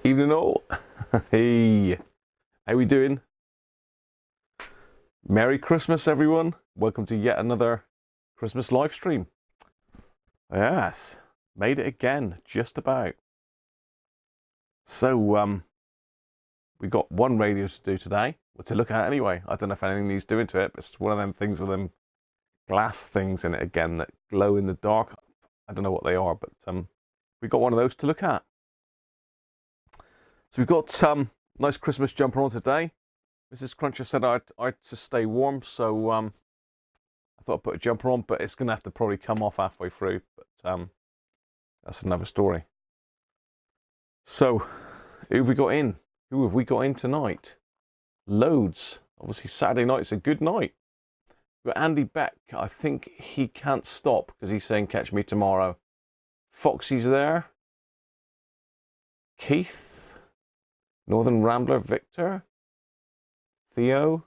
Evening all. Hey, how we doing? Merry Christmas everyone. Welcome to yet another Christmas live stream. Yes, made it again, just about. So we got one radio to do today, or to look at anyway. I don't know if anything needs doing to it, but it's one of them things with them glass things in it again that glow in the dark. I don't know what they are, but we got one of those to look at. So we've got nice Christmas jumper on today. Mrs. Cruncher said I'd to stay warm, so I thought I'd put a jumper on, but it's going to have to probably come off halfway through. But that's another story. So who have we got in? Who have we got in tonight? Loads. Obviously Saturday night's a good night. We've got Andy Beck. I think he can't stop because he's saying catch me tomorrow. Foxy's there. Keith. Northern Rambler Victor, Theo,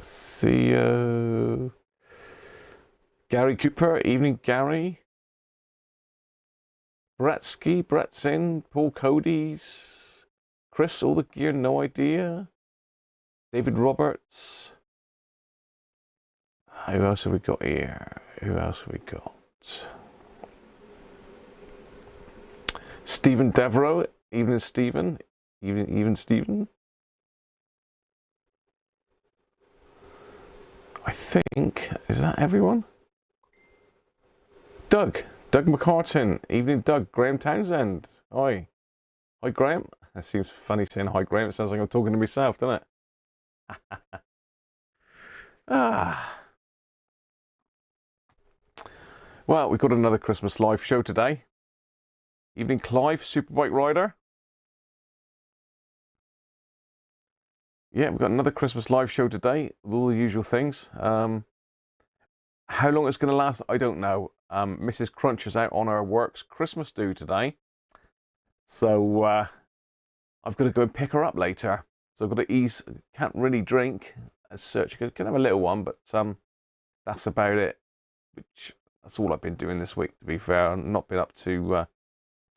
Theo, Gary Cooper, evening Gary, Bretsky, Brett's in, Paul Cody's, Chris, all the gear, no idea, David Roberts, who else have we got here, who else have we got? Stephen Devereaux, evening Stephen, even Stephen. I think, is that everyone? Doug McCartan, evening Doug, Graham Townsend, hi. Hi Graham, that seems funny saying hi Graham, it sounds like I'm talking to myself, doesn't it? Well, we've got another Christmas live show today. Evening Clive, Superbike Rider. Yeah, we've got another Christmas live show today with all the usual things. How long it's going to last, I don't know. Mrs. Cruncher's out on her work's Christmas do today. So I've got to go and pick her up later. So I've got to ease, can't really drink as such. I can have a little one, but that's about it. That's all I've been doing this week, to be fair. I've not been up to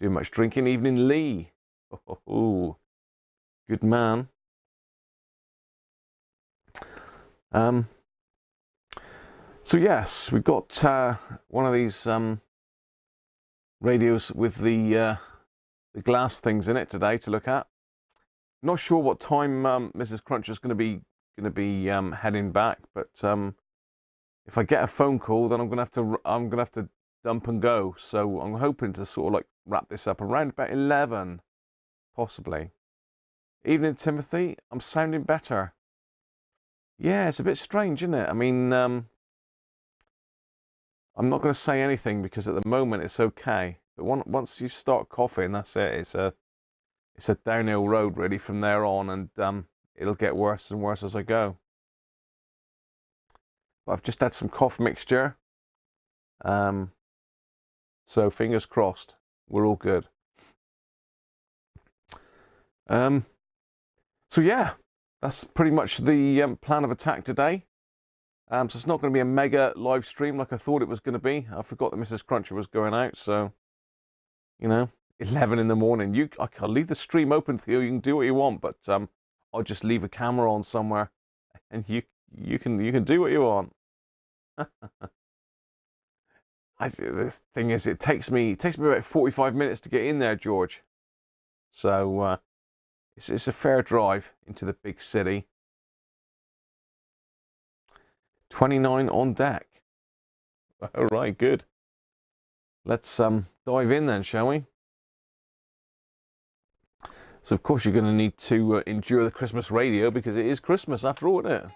do much drinking. Evening Lee. Oh, good man. So yes, we've got one of these radios with the glass things in it today to look at. Not sure what time Mrs. Cruncher's going to be heading back, but if I get a phone call, then I'm gonna have to dump and go. So I'm hoping to sort of like wrap this up around about 11, possibly. Evening Timothy, I'm sounding better. Yeah, it's a bit strange, isn't it? I mean, I'm not going to say anything because at the moment it's okay. But once you start coughing, that's it. It's a downhill road really from there on, and it'll get worse and worse as I go. But I've just had some cough mixture. So fingers crossed, we're all good. So yeah, that's pretty much the plan of attack today. So it's not going to be a mega live stream like I thought it was going to be. I forgot that Mrs. Cruncher was going out, so, you know, 11 in the morning. I'll leave the stream open for you. You can do what you want, but I'll just leave a camera on somewhere, and you can do what you want. The thing is, it takes me about 45 minutes to get in there, George. So it's a fair drive into the big city. 29 on deck. All right, good. Let's dive in then, shall we? So of course you're going to need to endure the Christmas radio because it is Christmas after all, isn't it?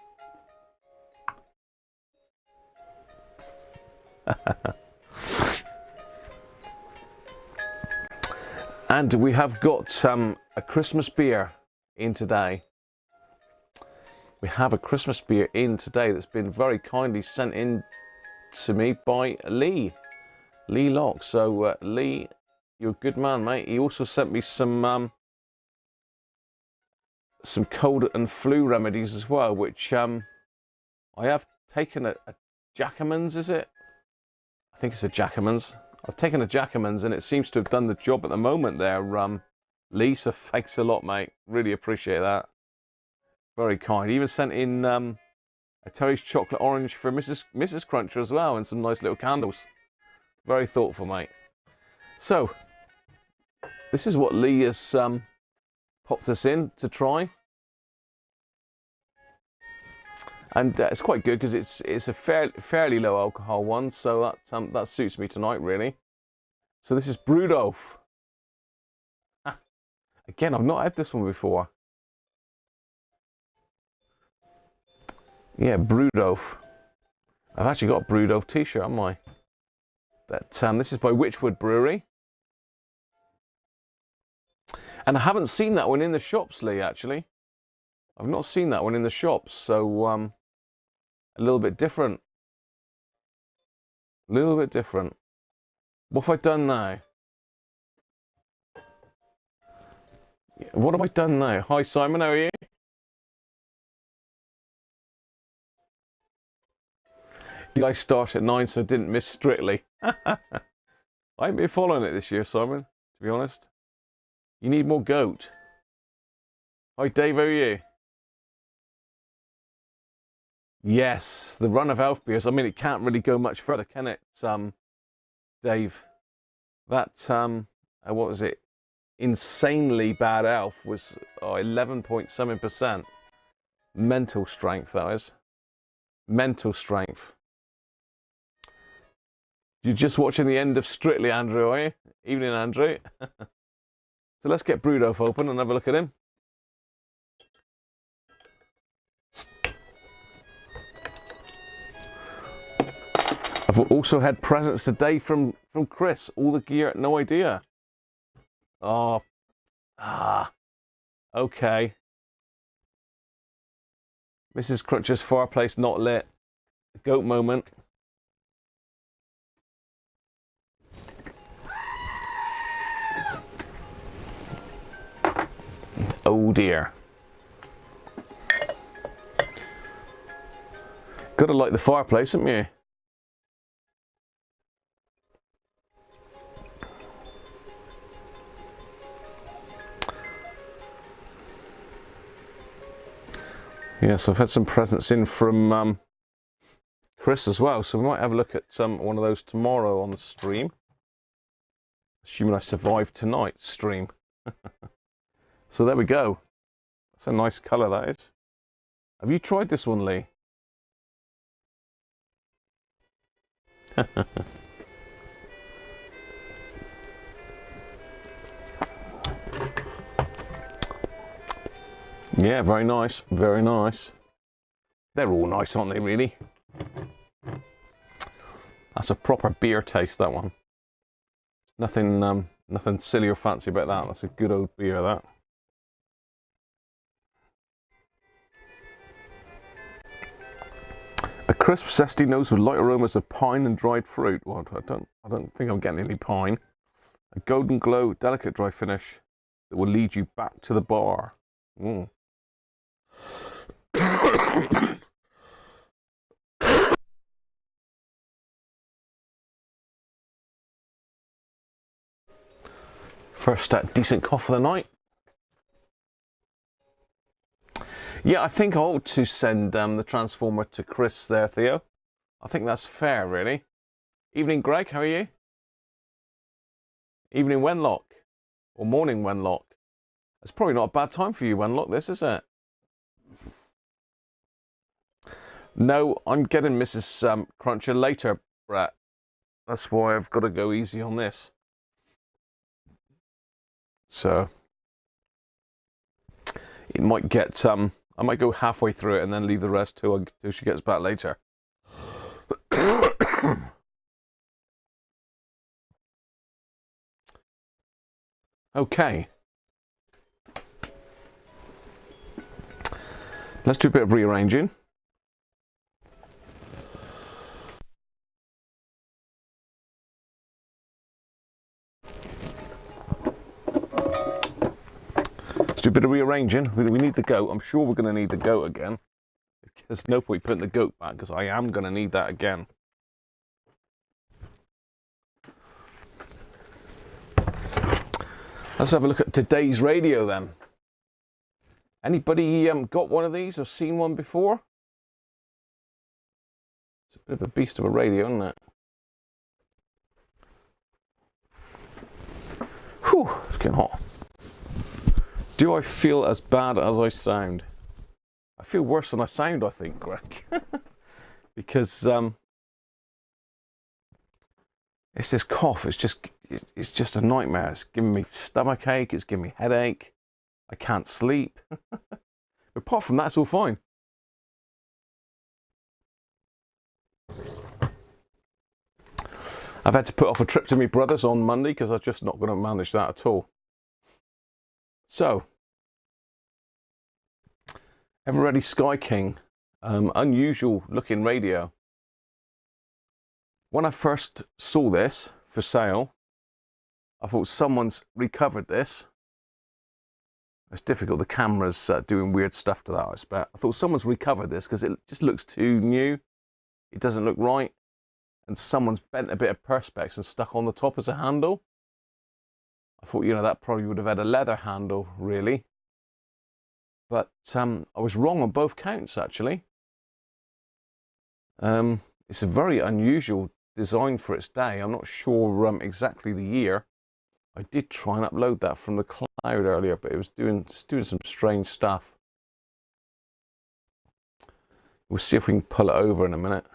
And we have got a Christmas beer in today. We have a Christmas beer in today that's been very kindly sent in to me by Lee Locke. So Lee, you're a good man, mate. He also sent me some cold and flu remedies as well, which I have taken a Jackaman's, is it? I think it's a Jackaman's. I've taken a Jackaman's and it seems to have done the job at the moment there, Lee. So thanks a lot, mate. Really appreciate that. Very kind. He even sent in a Terry's chocolate orange for Mrs. Cruncher as well, and some nice little candles. Very thoughtful, mate. So this is what Lee has popped us in to try, and it's quite good because it's a fairly low alcohol one, so that suits me tonight really. So this is brewed oaf. Again, I've not had this one before. Yeah, brewed oaf. I've actually got a brewed oaf t-shirt, haven't I? But this is by Witchwood Brewery. And I haven't seen that one in the shops, Lee, actually. I've not seen that one in the shops, so a little bit different. A little bit different. What have I done now? What have I done now? Hi, Simon, how are you? Did I start at 9 so I didn't miss Strictly? I ain't been following it this year, Simon, to be honest. You need more goat. Hi, Dave, how are you? Yes, the run of elf beers. I mean, it can't really go much further, can it, Dave? That, what was it? Insanely bad elf was 11.7%. Mental strength, that is. Mental strength. You're just watching the end of Strictly, Andrew, are you? Evening, Andrew. So let's get brewed oaf open and have a look at him. I've also had presents today from Chris. All the gear, no idea. Oh, okay. Mrs. Cruncher's fireplace not lit. Goat moment. Oh dear. Gotta light the fireplace, haven't you? Yeah, so I've had some presents in from Chris as well, so we might have a look at one of those tomorrow on the stream. Assuming I survive tonight's stream. So there we go. That's a nice colour, that is. Have you tried this one, Lee? Yeah, very nice, very nice. They're all nice, aren't they, really? That's a proper beer taste, that one. Nothing, nothing silly or fancy about that. That's a good old beer, that. A crisp, zesty nose with light aromas of pine and dried fruit. Well, I don't think I'm getting any pine. A golden glow, delicate dry finish that will lead you back to the bar. Mm. First decent cough of the night. Yeah, I think I ought to send the transformer to Chris there, Theo. I think that's fair, really. Evening, Greg, how are you? Evening, Wenlock. Or morning, Wenlock. It's probably not a bad time for you, Wenlock, this, is it? No, I'm getting Mrs. Cruncher later, Brett. That's why I've got to go easy on this. So, it might get, I might go halfway through it and then leave the rest till she gets back later. Okay. Let's do a bit of rearranging. Let's do a bit of rearranging. We need the goat. I'm sure we're going to need the goat again. There's no point putting the goat back because I am going to need that again. Let's have a look at today's radio then. Anybody got one of these or seen one before? It's a bit of a beast of a radio, isn't it? Whew, it's getting hot. Do I feel as bad as I sound? I feel worse than I sound, I think, Greg. Because it's this cough. It's just a nightmare. It's giving me stomach ache. It's giving me headache. I can't sleep. Apart from that, it's all fine. I've had to put off a trip to my brother's on Monday because I'm just not going to manage that at all. So, Everready Sky King, unusual looking radio. When I first saw this for sale, I thought someone's recovered this. It's difficult, the camera's doing weird stuff to that, I expect. I thought someone's recovered this because it just looks too new. It doesn't look right. And someone's bent a bit of perspex and stuck on the top as a handle. I thought, you know, that probably would have had a leather handle, really. But I was wrong on both counts, actually. It's a very unusual design for its day. I'm not sure exactly the year. I did try and upload that from the cloud earlier, but it was doing some strange stuff. We'll see if we can pull it over in a minute.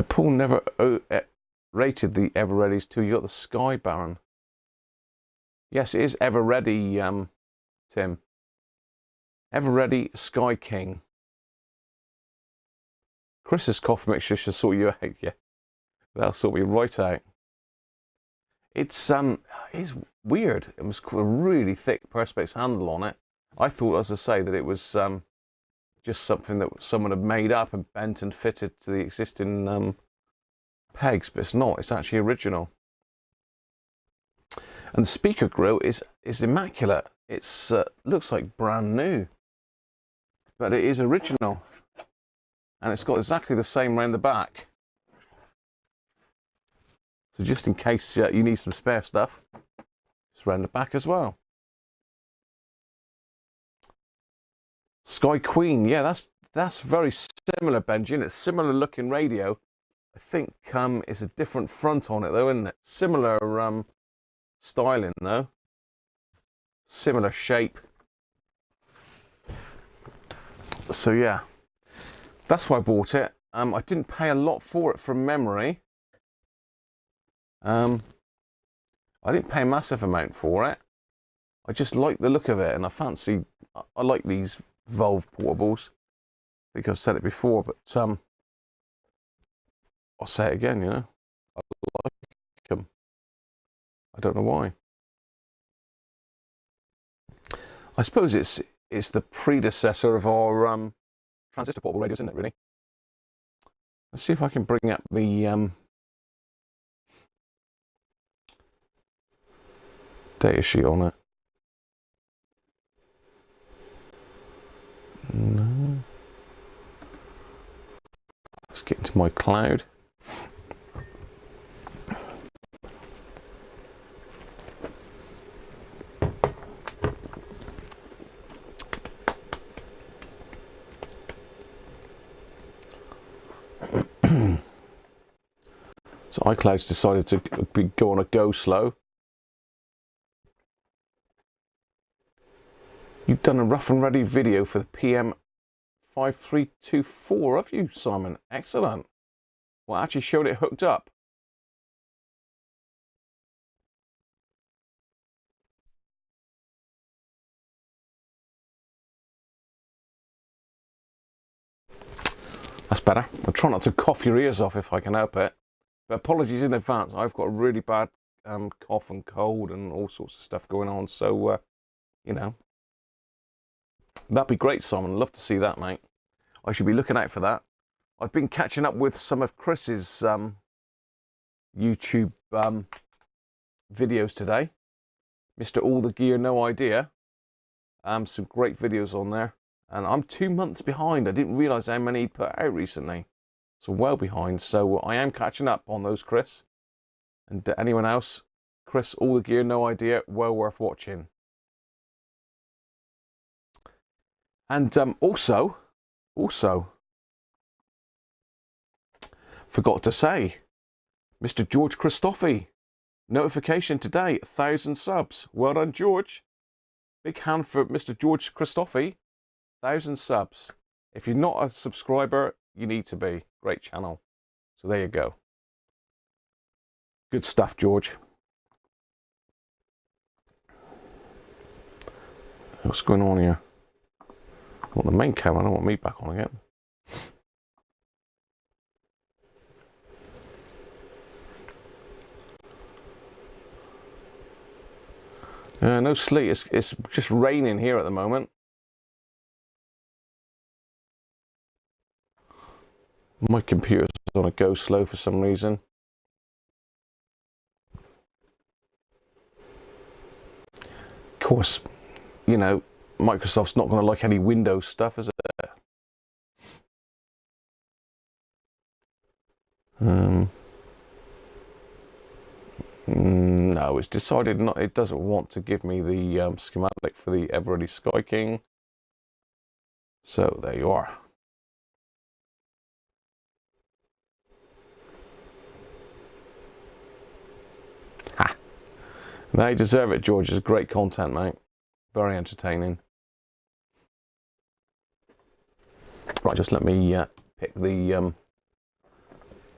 Paul never rated the Everreadys till you got the Sky Baron. Yes, it is Everready, Tim. Everready Sky King. Chris's cough mixture should sort you out, yeah. That'll sort me right out. It's weird. It was a really thick perspex handle on it. I thought, as I say, that it was just something that someone had made up and bent and fitted to the existing pegs, but it's not. It's actually original. And the speaker grill is immaculate. It's looks like brand new, but it is original. And it's got exactly the same round the back. So just in case you need some spare stuff, it's round the back as well. Sky Queen, yeah, that's very similar, Benji. It's similar looking radio. I think it's a different front on it though, isn't it? Similar styling though. Similar shape. So yeah. That's why I bought it. I didn't pay a lot for it from memory. I didn't pay a massive amount for it. I just like the look of it, and I like these Valve portables. I think I've said it before, but I'll say it again, you know. I like them. I don't know why. I suppose it's the predecessor of our transistor portable radios, isn't it, really? Let's see if I can bring up the data sheet on it. No. Let's get into my cloud. So iCloud's decided to go on a go slow. You've done a rough and ready video for the PM5324, have you, Simon? Excellent. Well, I actually showed it hooked up. That's better. I'll try not to cough your ears off if I can help it. But apologies in advance. I've got a really bad cough and cold and all sorts of stuff going on. So, you know, that'd be great, Simon. Love to see that, mate. I should be looking out for that. I've been catching up with some of Chris's YouTube videos today. Mr. All the Gear, No Idea. Some great videos on there. And I'm 2 months behind. I didn't realise how many he put out recently. So well behind. So I am catching up on those, Chris. And anyone else? Chris, All the Gear, No Idea. Well worth watching. And also, forgot to say, Mr. George Christophe. Notification today, 1,000 subs. Well done, George. Big hand for Mr. George Christophe. 1,000 subs. If you're not a subscriber, you need to be. Great channel. So there you go. Good stuff, George. What's going on here? I want the main camera, I don't want me back on again. No sleet, it's just raining here at the moment. My computer's on a go slow for some reason. Of course, you know, Microsoft's not going to like any Windows stuff, is it? No, it's decided not. It doesn't want to give me the schematic for the Everready Sky King. So there you are. Ha! Now you deserve it, George. It's great content, mate. Very entertaining. Right, just let me pick the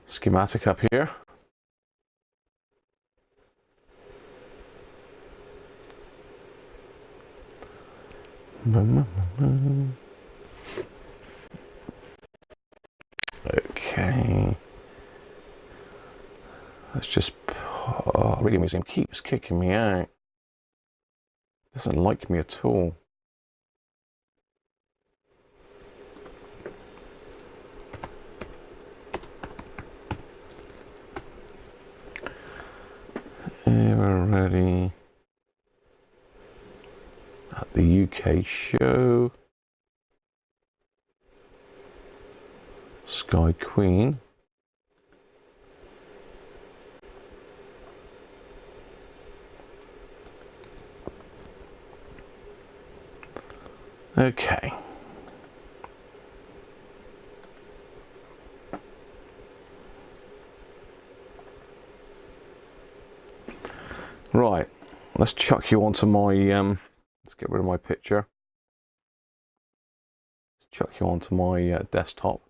schematic up here. Okay. Let's just... Oh, Radio Museum keeps kicking me out. Doesn't like me at all. Everready at the UK show. Sky Queen. Okay. Right, let's chuck you onto my, let's get rid of my picture. Let's chuck you onto my desktop.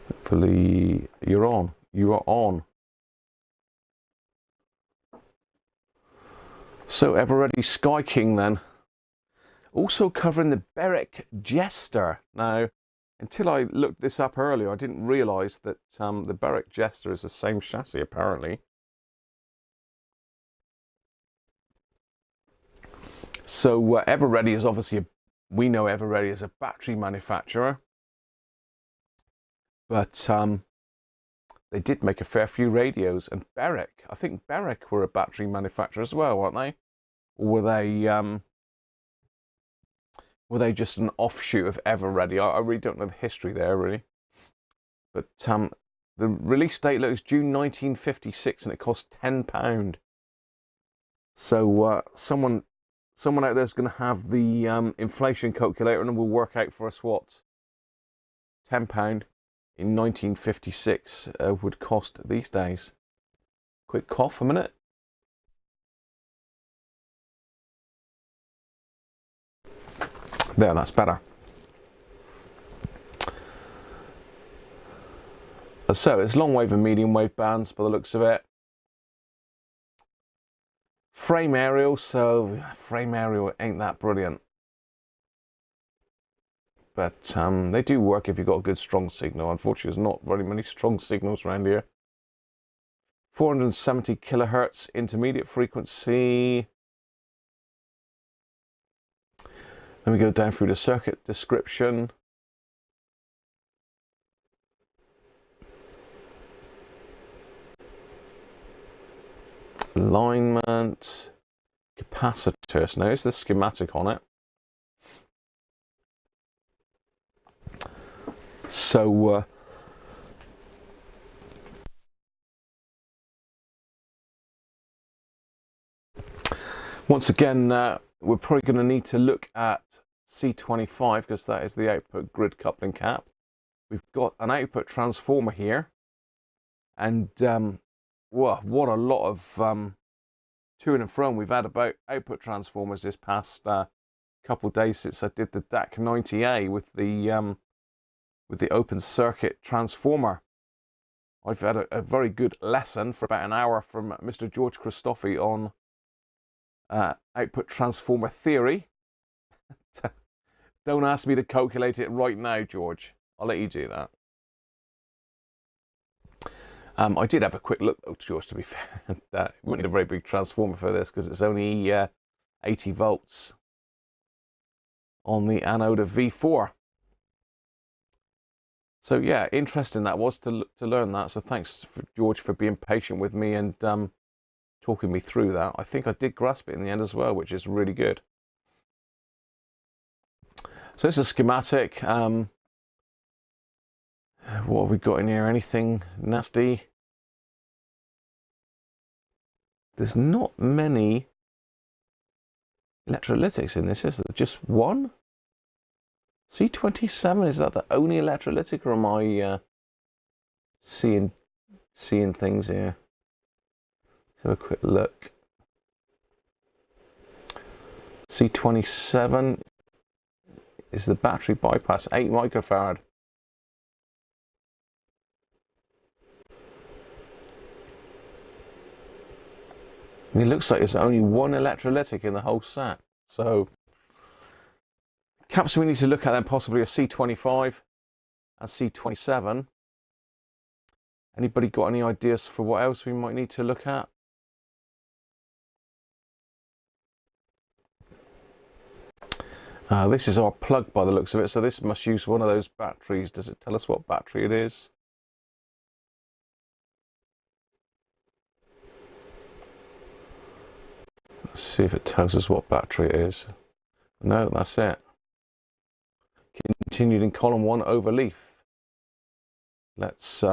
Hopefully you're on. You are on. So Everready Sky King then. Also covering the Berwick Jester. Now, until I looked this up earlier, I didn't realise that the Berwick Jester is the same chassis, apparently. So Everready is obviously, we know Everready as a battery manufacturer. But they did make a fair few radios. And Berwick, I think Berwick were a battery manufacturer as well, weren't they? Or were they just an offshoot of Everready? I really don't know the history there, really. But the release date looks June 1956, and it cost £10. So someone someone out there's going to have the inflation calculator and we'll work out for us what £10 in 1956 would cost these days. Quick cough a minute. There, that's better. So it's long wave and medium wave bands by the looks of it. Frame aerial, so frame aerial ain't that brilliant. But they do work if you've got a good strong signal. Unfortunately, there's not very many strong signals around here. 470 kilohertz intermediate frequency. Then we go down through the circuit description. Alignment, capacitors. Now here's the schematic on it. So once again, we're probably going to need to look at C25 because that is the output grid coupling cap. We've got an output transformer here, and well, what a lot of to and fro we've had about output transformers this past couple of days since I did the DAC 90A with the open circuit transformer. I've had a very good lesson for about an hour from Mr. George Christophe on output transformer theory. Don't ask me to calculate it right now, George. I'll let you do that. I did have a quick look, though, George, to be fair. It wouldn't need a very big transformer for this because it's only 80 volts on the anode of V4. So yeah, interesting that was to learn that. So thanks, George, for being patient with me and talking me through that. I think I did grasp it in the end as well, which is really good. So this is a schematic. What have we got in here? Anything nasty? There's not many electrolytics in this, is there? Just one? C27, is that the only electrolytic, or am I seeing things here? Let's have a quick look. C27 is the battery bypass, 8 microfarad. It looks like there's only one electrolytic in the whole set. So caps we need to look at then possibly are C25 and C27. Anybody got any ideas for what else we might need to look at? This is our plug by the looks of it, so this must use one of those batteries. Does it tell us what battery it is? Let's see if it tells us what battery it is. No, that's it. Continued in column 1 overleaf. Let's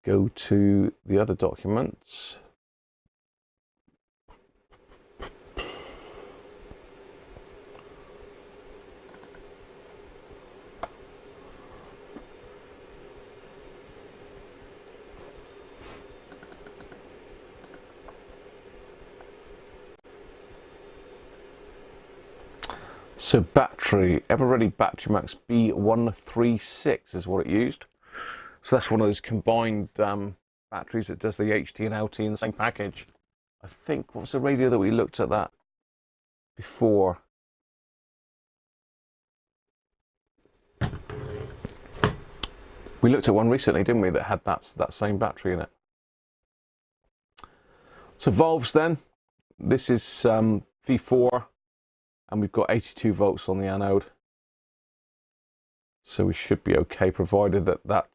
go to the other documents. So battery, Everready Battery Max B136 is what it used. So that's one of those combined batteries that does the HT and LT in the same package. I think, what was the radio that we looked at that before? We looked at one recently, didn't we, that had that same battery in it. So valves then, this is V4. And we've got 82 volts on the anode, so we should be okay, provided that that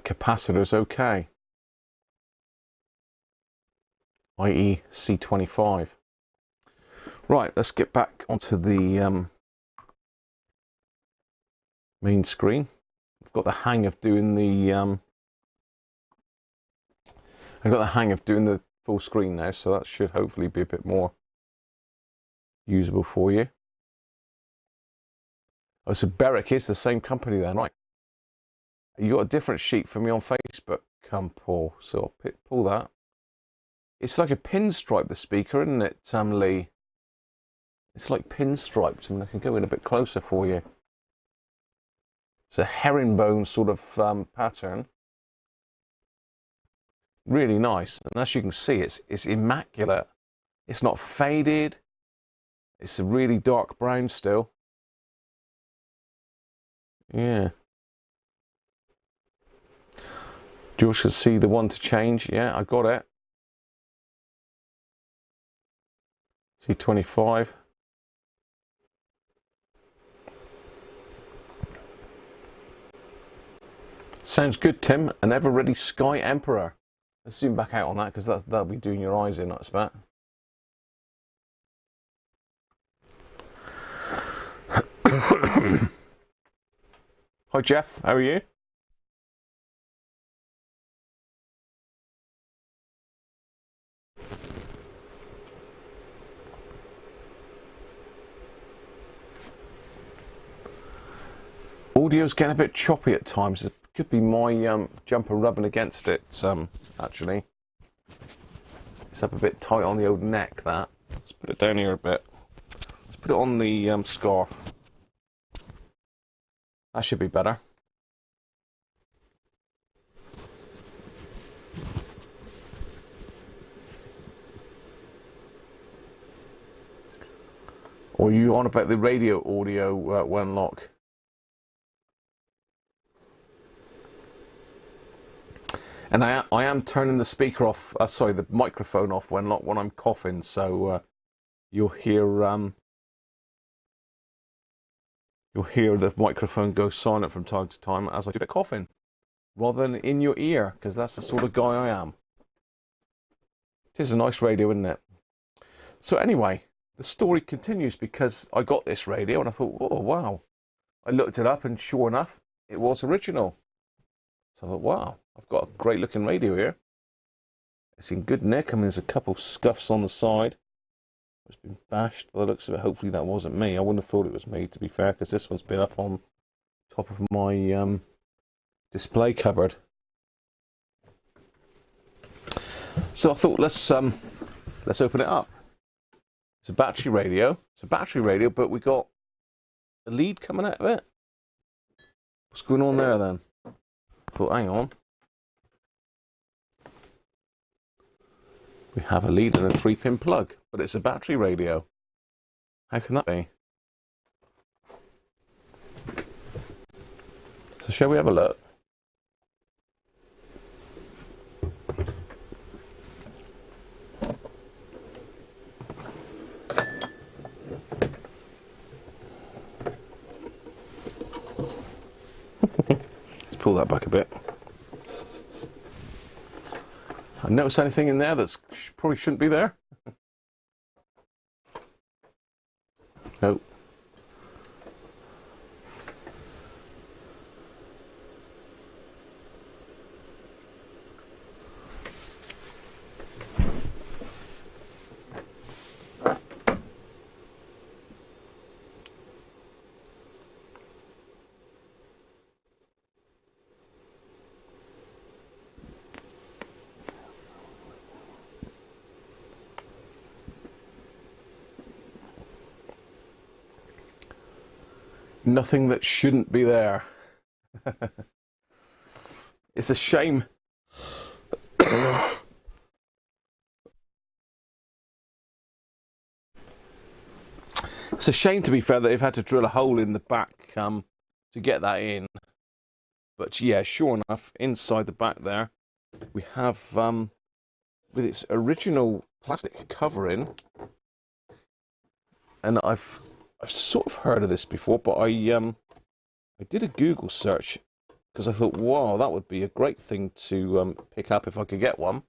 capacitor is okay, i.e. C25. Right, let's get back onto the main screen. I've got the hang of doing the full screen now, so that should hopefully be a bit more usable for you. Oh, so Berwick is the same company then, right? You got a different sheet for me on Facebook, Paul. So I'll pull that. It's like a pinstripe, the speaker, isn't it, Lee? It's like pinstriped. I mean, I can go in a bit closer for you. It's a herringbone sort of pattern. Really nice. And as you can see, it's immaculate. It's not faded. It's a really dark brown still. Yeah. George can see the one to change. Yeah, I got it. C25. Sounds good, Tim. An Everready Sky Emperor. Let's zoom back out on that because that'll be doing your eyes in, I expect. Hi, Jeff. How are you? Audio's getting a bit choppy at times. It could be my jumper rubbing against it, actually. It's up a bit tight on the old neck, that. Let's put it down here a bit. Let's put it on the scarf. That should be better. Or are you on about the radio audio, Wenlock? And I am turning the speaker off, sorry, the microphone off when I'm coughing, so you'll hear the microphone go silent from time to time as I do the coughing, rather than in your ear, because that's the sort of guy I am. It is a nice radio, isn't it? So anyway, the story continues because I got this radio and I thought, oh wow. I looked it up and sure enough, it was original. So I thought, wow, I've got a great looking radio here. It's in good nick. I mean, there's a couple scuffs on the side. It's been bashed by the looks of it. Hopefully that wasn't me. I wouldn't have thought it was me, to be fair, because this one's been up on top of my display cupboard. So I thought, let's open it up. It's a battery radio. It's a battery radio, but we got a lead coming out of it. What's going on there then? I thought, hang on. We have a lead and a 3-pin plug, but it's a battery radio. How can that be? So shall we have a look? Let's pull that back a bit. I noticed anything in there that probably shouldn't be there? Nope. Nothing that shouldn't be there. It's a shame. It's a shame, to be fair, that they've had to drill a hole in the back to get that in. But yeah, sure enough, inside the back there, we have, with its original plastic covering, and I've sort of heard of this before, but I did a Google search because I thought, wow, that would be a great thing to pick up if I could get one.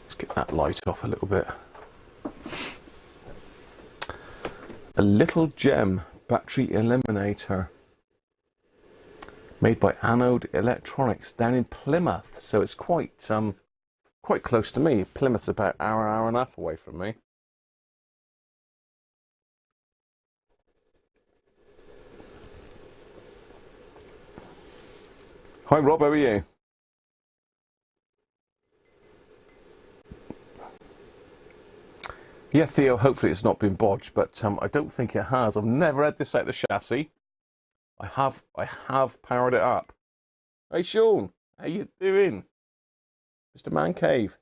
Let's get that light off a little bit. A little gem Battery eliminator. Made by Anode Electronics down in Plymouth. So it's quite close to me. Plymouth's about an hour and a half away from me. Hi Rob, how are you? Yeah, Theo, hopefully it's not been bodged, but I don't think it has. I've never had this out the chassis. I have powered it up. Hey Sean, how you doing? Mr. Man Cave.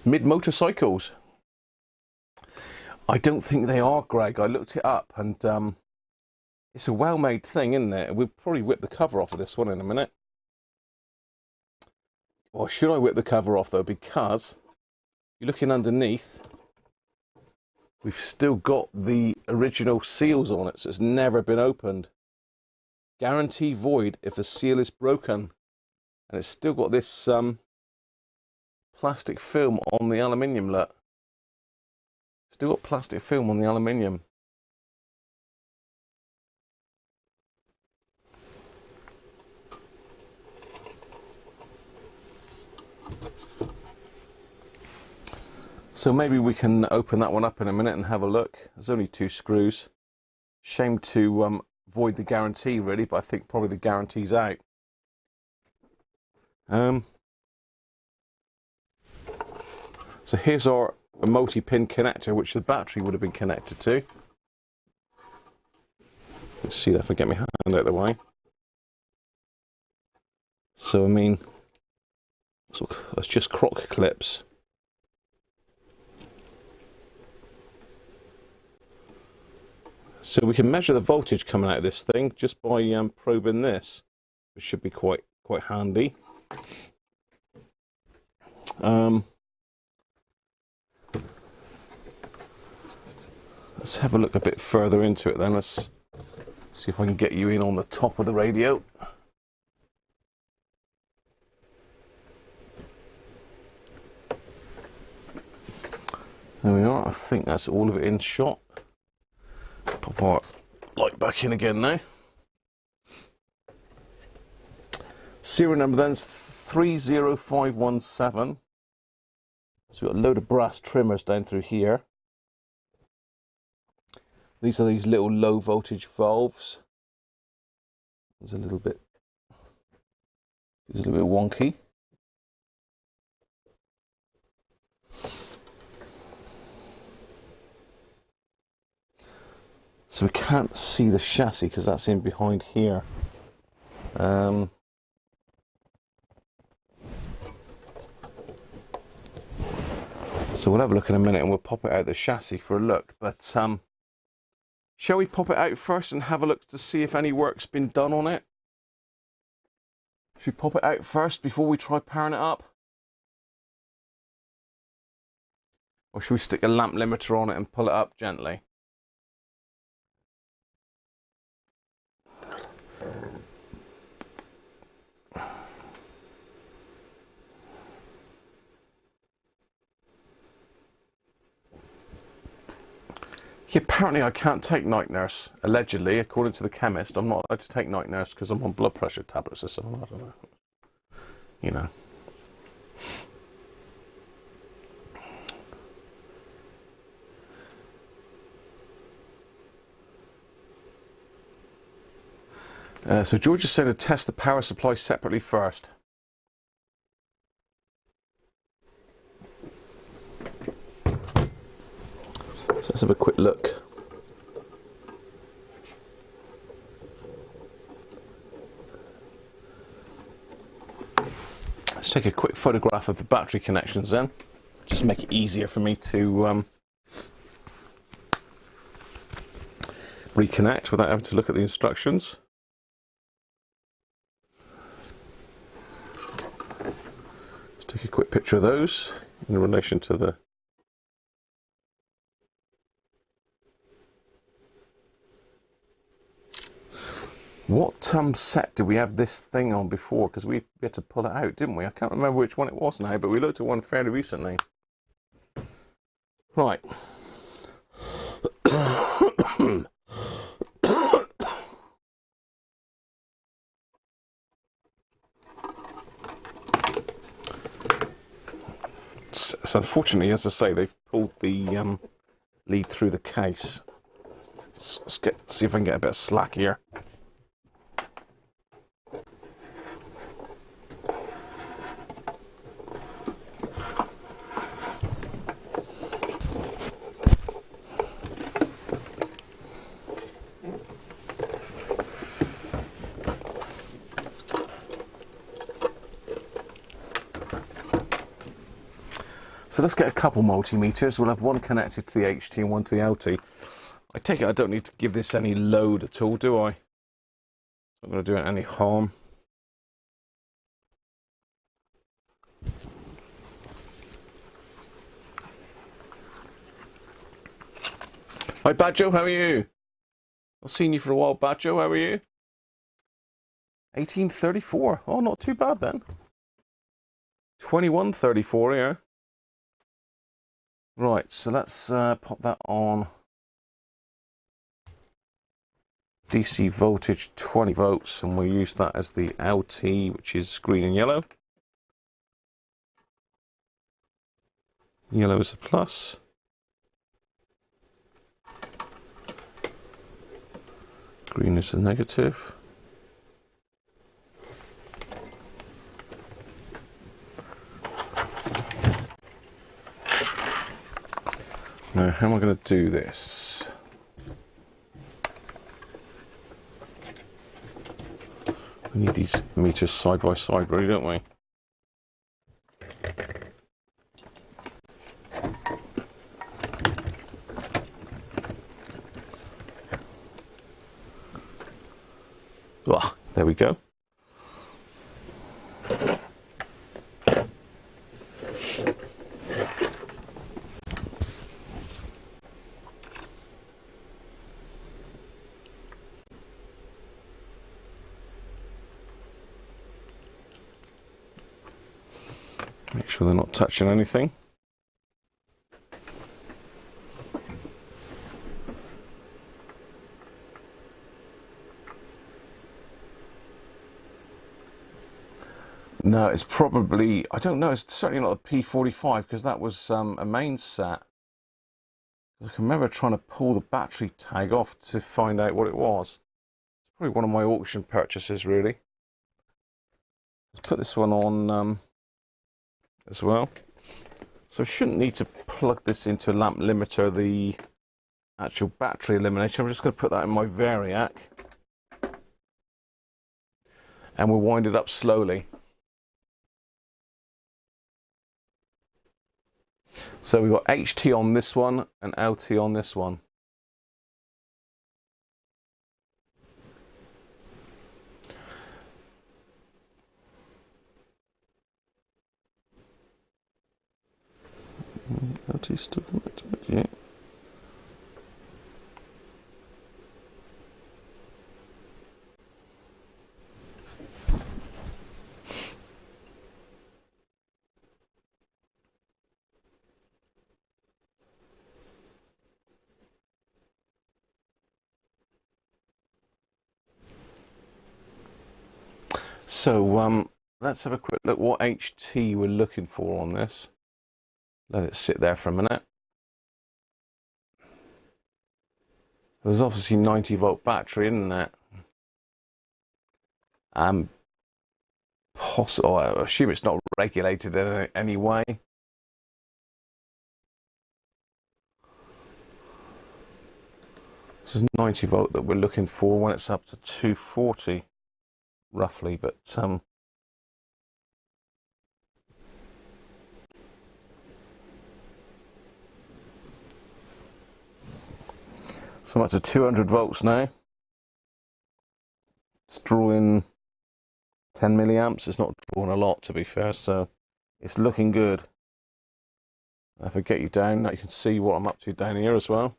Mid motorcycles. I don't think they are, Greg. I looked it up and it's a well-made thing, isn't it? We'll probably whip the cover off of this one in a minute. Or should I whip the cover off though? Because you're looking underneath, we've still got the original seals on it, so it's never been opened. Guarantee void if the seal is broken. And it's still got this plastic film on the aluminium, look. Still got plastic film on the aluminium. So maybe we can open that one up in a minute and have a look. There's only 2 screws. Shame to void the guarantee really, but I think probably the guarantee's out. So here's our multi-pin connector, which the battery would have been connected to. Let's see if I get my hand out of the way. So I mean, it's just croc clips. So we can measure the voltage coming out of this thing just by probing this, which should be quite handy. Let's have a look a bit further into it then. Let's see if I can get you in on the top of the radio. There we are. I think that's all of it in shot. Pop our light back in again now. Serial number then is 30517. So we've got a load of brass trimmers down through here. These are these little low voltage valves. It's a little bit wonky. So we can't see the chassis because that's in behind here. So we'll have a look in a minute and we'll pop it out the chassis for a look. But shall we pop it out first and have a look to see if any work's been done on it? Should we pop it out first before we try powering it up? Or should we stick a lamp limiter on it and pull it up gently? Yeah, apparently I can't take night nurse. Allegedly, according to the chemist, I'm not allowed to take night nurse because I'm on blood pressure tablets or something. I don't know. You know. So George is saying to test the power supply separately first. So let's have a quick look. Let's take a quick photograph of the battery connections then, just to make it easier for me to reconnect without having to look at the instructions. Let's take a quick picture of those in relation to the What set did we have this thing on before? Because we had to pull it out, didn't we? I can't remember which one it was now, but we looked at one fairly recently. Right. Yes, unfortunately, as I say, they've pulled the lead through the case. See if I can get a bit of slack here. So let's get a couple multimeters. We'll have one connected to the HT and one to the LT. I take it I don't need to give this any load at all, do I? I'm not going to do it any harm. Hi Badjo, how are you? I've seen you for a while, Badjo, how are you? 1834, oh not too bad then. 2134 here. Right, so let's pop that on. DC voltage 20 volts, and we'll use that as the LT, which is green and yellow. Yellow is a plus. Green is a negative. Now, how am I going to do this? We need these meters side by side, really, don't we? Ah, there we go. Make sure they're not touching anything. No, it's probably, I don't know, it's certainly not a P45 because that was a main set. I can remember trying to pull the battery tag off to find out what it was. It's probably one of my auction purchases, really. Let's put this one on as well. So I shouldn't need to plug this into a lamp limiter, the actual battery eliminator. I'm just going to put that in my variac. And we'll wind it up slowly. So we've got HT on this one and LT on this one. LT still connected, yeah. So let's have a quick look what HT we're looking for on this. Let it sit there for a minute. There's obviously 90-volt battery, isn't there? Possible. I assume it's not regulated in any way. This is 90 volt that we're looking for when it's up to 240, roughly. But so I'm up to 200 volts now. It's drawing 10 milliamps. It's not drawing a lot, to be fair, so it's looking good. If I get you down, now you can see what I'm up to down here as well.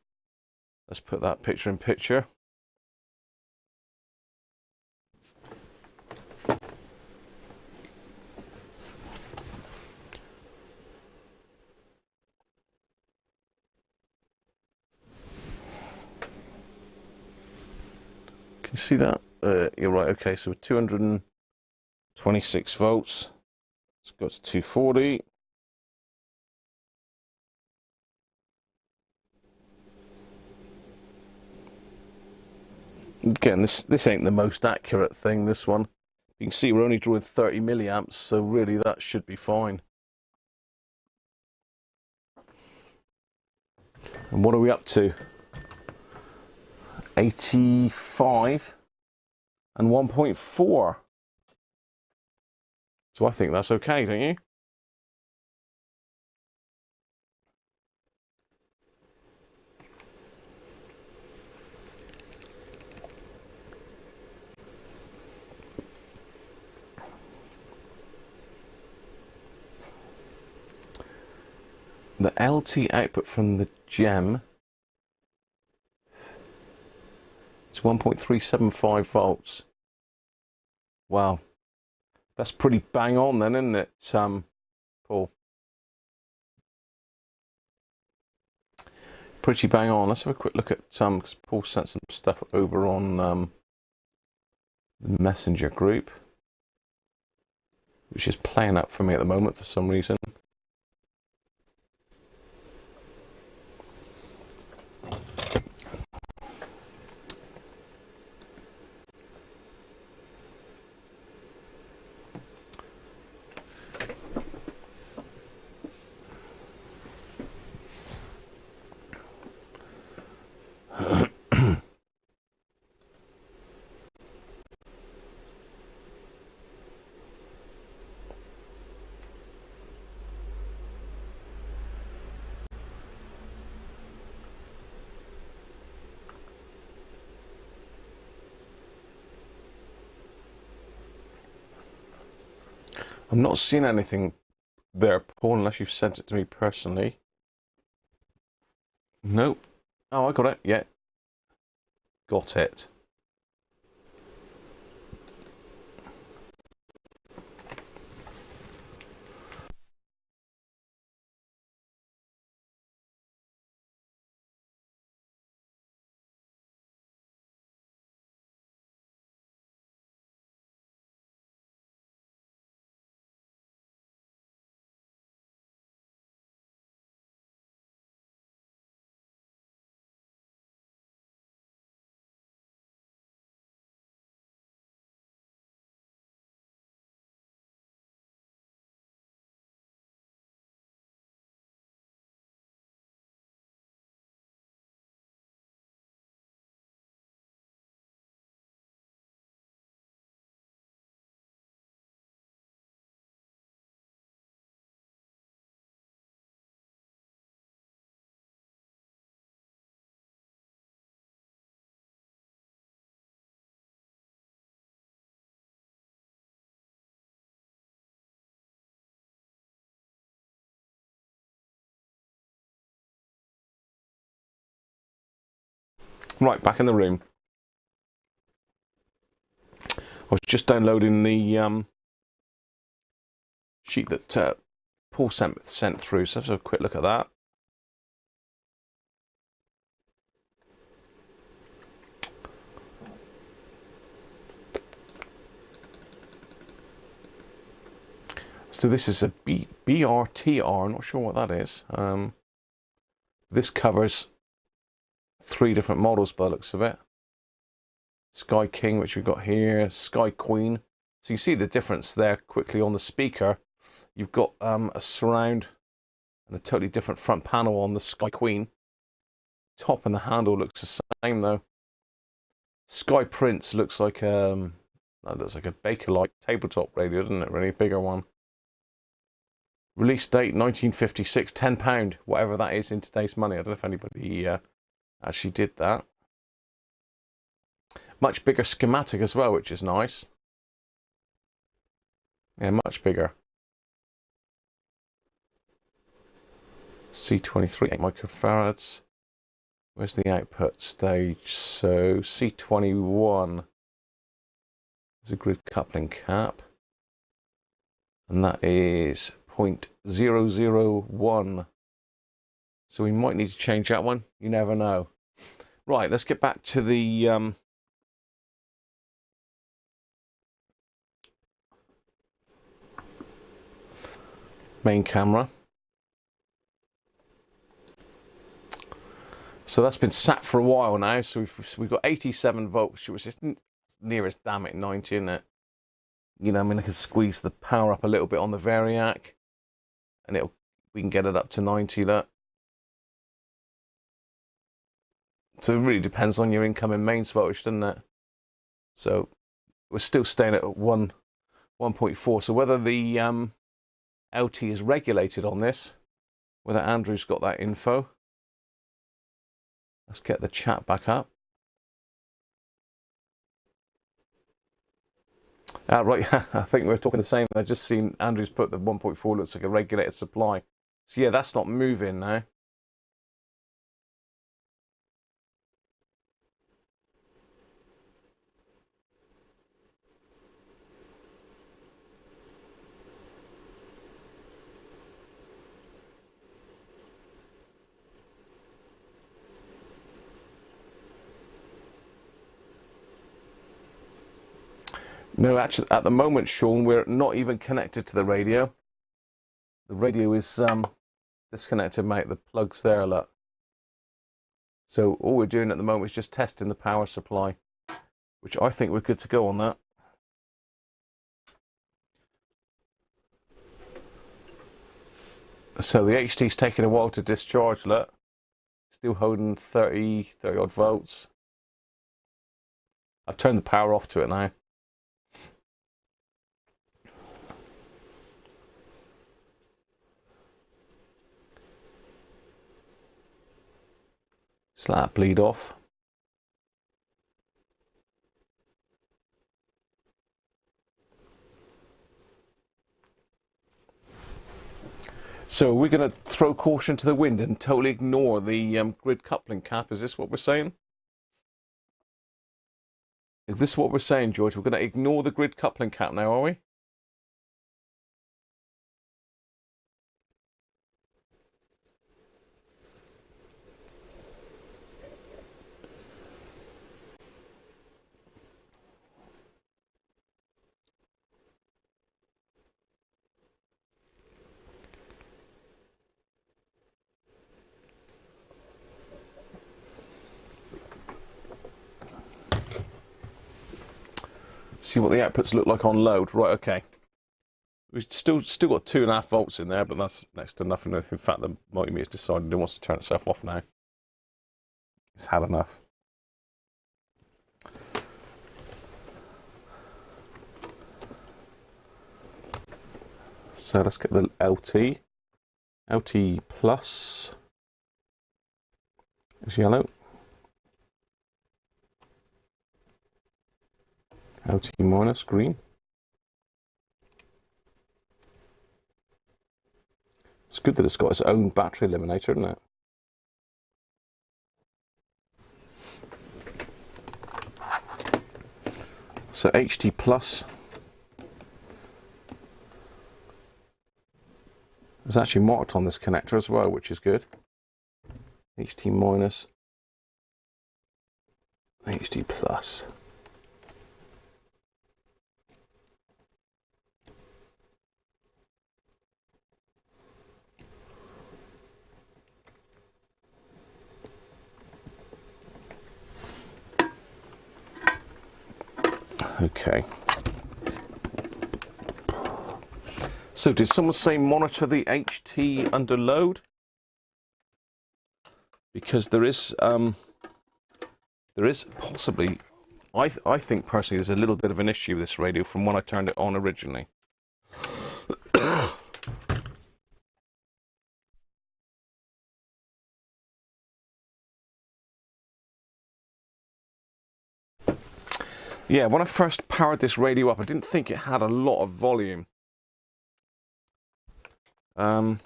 Let's put that picture in picture. Can you see that? You're right, okay, so 226 volts. Let's go to 240. Again, this ain't the most accurate thing, this one. You can see we're only drawing 30 milliamps, so really that should be fine. And what are we up to? 85 and 1.4. So I think that's okay, don't you? The LT output from the gem, it's 1.375 volts. Wow, that's pretty bang on then, isn't it, Paul? Pretty bang on. Let's have a quick look at because Paul sent some stuff over on the Messenger group, which is playing up for me at the moment for some reason. I'm not seeing anything there, Paul, unless you've sent it to me personally. Nope. Oh, I got it. Yeah. Got it. Right, back in the room. I was just downloading the sheet that Paul sent through, so let's have a quick look at that. So this is a BRTR, not sure what that is. This covers 3 different models by the looks of it. Sky King, which we've got here, Sky Queen. So you see the difference there quickly on the speaker. You've got a surround and a totally different front panel on the Sky Queen. Top and the handle looks the same though. Sky Prince looks like that looks like a Bakelite tabletop radio, doesn't it? Really bigger one. Release date 1956, £10, whatever that is in today's money. I don't know if anybody actually did that. Much bigger schematic as well, which is nice. Yeah, much bigger. C23, 8 microfarads. Where's the output stage? So C21 is a grid coupling cap. And that is 0.001. So we might need to change that one. You never know. Right, let's get back to the main camera. So that's been sat for a while now. So we've got 87 volts, which is nearest damn it 90, isn't it? You know, I mean, I can squeeze the power up a little bit on the variac, and we can get it up to 90. Look. So it really depends on your incoming mains voltage, doesn't it? So we're still staying at 1.4. So whether the LT is regulated on this, whether Andrew's got that info. Let's get the chat back up. Right, I think we're talking the same. I've just seen Andrew's put the 1.4 looks like a regulated supply. So yeah, that's not moving now. No, actually, at the moment, Sean, we're not even connected to the radio. The radio is disconnected, mate. The plug's there, look. So all we're doing at the moment is just testing the power supply, which I think we're good to go on that. So the HT's taking a while to discharge, look. Still holding 30 odd volts. I've turned the power off to it now. Just let that bleed off. So we're going to throw caution to the wind and totally ignore the grid coupling cap. Is this what we're saying? Is this what we're saying, George? We're going to ignore the grid coupling cap now, are we? See what the outputs look like on load. Right, okay. We've still got 2.5 volts in there, but that's next to nothing. In fact, the multimeter's decided it wants to turn itself off now. It's had enough. So let's get the LT. LT plus is yellow. LT minus green. It's good that it's got its own battery eliminator, isn't it? So HT plus is actually marked on this connector as well, which is good. HT minus, HT plus. Okay. So did someone say monitor the HT under load? Because there is possibly, I think personally there's a little bit of an issue with this radio from when I turned it on originally. Yeah, when I first powered this radio up, I didn't think it had a lot of volume. It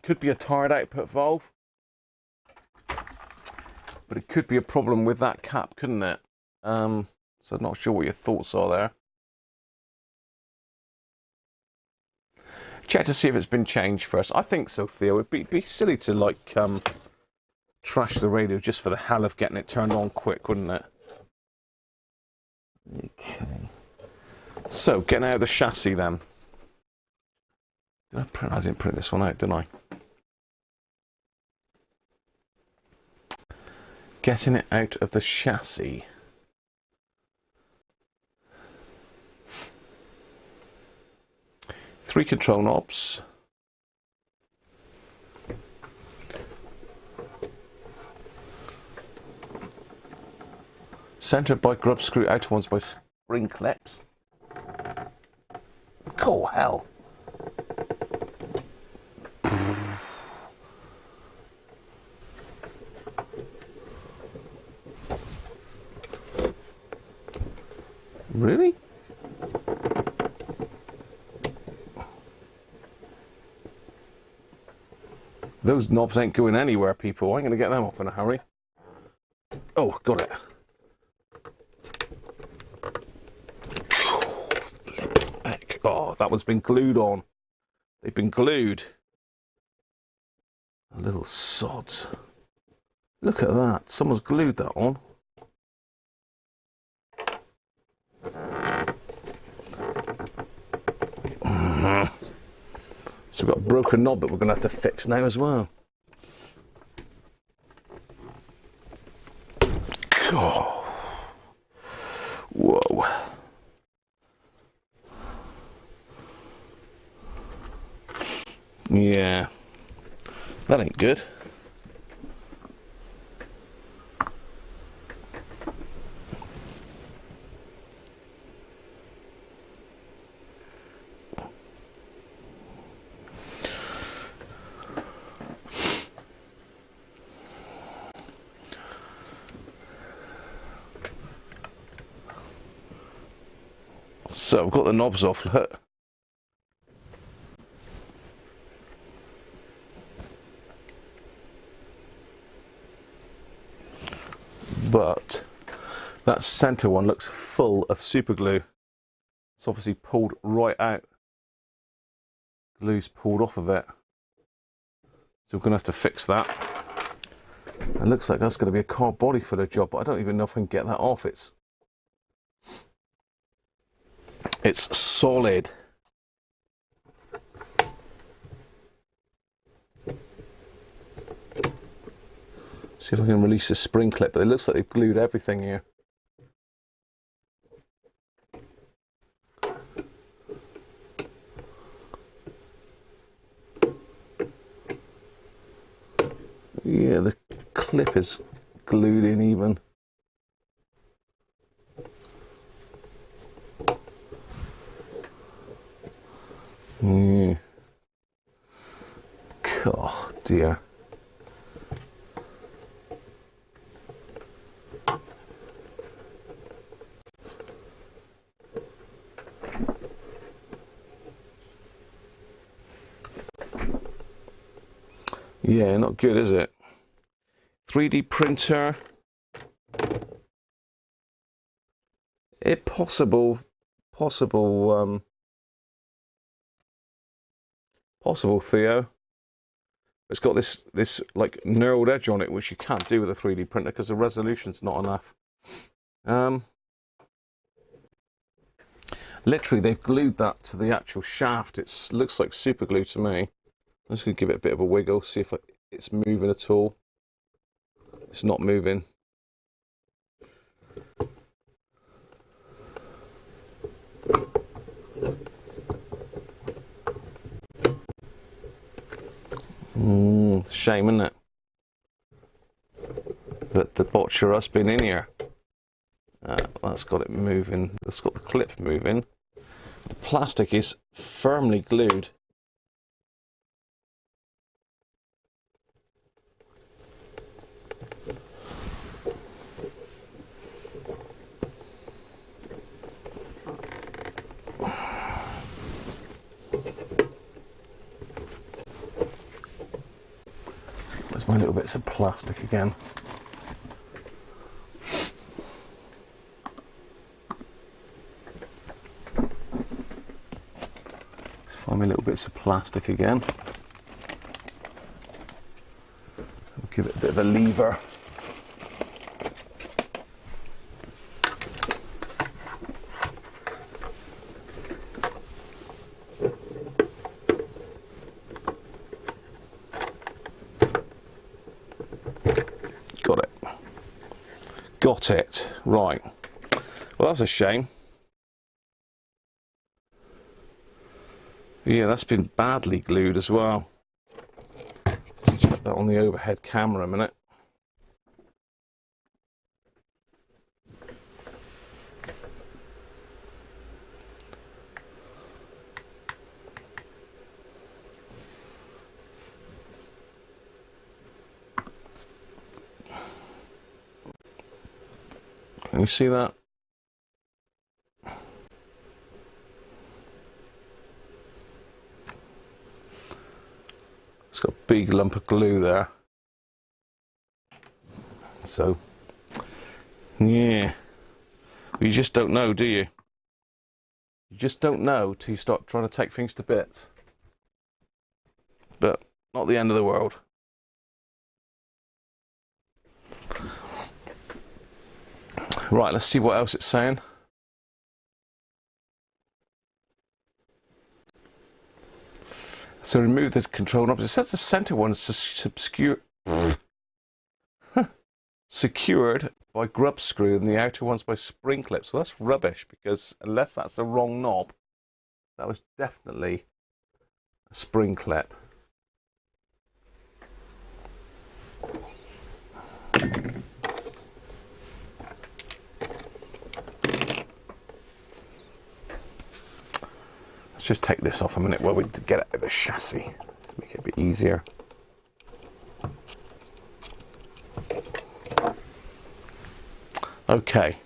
could be a tired output valve, but it could be a problem with that cap, couldn't it? So I'm not sure what your thoughts are there. Check to see if it's been changed first. I think so, Theo. It'd be silly to like trash the radio just for the hell of getting it turned on quick, wouldn't it? Okay. So getting out of the chassis then. I didn't print this one out, didn't I? Getting it out of the chassis. Three control knobs. Centered by grub screw, outer ones by spring clips. Oh, hell. Really? Those knobs ain't going anywhere, people. I'm going to get them off in a hurry. Oh, got it. Flip back. Oh, that one's been glued on. They've been glued. Little sods. Look at that. Someone's glued that on. So we've got a broken knob that we're going to have to fix now as well. Oh. Whoa. Yeah. That ain't good. So I've got the knobs off, look. But that center one looks full of super glue. It's obviously pulled right out. Glue's pulled off of it. So we're going to have to fix that. It looks like that's going to be a car body filler job, but I don't even know if I can get that off. It's solid. See if I can release the spring clip, but it looks like they've glued everything here. Yeah, the clip is glued in even. Yeah. Oh dear. Yeah, not good, is it? 3D printer. Possible, Theo. It's got this like knurled edge on it, which you can't do with a 3D printer because the resolution's not enough. Literally, they've glued that to the actual shaft. It looks like super glue to me. I'm just going to give it a bit of a wiggle, see if it's moving at all. It's not moving. Shame, isn't it? But the botcher has been in here. That's got it moving. That's got the clip moving. The plastic is firmly glued. There's my little bits of plastic again. Let's find my little bits of plastic again. I'll give it a bit of a lever. Got it. Got it. Right. Well, that's a shame. Yeah, that's been badly glued as well. Check that on the overhead camera a minute. Can you see that? It's got a big lump of glue there. So, yeah. You just don't know, do you? You just don't know till you start trying to take things to bits. But not the end of the world. Right, let's see what else it's saying. So remove the control knobs. It says the center one is secured by grub screw and the outer one's by spring clips. So that's rubbish, because unless that's the wrong knob, that was definitely a spring clip. Let's just take this off a minute while we get out of the chassis, make it a bit easier. Okay.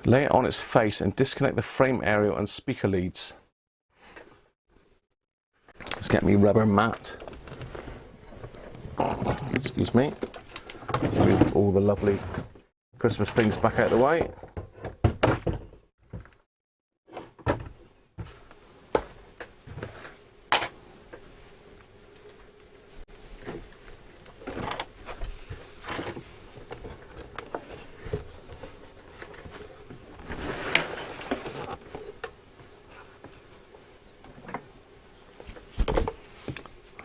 Lay it on its face and disconnect the frame aerial and speaker leads. Let's get me rubber mat. Excuse me. Let's move all the lovely Christmas things back out of the way.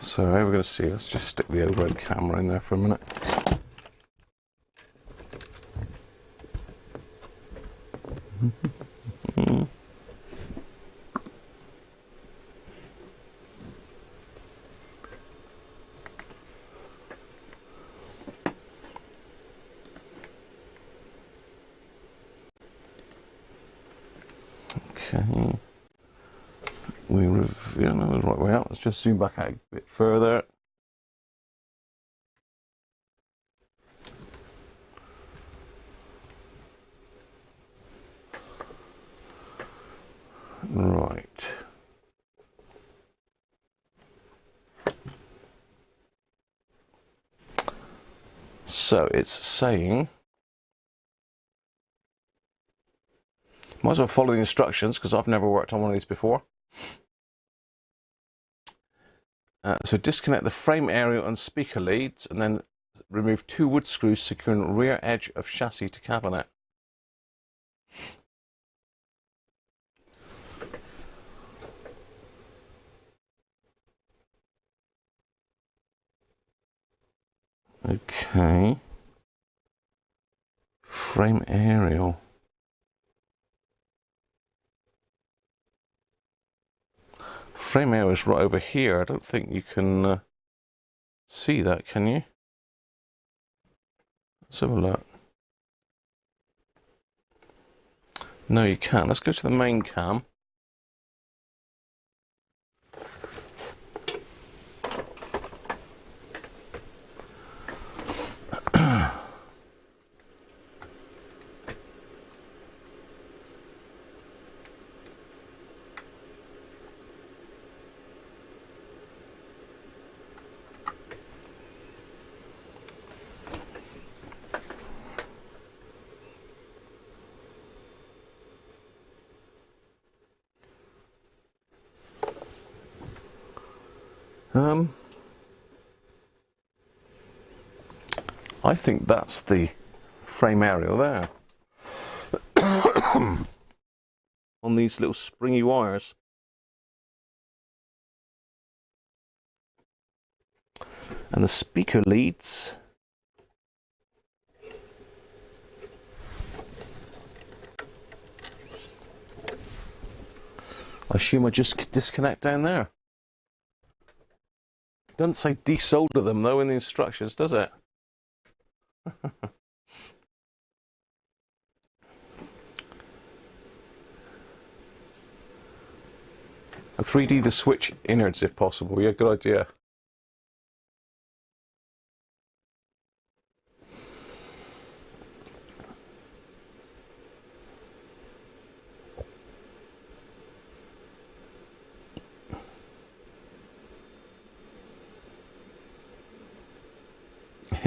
So how we're going to see, let's just stick the overhead camera in there for a minute. Okay. We reveal the right way out. Let's just zoom back out a bit further. Right. So it's saying, might as well follow the instructions because I've never worked on one of these before. So disconnect the frame aerial and speaker leads and then remove 2 wood screws securing rear edge of chassis to cabinet. Okay. Frame aerial. Frame aerial is right over here. I don't think you can see that, can you? Let's have a look. No, you can't. Let's go to the main cam. I think that's the frame aerial there. On these little springy wires. And the speaker leads I assume I just disconnect down there. Doesn't say desolder them though in the instructions, does it? A 3D the switch innards if possible. Yeah, good idea.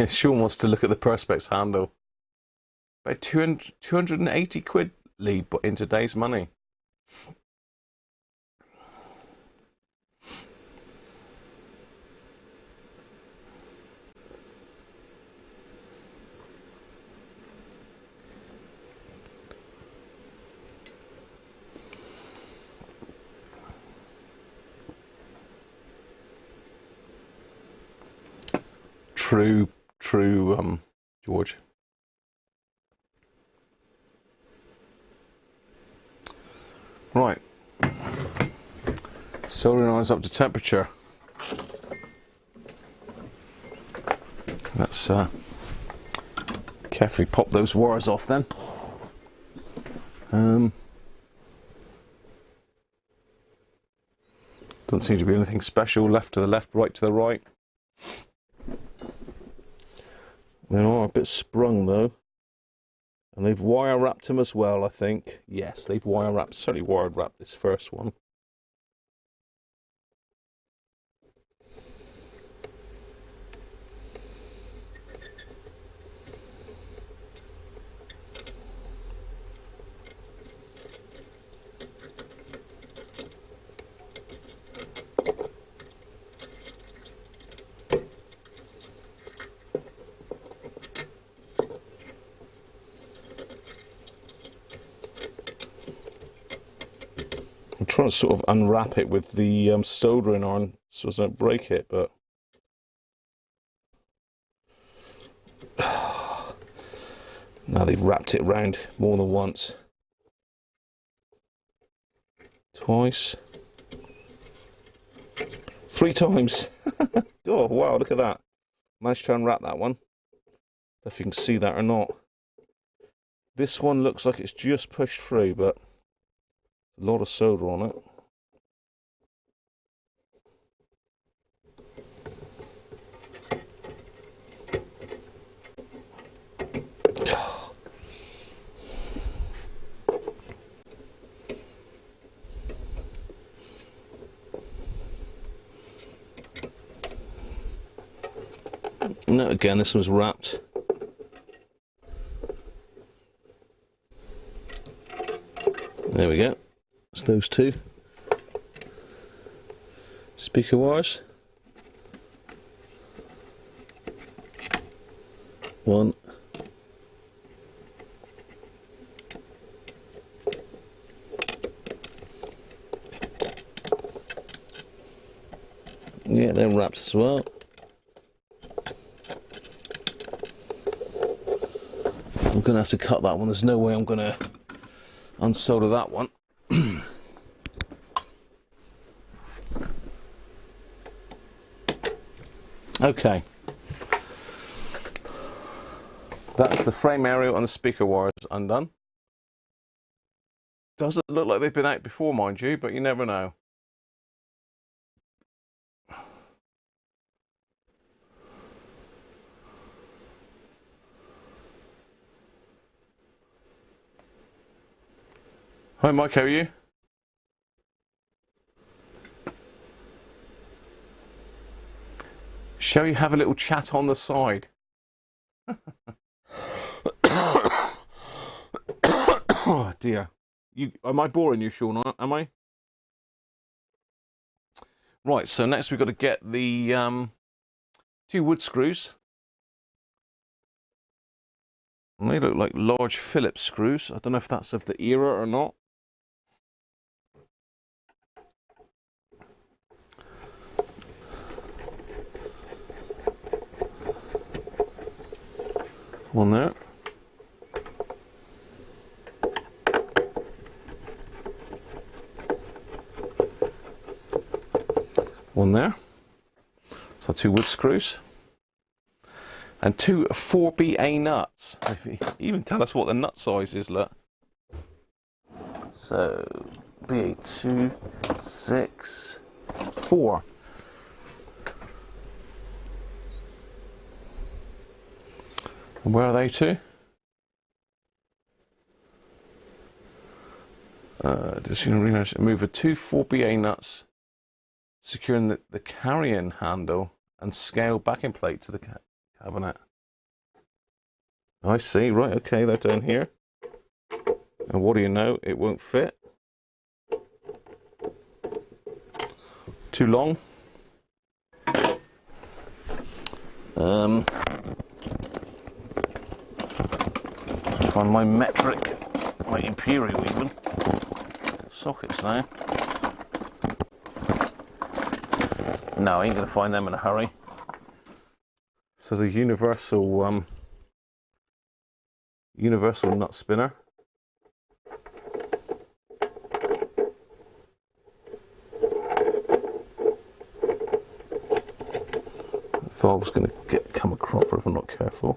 Sean wants to look at the Perspex handle. About 280 quid lead in today's money. True, George. Right. Soldering irons up to temperature. Let's carefully pop those wires off then. Doesn't seem to be anything special. Left to the left, right to the right. They are a bit sprung though, and they've wire wrapped them as well, I think. Yes, they've wire wrapped, certainly wire wrapped this first one. I'm trying to sort of unwrap it with the soldering iron so as I don't break it, but now they've wrapped it around more than once. Twice. 3 times. Oh wow, look at that. Managed to unwrap that one. I don't know if you can see that or not. This one looks like it's just pushed through, but a lot of solder on it. No, again, this one's wrapped. There we go. It's those two speaker wires. One. Yeah, they're wrapped as well. I'm going to have to cut that one. There's no way I'm going to unsolder that one. Okay. That's the frame area and the speaker wires undone. Doesn't look like they've been out before, mind you, but you never know. Hi Mike, how are you? Shall you have a little chat on the side? Oh dear. Am I boring you, Sean? Am I? Right, so next we've got to get the 2 wood screws. And they look like large Phillips screws. I don't know if that's of the era or not. One there. one there. So 2 wood screws. And 2 4BA nuts. If you even tell us what the nut size is, look. So BA2, 6, 4. And where are they to? Just move 2 4BA nuts, securing the carrying handle and scale backing plate to the cabinet. I see, right, okay, they're down here. And what do you know, it won't fit. Too long. Find my metric, my imperial even. Sockets now. No, I ain't gonna find them in a hurry. So the universal nut spinner. The valve's gonna come a cropper if I'm not careful.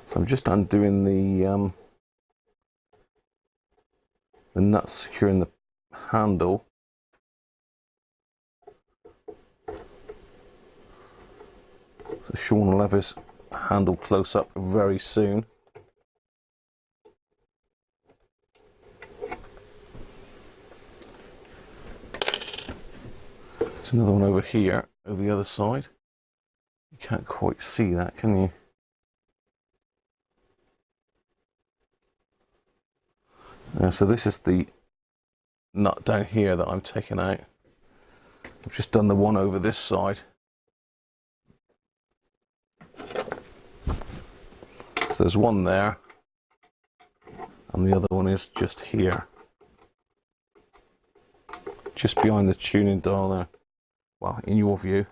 So I'm just undoing the nuts securing the handle. So Sean will have his handle close up very soon. There's another one over here, over the other side. You can't quite see that, can you? So this is the nut down here that I'm taking out. I've just done the one over this side. So there's one there, and the other one is just here. Just behind the tuning dial there. Well, in your view.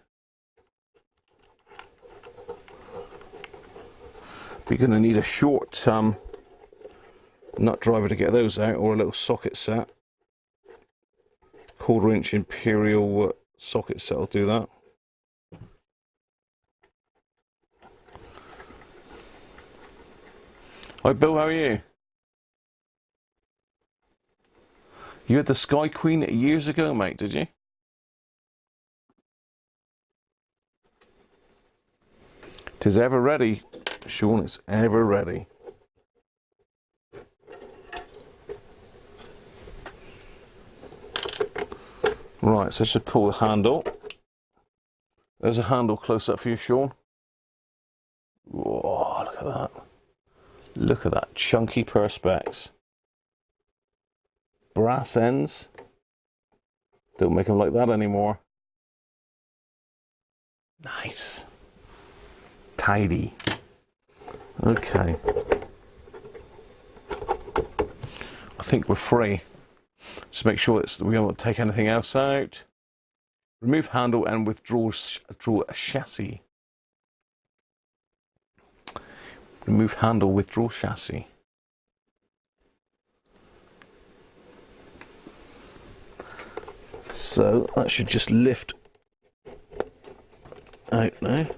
But you're going to need a short nut driver to get those out, or a little socket set. 1/4 inch imperial socket set will do that. Hi Bill, how are you? You had the Sky Queen years ago, mate, did you? Tis ever ready, Sean, it's ever ready. Right, so just pull the handle. There's a handle close up for you, Sean. Whoa, look at that. Look at that chunky perspex. Brass ends. Don't make them like that anymore. Nice. Tidy. Okay. I think we're free. Just make sure that we don't take anything else out. Remove handle and withdraw chassis. Remove handle, withdraw chassis. So that should just lift out now.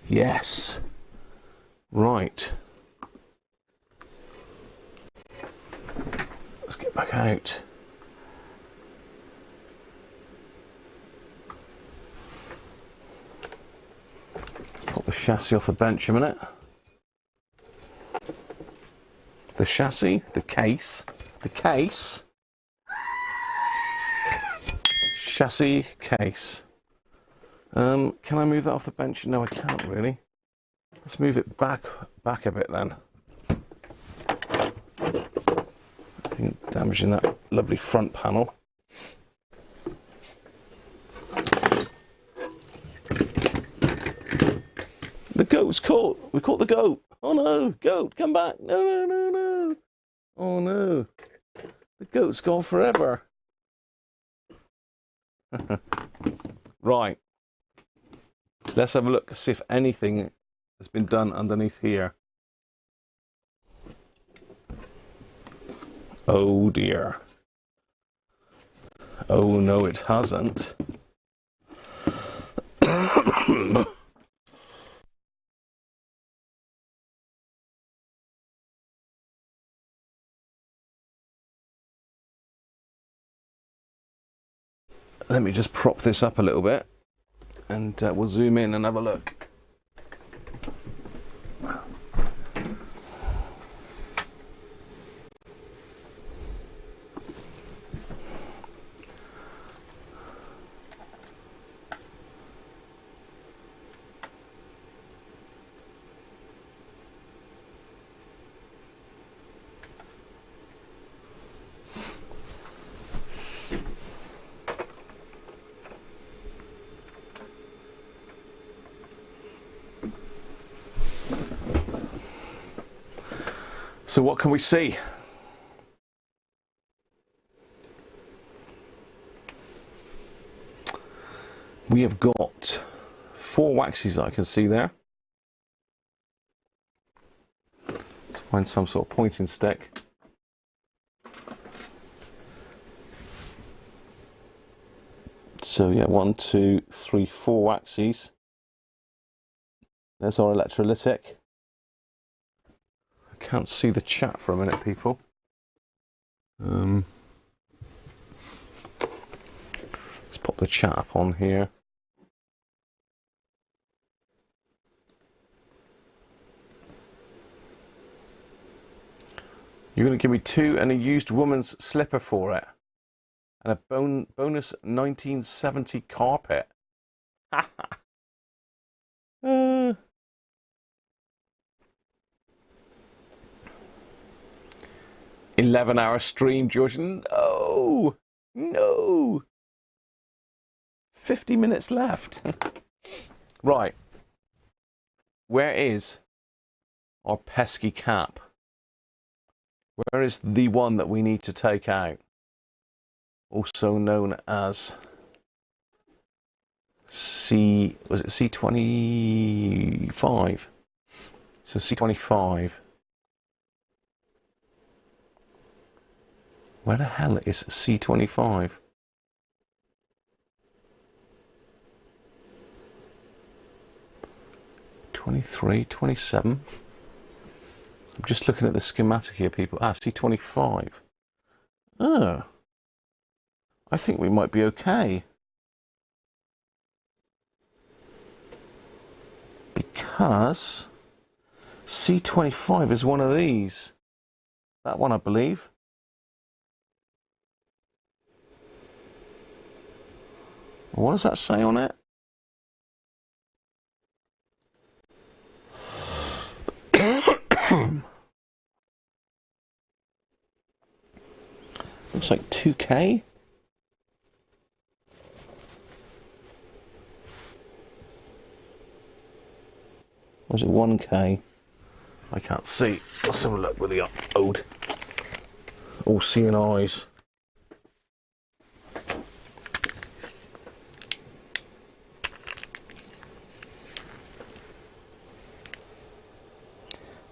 Yes. Right. Let's get back out. Pop the chassis off the bench a minute. The chassis, the case, chassis case. Can I move that off the bench? No, I can't really. Let's move it back a bit then. I think Damaging that lovely front panel. The goat's caught. We caught the goat. Oh no, goat, come back. No, no, no, no. Oh no. The goat's gone forever. Right. Let's have a look, see if anything has been done underneath here. Oh dear. Oh no, it hasn't. Let me just prop this up a little bit and we'll zoom in and have a look. So what can we see? We have got 4 waxies I can see there. Let's find some sort of pointing stick. So yeah, 1, 2, 3, 4 waxies. There's our electrolytic. I can't see the chat for a minute, people. Let's pop the chat up on here. You're going to give me 2 and a used woman's slipper for it. And a bonus 1970 carpet. 11-hour stream, George. No! No! 50 minutes left. Right. Where is our pesky cap? Where is the one that we need to take out? Also known as was it C25? So C25. Where the hell is C25? '23, 27. I'm just looking at the schematic here, people. Ah, C25. Oh. I think we might be okay. Because C25 is one of these. That one, I believe. What does that say on it? Looks like 2K. Or is it 1K? I can't see. Let's have a look with the old all-seeing eyes.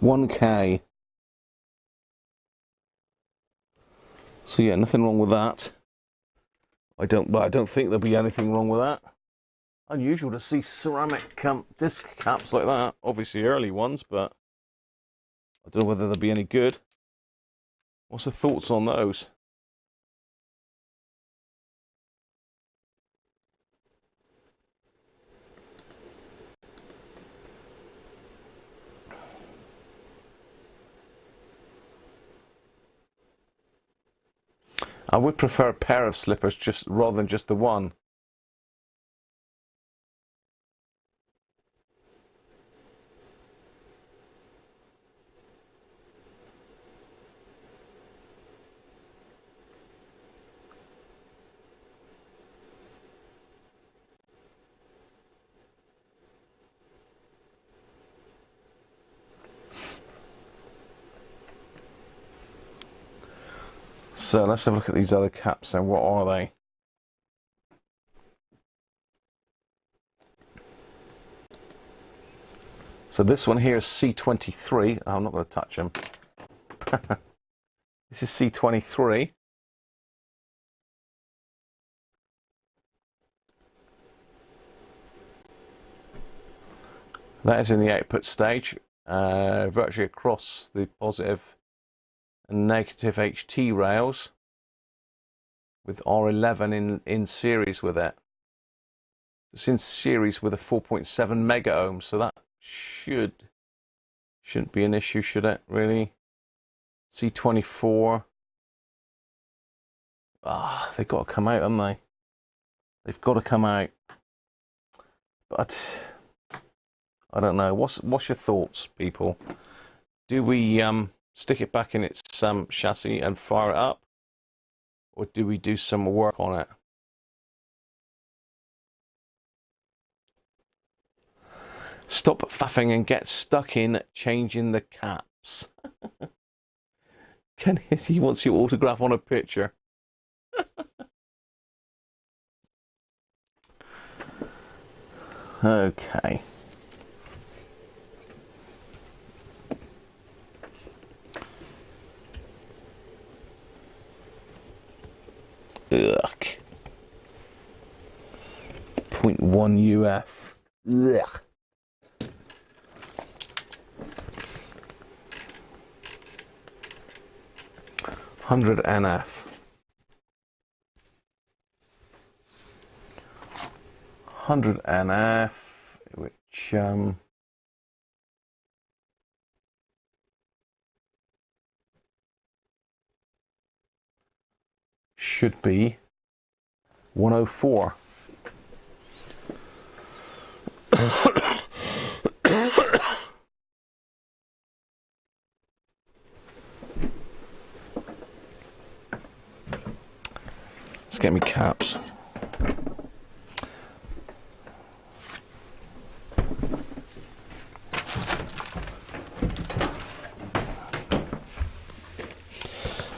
$1K. So yeah, nothing wrong with that. I don't think there'll be anything wrong with that. Unusual to see ceramic disc caps like that. Obviously early ones, but I don't know whether they'll be any good. What's the thoughts on those? I would prefer a pair of slippers just rather than just the one. So let's have a look at these other caps and what are they? So this one here is C23. I'm not going to touch them. This is C23. That is in the output stage, virtually across the positive and negative HT rails, with R11 in series with it. It's in series with a 4.7 mega ohm, so that shouldn't be an issue, should it? Really? C24. Ah, they've got to come out, haven't they? They've got to come out. But I don't know. What's your thoughts, people? Do we stick it back in its chassis and fire it up, or do we do some work on it? Stop faffing and get stuck in changing the caps. He wants your autograph on a picture. Okay. Ugh. 0.1 UF. Ugh. Hundred NF. 100 NF, which should be 104. Let's get me caps.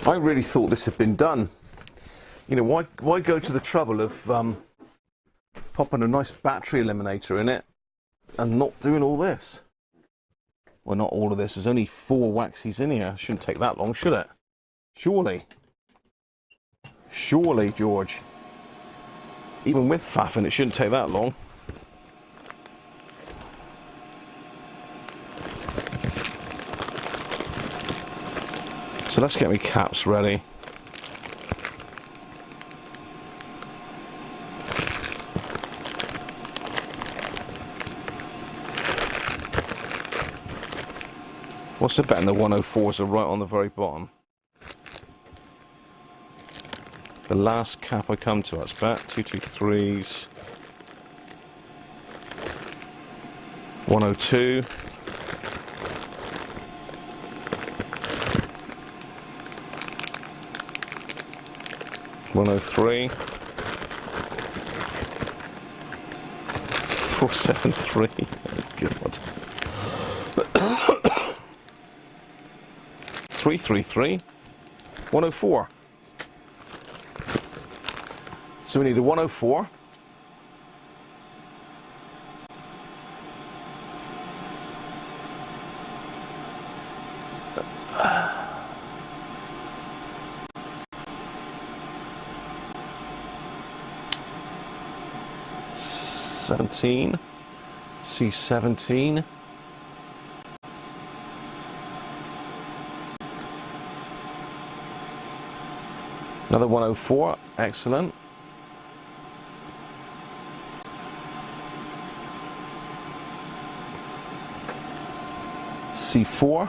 I really thought this had been done. You know, why go to the trouble of popping a nice battery eliminator in it and not doing all this? Well, not all of this. There's only 4 waxies in here. Shouldn't take that long, should it? Surely. Surely, George. Even with faffing, it shouldn't take that long. So let's get me caps ready. What's the bet in the 104s are right on the very bottom? The last cap I come to, that's bet. 223s. 102. $103, 473. Oh God. 333, 104. So we need a 104. C17, another 104, excellent. C4,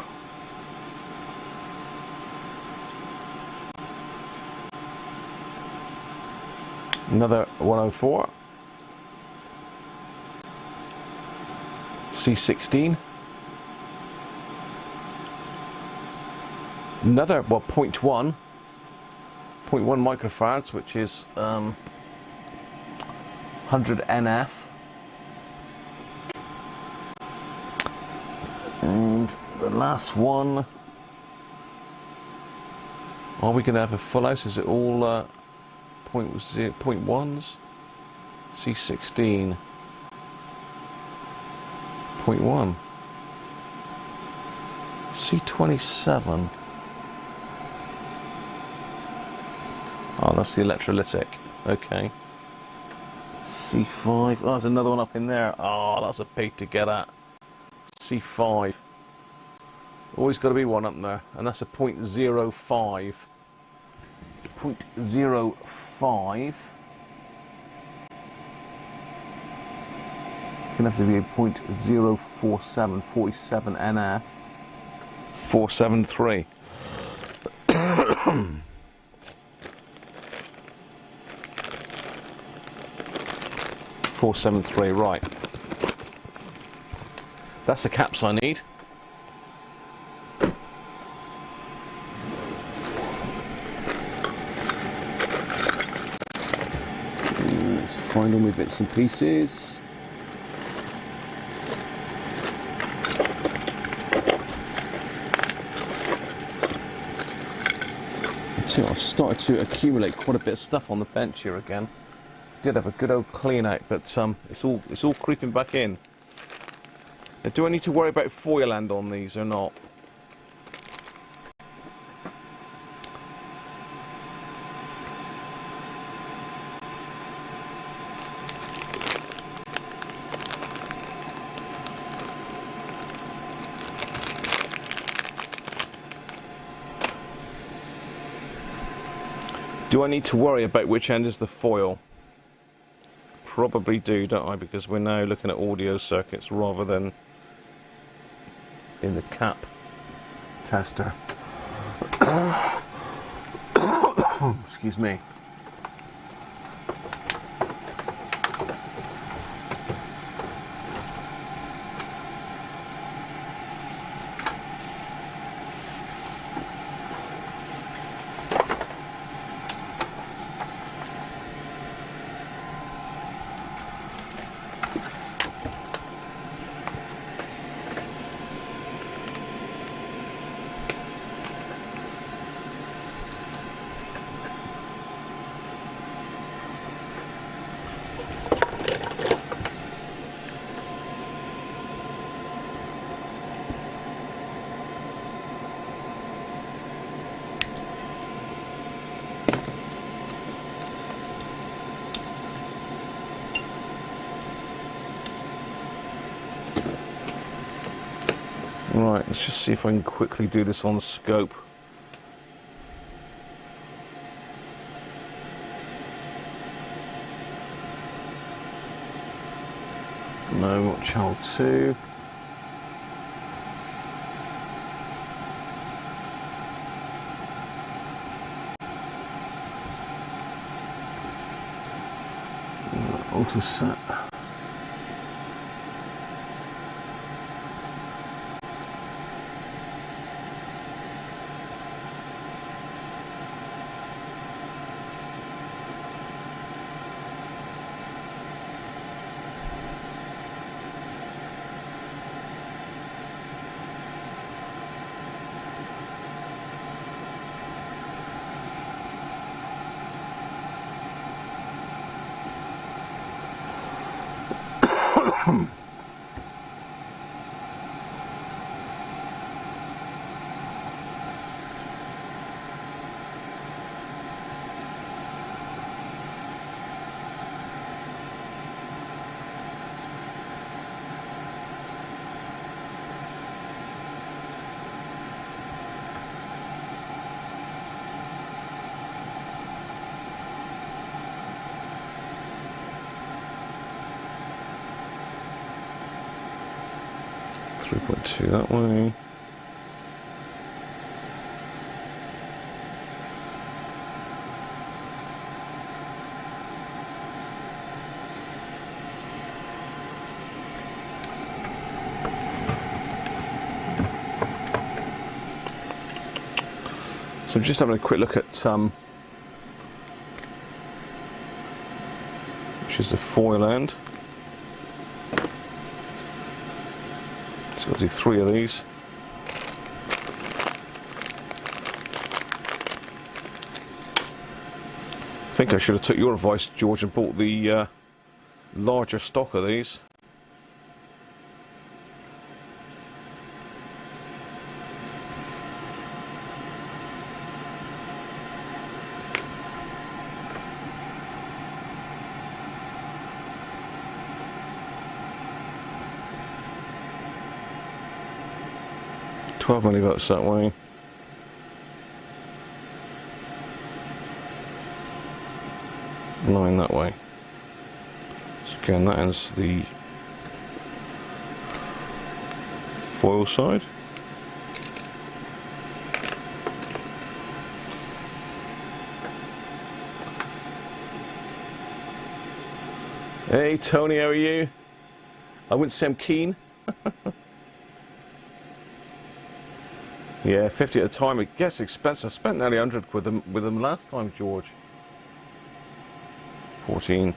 another 104. C16, another, well, 0.1 microfarads, which is 100 NF, and the last one Are we going to have a full house? Is it all point ones? C16. .1. C27. Oh, that's the electrolytic. Okay. C5. Oh, there's another one up in there. Oh, that's a pig to get at. C5. Always got to be one up there. And that's a .05. .05. It's going to have to be a .047, 47 NF. 473. 473, right. That's the caps I need. Let's find all my bits and pieces. I've started to accumulate quite a bit of stuff on the bench here again. Did have a good old clean out, but it's all creeping back in. Now, do I need to worry about foil land on these or not? Do I need to worry about which end is the foil? Probably do, don't I? Because we're now looking at audio circuits rather than in the cap tester. Excuse me. Right, let's just see if I can quickly do this on scope. No, what channel 2? Auto set. .2 that way. So I'm just having a quick look at which is the foil end. So I'll do 3 of these. I think I should have took your advice, George, and bought the larger stock of these. $12 that way. $9 that way. So again, that is the foil side. Hey Tony, how are you? I wouldn't say I'm keen. Yeah, 50 at a time. It gets expensive. I spent nearly 100 with them last time, George. 14.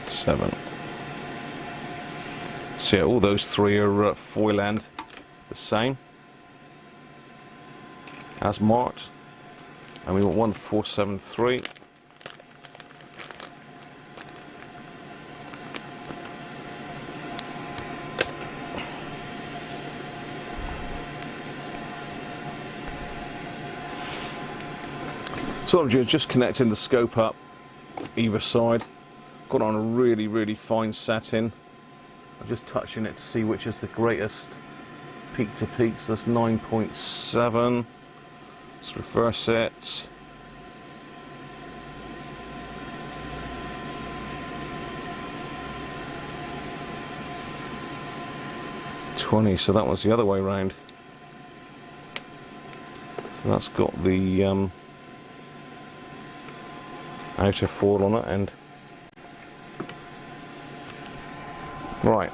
7. So yeah, all those three are foil end, the same as marked, and we want 1473. So I'm just connecting the scope up either side. Got on a really fine setting. I'm just touching it to see which is the greatest peak to peak. So that's 9.7. Let's reverse it. $20. So that was the other way round. So that's got the outer foil on it, and right.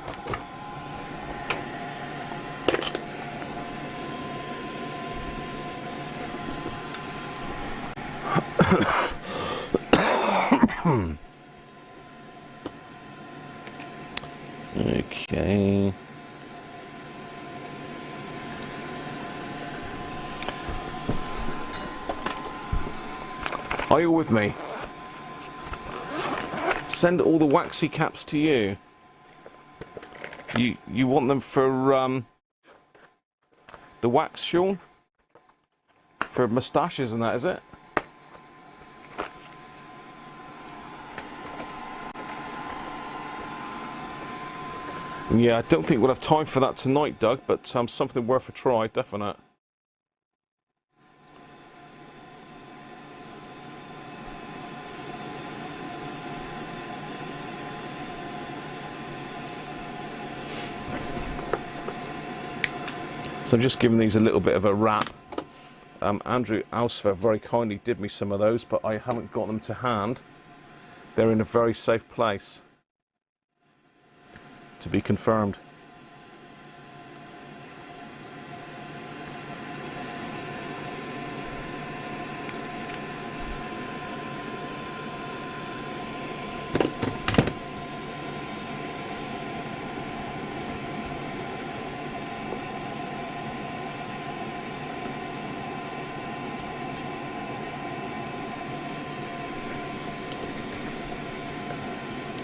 Okay. Are you with me? Send all the waxy caps to you. You want them for the wax, Sean? For moustaches and that, is it? Yeah, I don't think we'll have time for that tonight, Doug, but something worth a try, definite. So I'm just giving these a little bit of a wrap. Andrew Alsfer very kindly did me some of those, but I haven't got them to hand. They're in a very safe place. To be confirmed.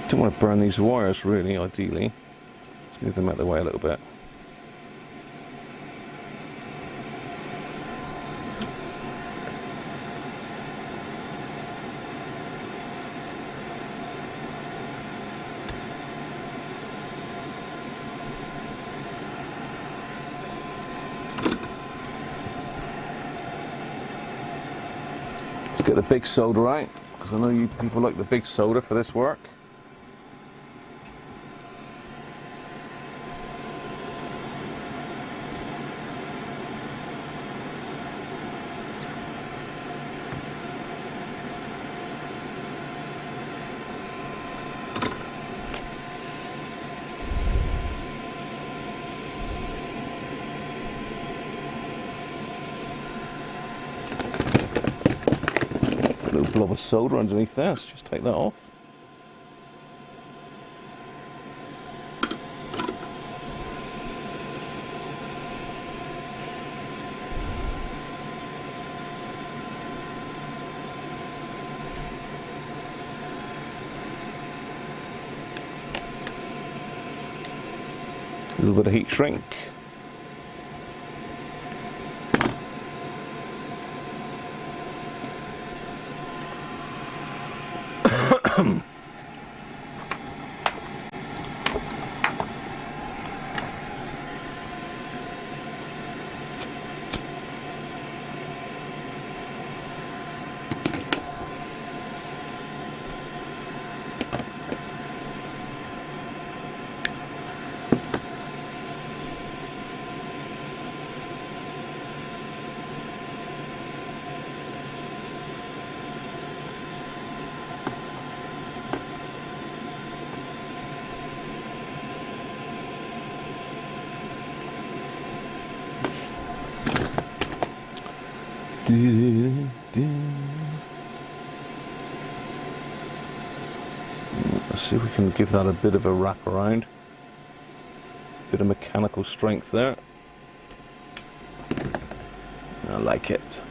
Don't want to burn these wires really, ideally. Let's move them out of the way a little bit. Let's get the big solder out, because I know you people like the big solder for this work. Blob of solder underneath there, let's just take that off. little bit of heat shrink. Let's see if we can give that a bit of a wrap around. Bit of mechanical strength there. I like it.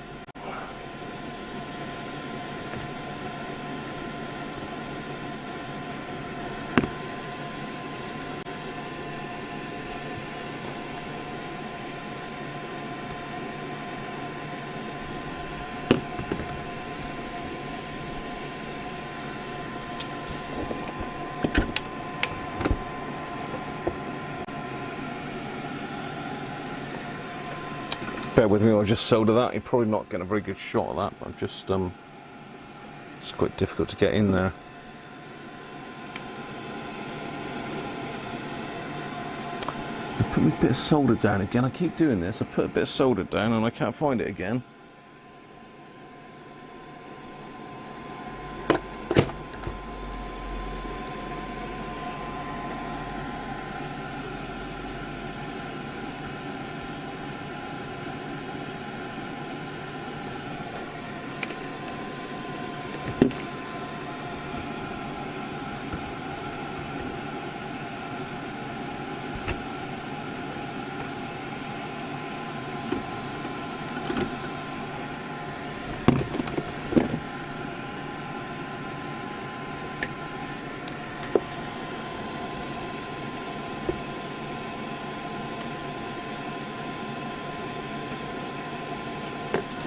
Bear with me, I'll just solder that. You're probably not getting a very good shot of that, but I'm just, it's quite difficult to get in there. I put a bit of solder down again. I keep doing this. I put a bit of solder down and I can't find it again.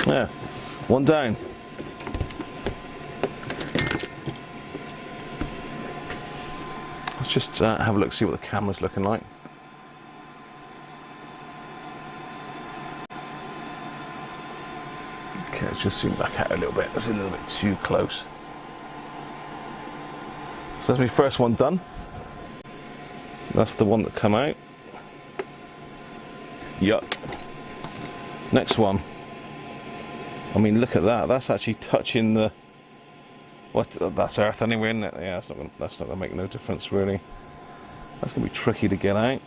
Yeah, one down. Let's just have a look, see what the camera's looking like. Okay, let's just zoom back out a little bit. That's a little bit too close. So that's my first one done. That's the one that come out. Yuck. Next one. I mean, look at that. That's actually touching the. What? That's earth anyway, isn't it? Yeah, that's not gonna make no difference really. That's gonna be tricky to get out.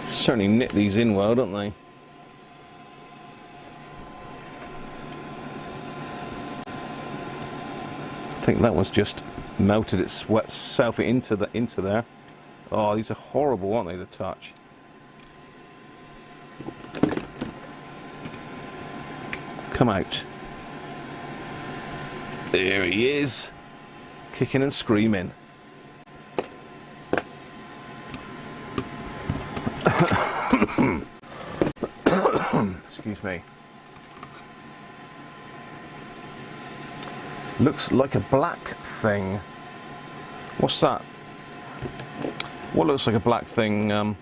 Certainly knit these in well, don't they? I think that one's just melted its wet self into there. Oh, these are horrible, aren't they, to touch? Come out. There he is, kicking and screaming. Excuse me. Looks like a black thing. What's that? What looks like a black thing,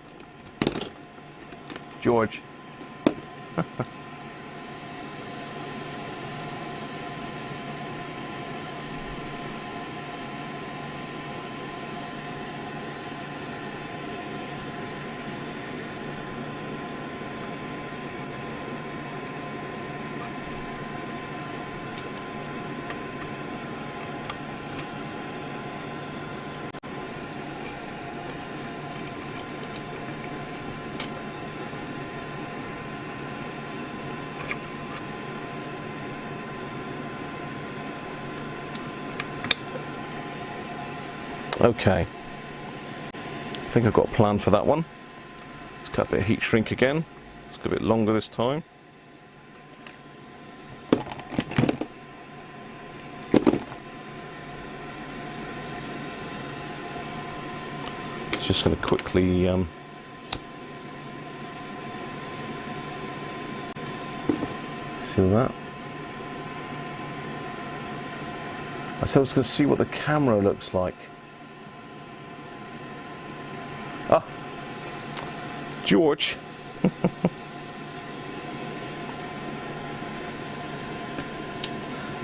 George? Okay, I think I've got a plan for that one. Let's cut a bit of heat shrink again. Let's go a bit longer this time. Just going to quickly seal that. I said I was going to see what the camera looks like. Ah, George.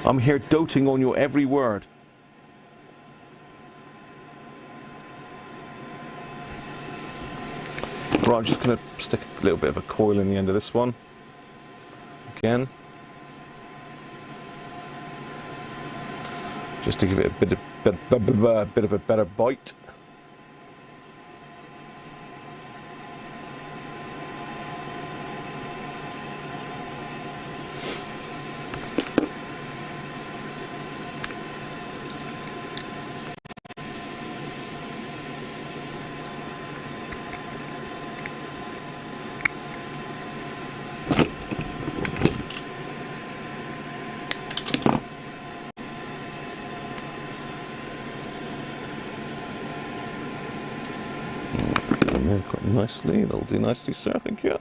I'm here doting on your every word. Right, I'm just going to stick a little bit of a coil in the end of this one. Again. Just to give it a bit of a better bite. Quite nicely, that'll do nicely, sir, I think, yeah.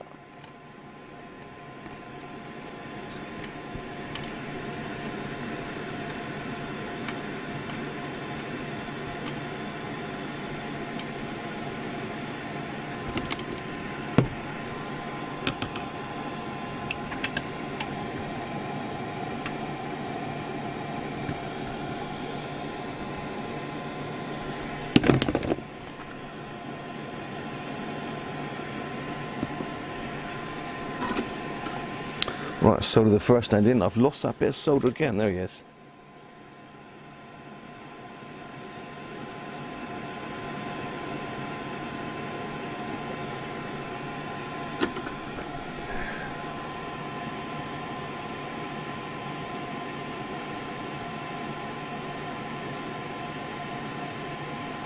Right, solder the first end in. I've lost that bit of solder again. There he is.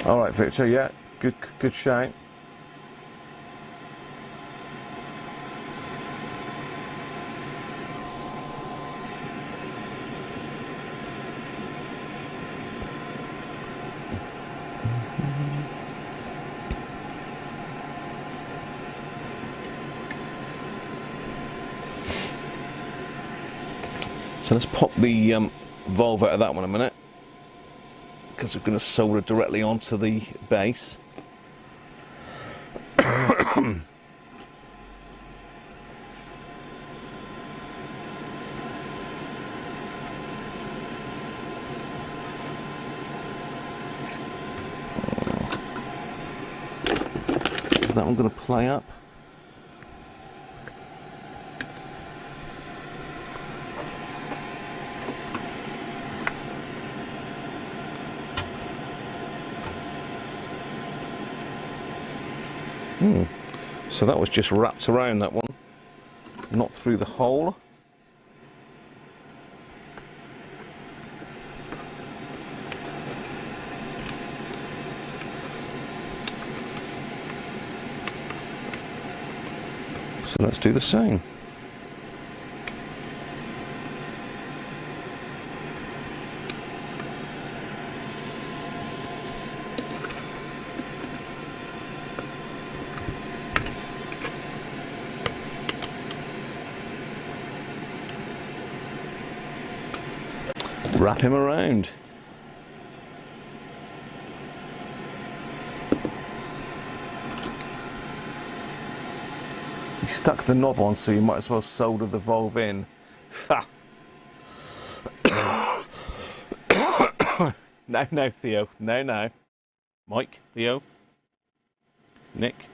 All right, Victor. Yeah, good shout. So let's pop the valve out of that one a minute, because we're going to solder directly onto the base. Is that one going to play up? So that was just wrapped around that one, not through the hole. So let's do the same. Wrap him around. He stuck the knob on, so you might as well solder the valve in. No, Theo. No. Mike, Theo, Nick.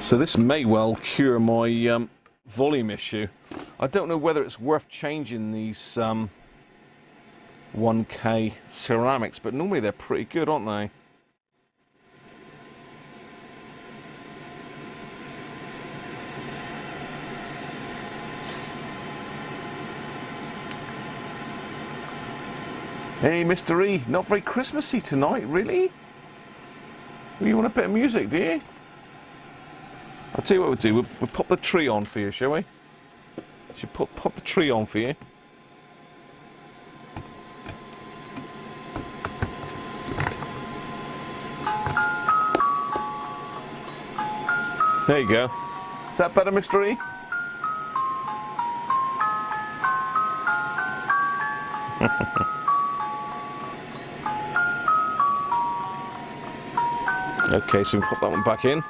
So this may well cure my volume issue. I don't know whether it's worth changing these 1K ceramics, but normally they're pretty good, aren't they? Hey, Mr. E, not very Christmassy tonight, really? Well, you want a bit of music, do you? I'll tell you what we'll do. We'll pop the tree on for you, shall we? Should pop the tree on for you. There you go. Is that better, Mr. E? Okay, so we pop that one back in.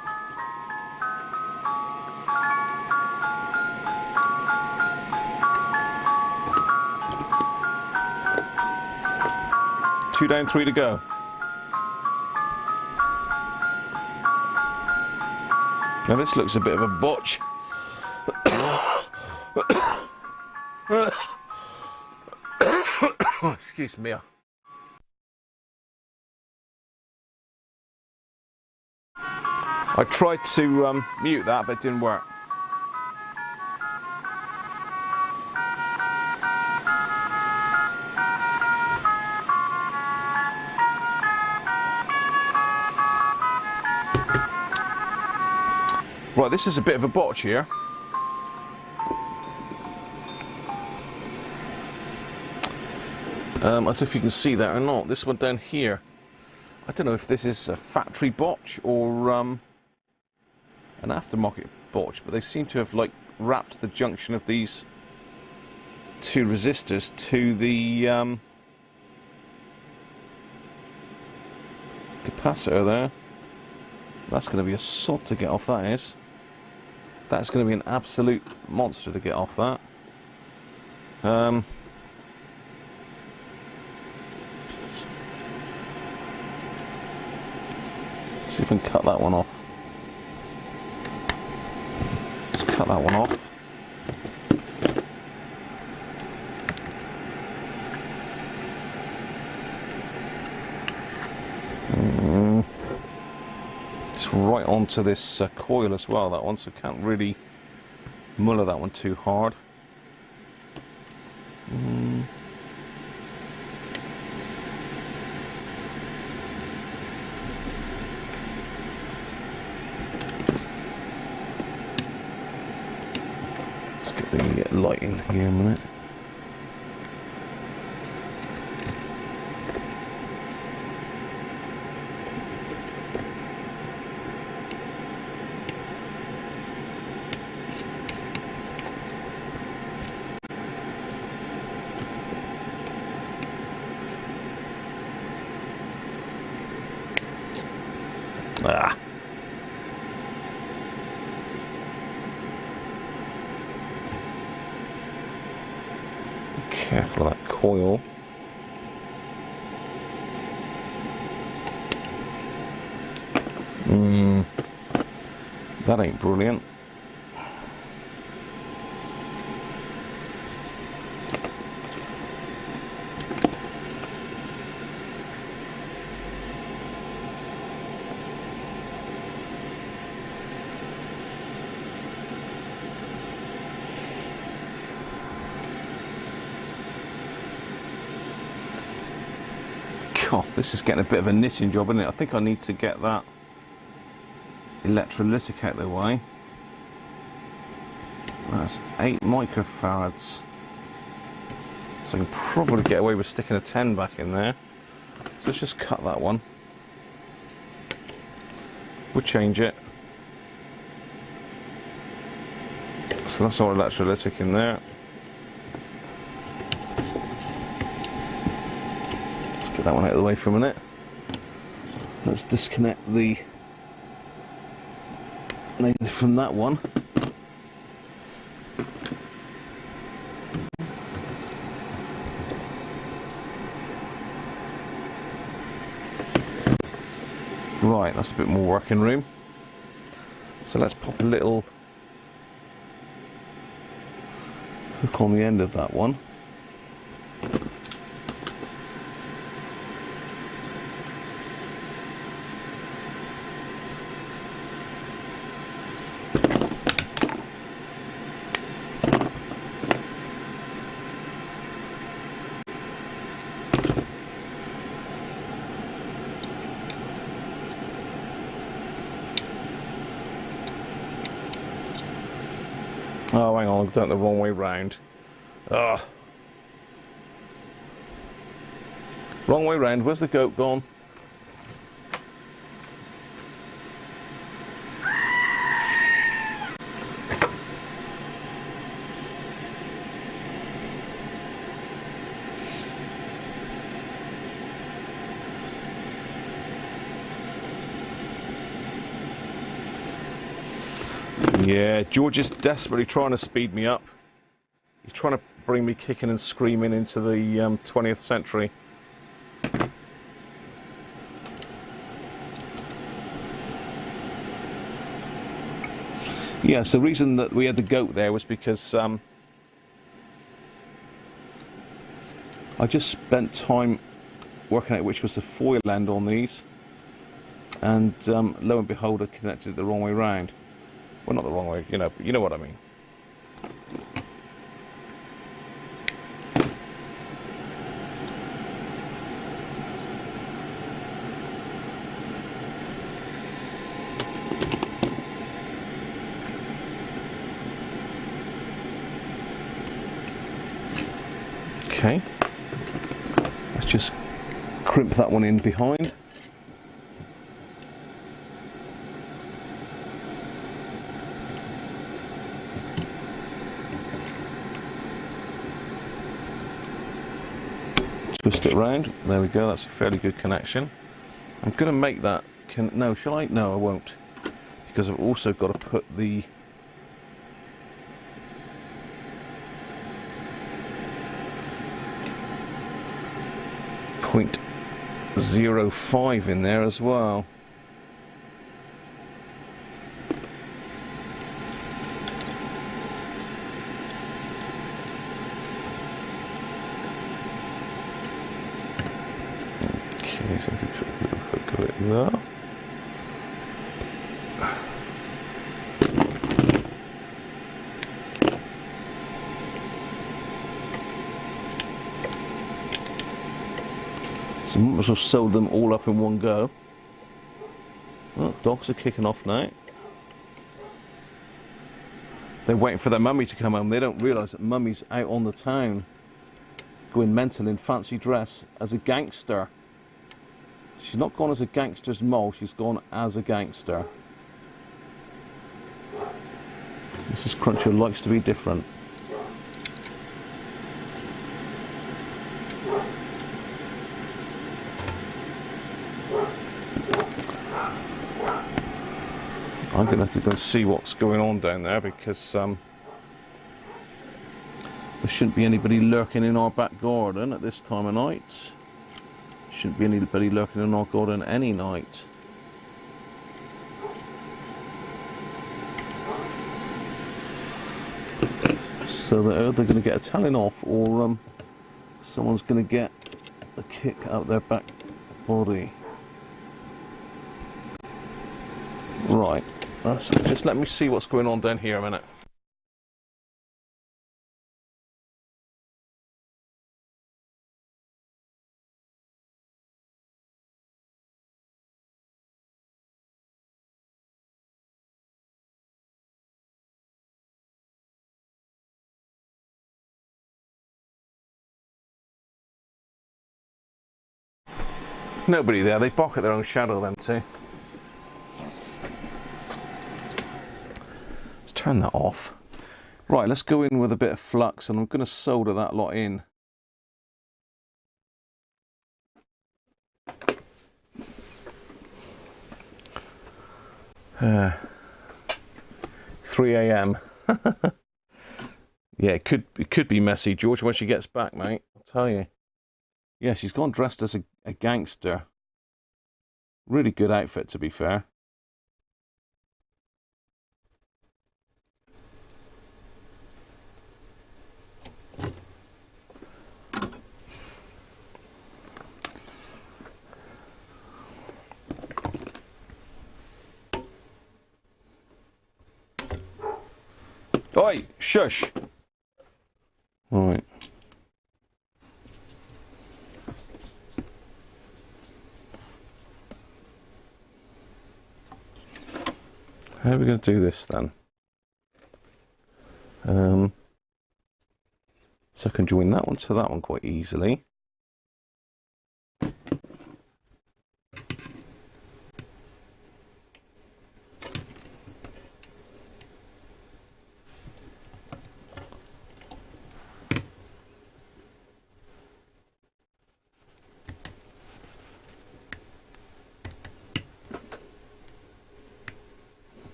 Two down, three to go. Now this looks a bit of a botch. Excuse me. I tried to mute that, but it didn't work. Right, this is a bit of a botch here. I don't know if you can see that or not. This one down here. I don't know if this is a factory botch or an aftermarket botch, but they seem to have like wrapped the junction of these two resistors to the capacitor there. That's going to be a sod to get off, that is. That's going to be an absolute monster to get off that. See if we can cut that one off. Let's cut that one off. It's right onto this coil as well, that one, so can't really muller that one too hard. Let's get the light in here a minute. Ah. Be careful of that coil. That ain't brilliant. God, this is getting a bit of a knitting job, isn't it? I think I need to get that electrolytic out of the way. That's 8 microfarads. So I can probably get away with sticking a 10 back in there. So let's just cut that one. We'll change it. So that's our electrolytic in there. Get that one out of the way for a minute. Let's disconnect the negative from that one. Right, that's a bit more working room. So let's pop a little hook on the end of that one. Oh, hang on, I've done it the wrong way round. Ugh. Wrong way round. Where's the goat gone? Yeah, George is desperately trying to speed me up. He's trying to bring me kicking and screaming into the 20th century. Yeah, so the reason that we had the goat there was because I just spent time working out which was the foil end on these, and lo and behold, I connected it the wrong way round. Well, not the wrong way, but you know what I mean. Okay, let's just crimp that one in behind. Twist it around. There we go. That's a fairly good connection. I'm going to make that. No, shall I? No, I won't, because I've also got to put the .05 in there as well. So if you put a little hook of it there. So I might as well sew them all up in one go. Oh, dogs are kicking off now. They're waiting for their mummy to come home. They don't realise that mummy's out on the town, going mental in fancy dress as a gangster. She's not gone as a gangster's mole, she's gone as a gangster. Mrs. Cruncher likes to be different. I'm going to have to go and see what's going on down there, because there shouldn't be anybody lurking in our back garden at this time of night. Shouldn't be anybody lurking in our garden any night. So they're going to get a telling off, or someone's going to get a kick out their back body. Right, just let me see what's going on down here a minute. Nobody there, they bark at their own shadow, them two. Let's turn that off. Right, let's go in with a bit of flux, and I'm going to solder that lot in. Uh, 3 AM. Yeah, it could be messy, George, when she gets back, mate. I'll tell you. Yeah, she's gone dressed as a gangster. Really good outfit, to be fair. Oi, shush. Right. How are we going to do this then? So I can join that one to that one quite easily.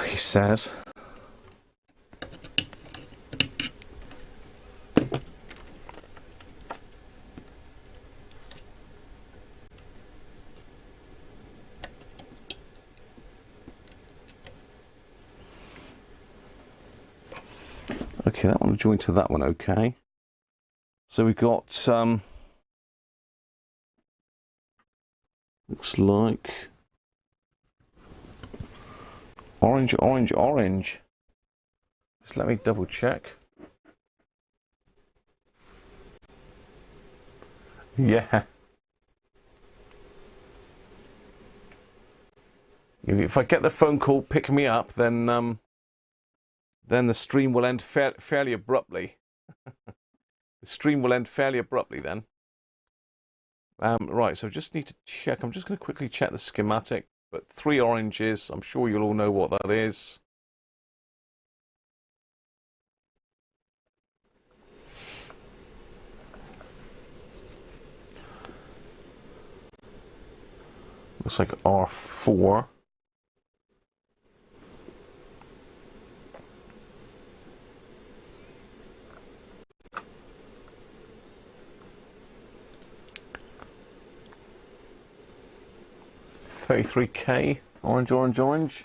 He says. Okay, that one will join to that one, okay. So we've got, looks like orange, orange, orange. Just let me double check. Yeah. If I get the phone call picking me up, then the stream will end fairly abruptly. The stream will end fairly abruptly then. Right, so I just need to check. I'm just going to quickly check the schematic. But 3 oranges, I'm sure you'll all know what that is. Looks like R4. $33K, orange, orange, orange.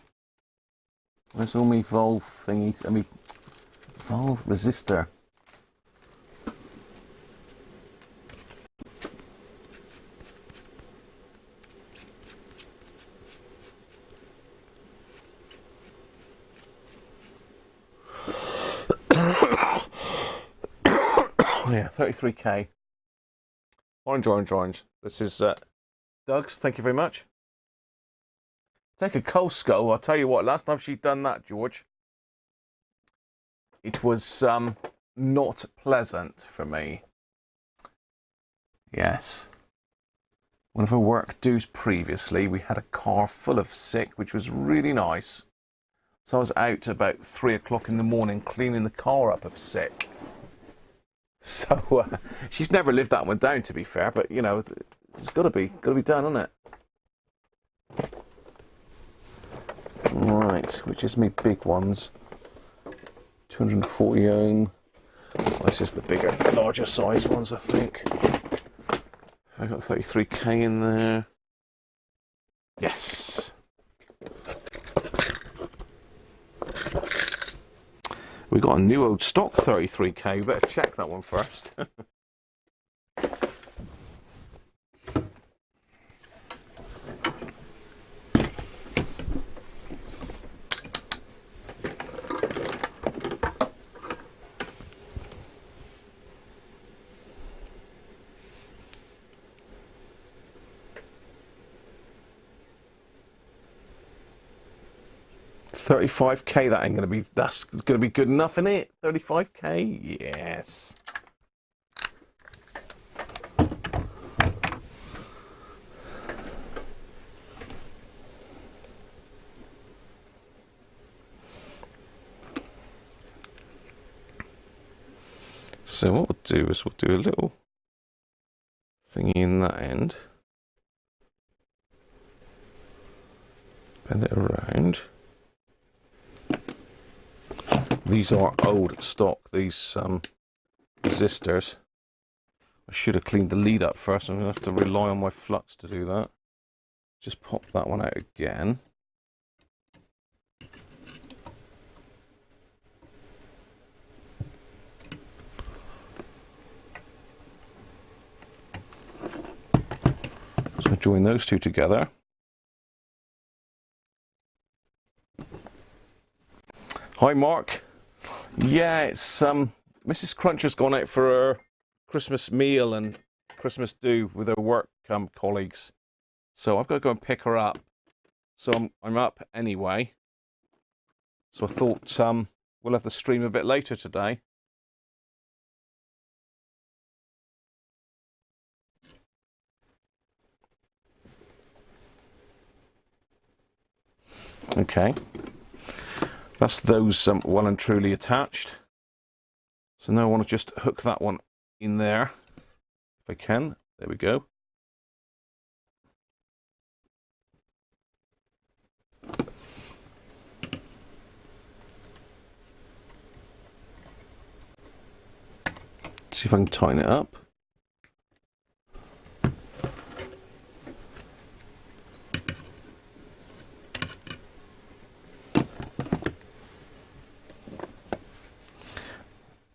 Where's all my Volve thingies? I mean, Volve resistor. Yeah, 33K. Orange, orange, orange. This is Doug's. Thank you very much. Take a coal skull. I'll tell you what, last time she'd done that, George, it was not pleasant for me. Yes. One of her work dues previously, we had a car full of sick, which was really nice. So I was out about 3 o'clock in the morning cleaning the car up of sick. So she's never lived that one down, to be fair, but you know, it's got to be done, isn't it? Right, which is me big ones. 240 ohm. Well, this is the bigger, larger size ones, I think. I got 33K in there. Yes. We got a new old stock 33K. We better check that one first. $35K, that's gonna be good enough, isn't it? $35K, yes. So what we'll do is we'll do a little thingy in that end. Bend it around. These are old stock, these resistors. I should have cleaned the lead up first. I'm going to have to rely on my flux to do that. Just pop that one out again. So join those two together. Hi Mark. Yeah, it's Mrs. Cruncher's gone out for her Christmas meal and Christmas do with her work colleagues. So I've got to go and pick her up. So I'm up anyway. So I thought we'll have the stream a bit later today. Okay, that's those well and truly attached. So now I want to just hook that one in there, if I can. There we go. See if I can tighten it up.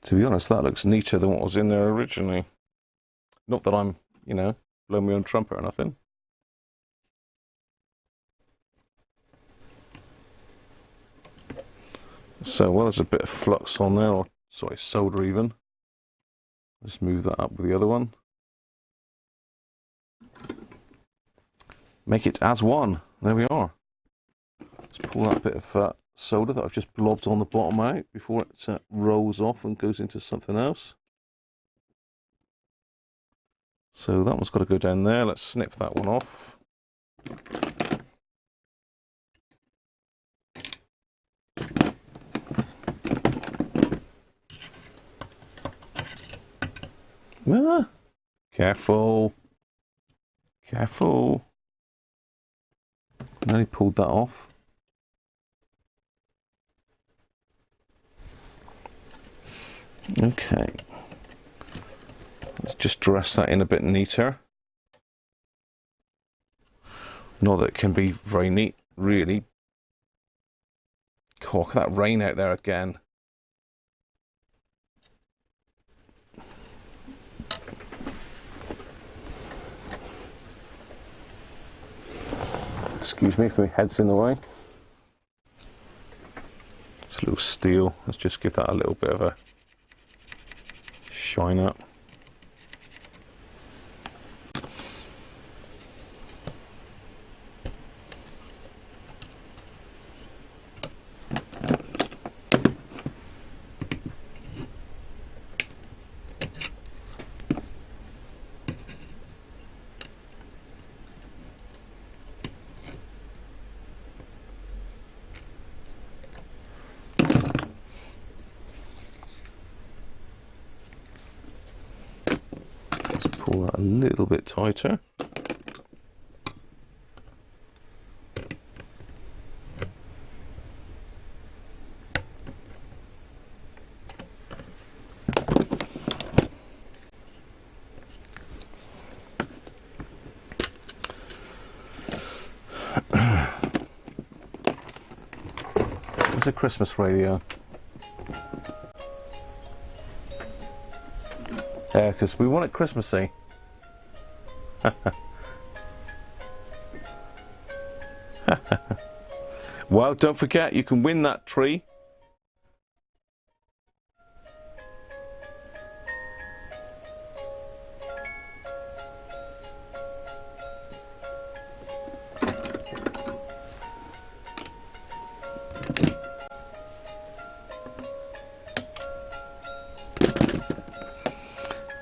To be honest, that looks neater than what was in there originally. Not that I'm, you know, blowing my own trumpet or nothing. So, well, there's a bit of flux on there, or sorry, solder even. Let's move that up with the other one. Make it as one. There we are. Let's pull that bit of solder that I've just blobbed on the bottom out before it rolls off and goes into something else. So that one's got to go down there. Let's snip that one off. Ah, careful. Careful. Nearly pulled that off. Okay. Let's just dress that in a bit neater. Not that it can be very neat, really. God, look at that rain out there again. Excuse me if my head's in the way. Just a little steel. Let's just give that a little bit of a shine up. Pull that a little bit tighter. It's a Christmas radio. Yeah, because we want it Christmassy. Well, don't forget, you can win that tree.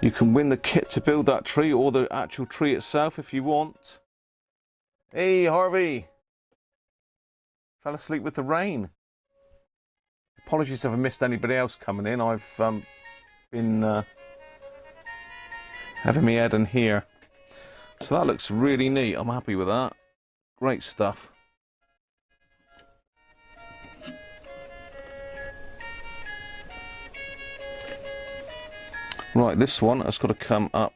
You can win the kit to build that tree, or the actual tree itself if you want. Hey, Harvey. Fell asleep with the rain. Apologies if I missed anybody else coming in. I've been having my head in here. So that looks really neat. I'm happy with that. Great stuff. Right, this one has got to come up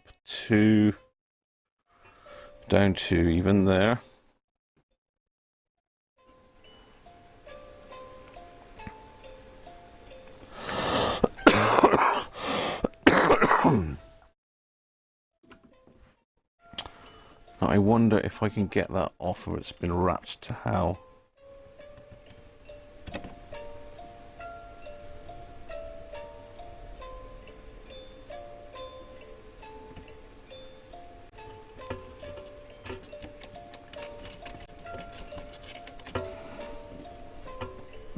to, down to even there. Now, I wonder if I can get that off, or it's been wrapped to hell.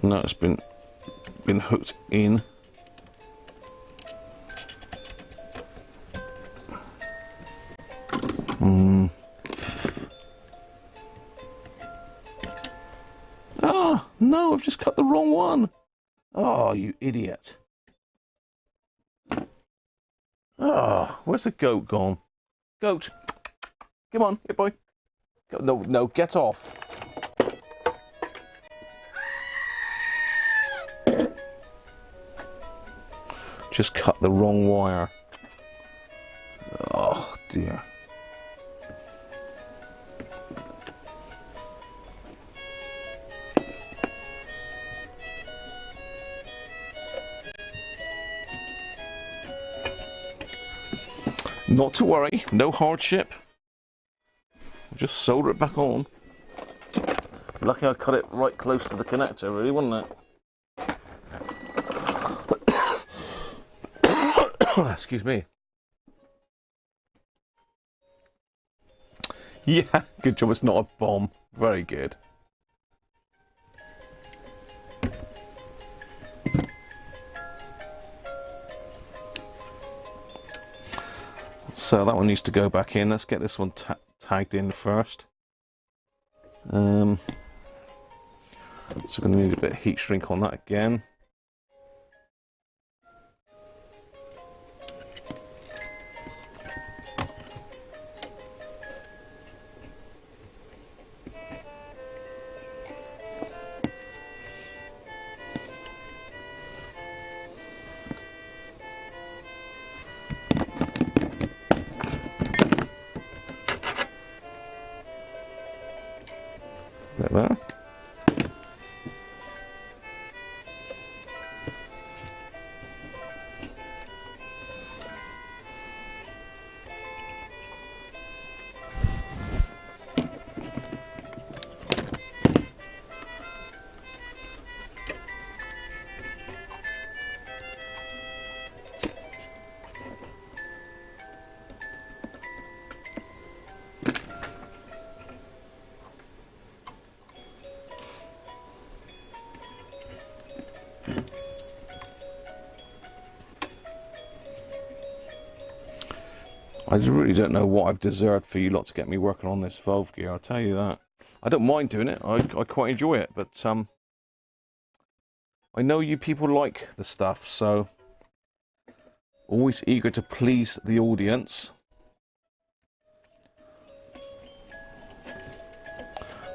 No, it's been hooked in. Ah, no, I've just cut the wrong one. Oh, you idiot. Oh, where's the goat gone? Goat, come on, here boy. Go, no, no, get off. Just cut the wrong wire. Oh dear. Not to worry, no hardship. I'll just solder it back on. Lucky I cut it right close to the connector, really, wasn't it? Excuse me. Yeah, good job it's not a bomb. Very good. So that one needs to go back in. Let's get this one tagged in first. So we're going to need a bit of heat shrink on that again. Like that. I really don't know what I've deserved for you lot to get me working on this valve gear, I'll tell you that. I don't mind doing it, I quite enjoy it, but I know you people like the stuff, so always eager to please the audience.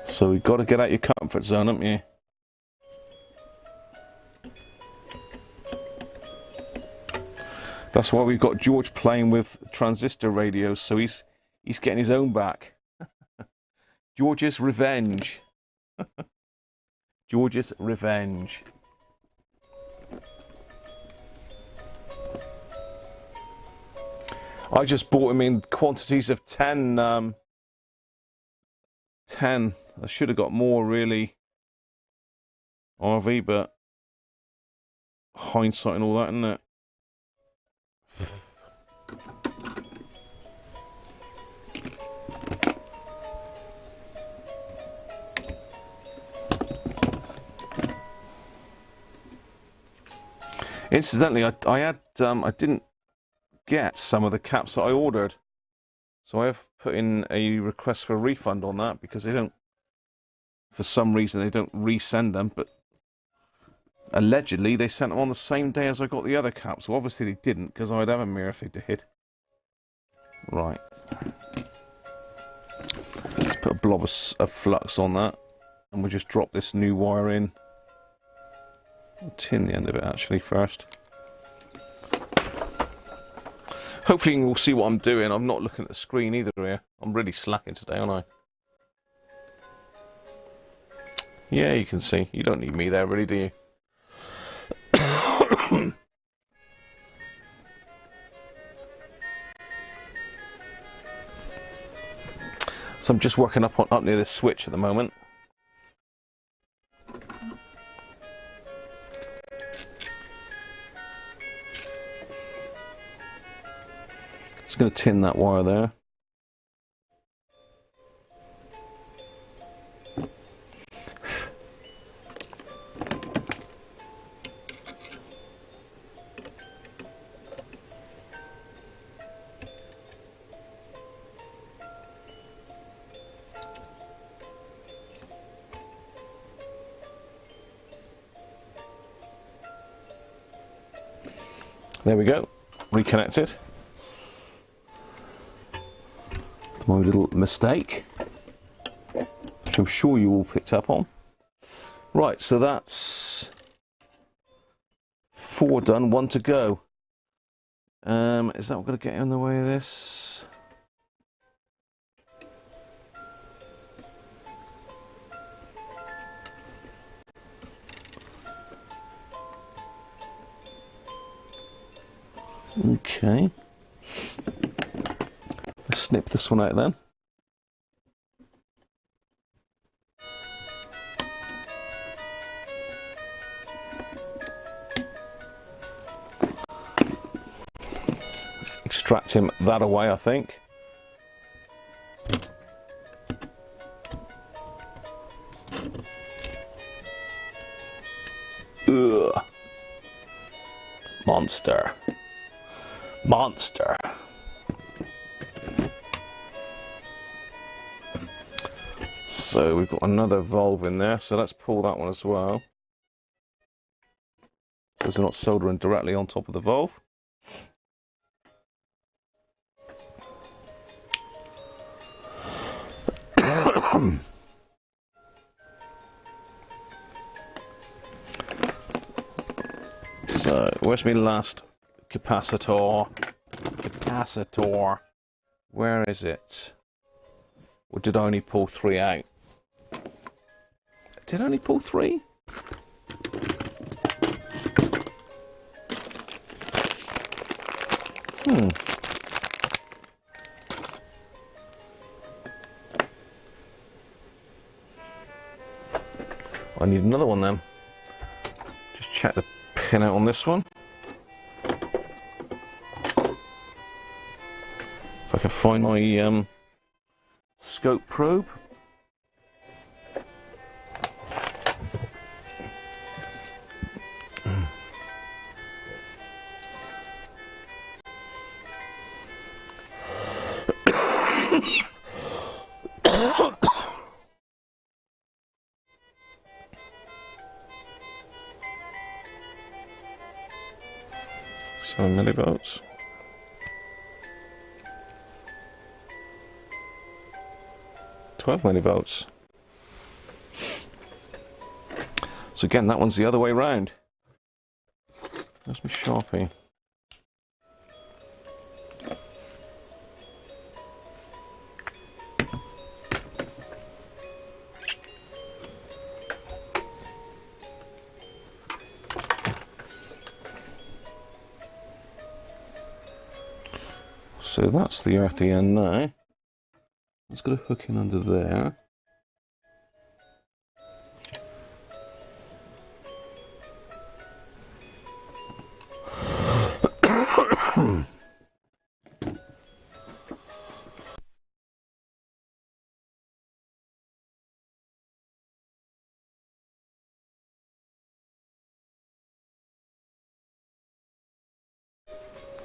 So you've got to get out your comfort zone, haven't you? That's why we've got George playing with transistor radios, so he's getting his own back. George's revenge. George's revenge. I just bought him in quantities of 10. 10. I should have got more, really. RV, but hindsight and all that, isn't it? Incidentally, I didn't get some of the caps that I ordered, so I have put in a request for a refund on that because they don't, for some reason, they don't resend them. But allegedly, they sent them on the same day as I got the other caps. So obviously they didn't, because I'd have a mirror if they did. Right. Let's put a blob of flux on that, and we'll just drop this new wire in. I'll tin the end of it actually first. Hopefully you will see what I'm doing. I'm not looking at the screen either here. I'm really slacking today, aren't I? Yeah, you can see. You don't need me there, really, do you? So I'm just working up near this switch at the moment. Just going to tin that wire there. There we go, reconnected. My little mistake, which I'm sure you all picked up on. Right, so that's 4 done, 1 to go. Is that going to get in the way of this? Okay. Let's snip this one out then. Extract him that away, I think. Ugh. Monster. Monster. So we've got another valve in there, so let's pull that one as well. So we're not soldering directly on top of the valve. So, where's my last capacitor? Capacitor. Where is it? Or did I only pull 3 out? Did I only pull 3? I need another one then. Just check the pin out on this one. If I can find my scope probe. So millivolts. $12 millivolts. So again, that one's the other way round. There's my Sharpie. So that's the earthy end now. It's got a hook in under there.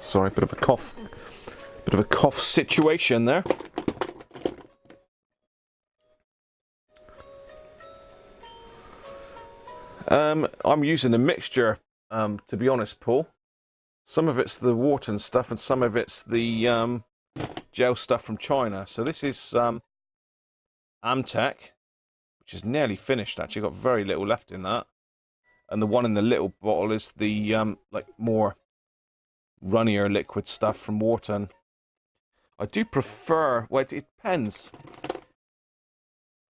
Sorry, bit of a cough. Bit of a cough situation there. I'm using a mixture, to be honest, Paul. Some of it's the Wharton stuff and some of it's the gel stuff from China. So this is Amtech, which is nearly finished actually, got very little left in that. And the one in the little bottle is the like more runnier liquid stuff from Wharton. I do prefer, well, it depends.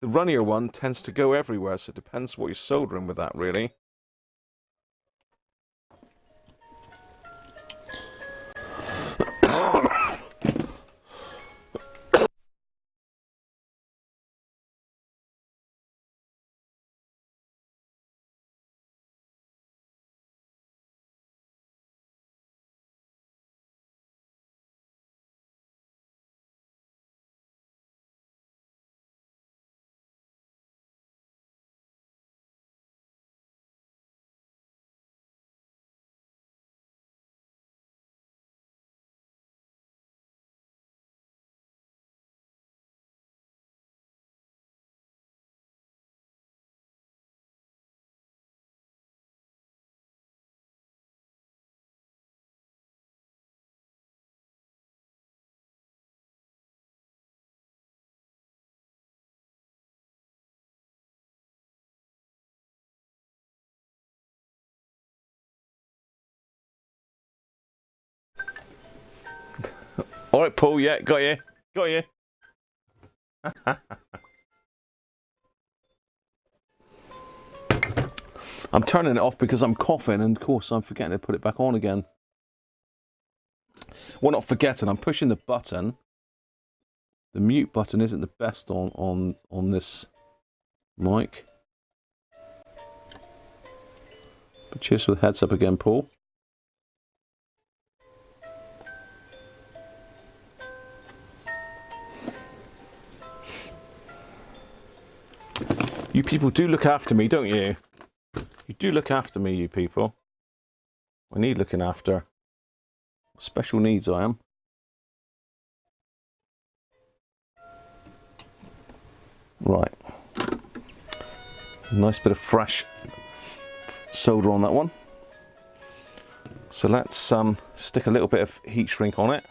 The runnier one tends to go everywhere, so it depends what you're soldering with that, really. All right, Paul. Yeah, got you. Got you. I'm turning it off because I'm coughing, and of course I'm forgetting to put it back on again. Well, not forgetting, I'm pushing the button. The mute button isn't the best on this mic. But cheers for the heads up again, Paul. You people do look after me, don't you? You do look after me, you people. I need looking after. Special needs I am. Right. Nice bit of fresh solder on that one. So let's stick a little bit of heat shrink on it.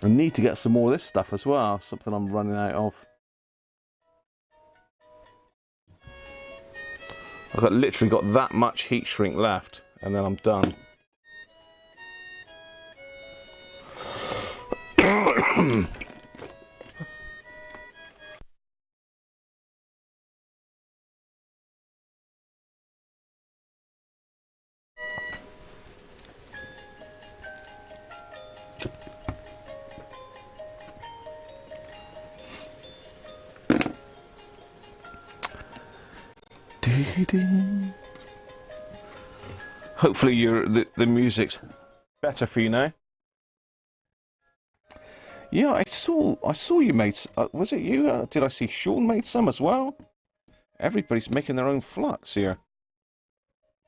I need to get some more of this stuff as well, something I'm running out of. I've literally got that much heat shrink left, and then I'm done. Hopefully the music's better for you now. Yeah, I saw you made. Was it you? Did I see Sean made some as well? Everybody's making their own flux here.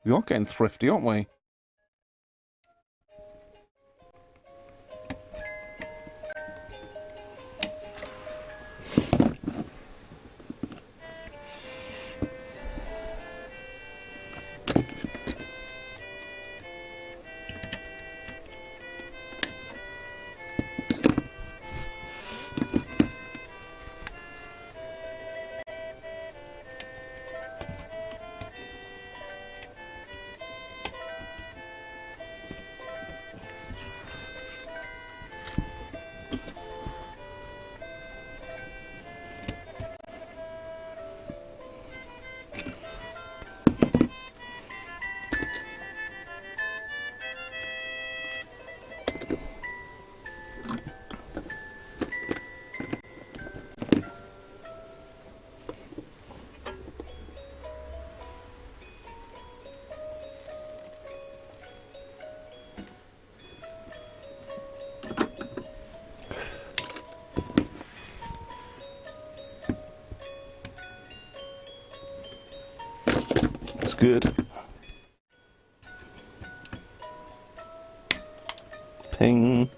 We are getting thrifty, aren't we? Good. Ping.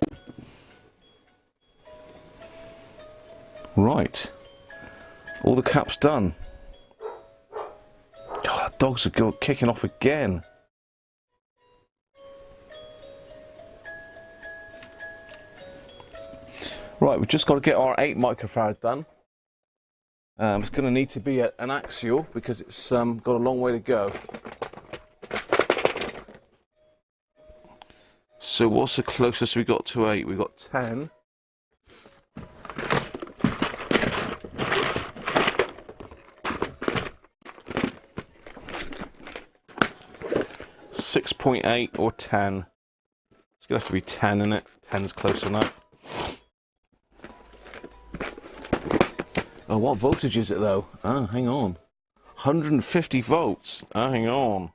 Right. All the caps done. God, dogs are kicking off again. Right, we've just got to get our 8 microfarad done. It's going to need to be an axial because it's got a long way to go. So what's the closest we got to 8? We got 10. .8 or 10. It's going to have to be 10, isn't it? 10's close enough. Oh, what voltage is it though? Ah, hang on. 150 volts. Ah, hang on.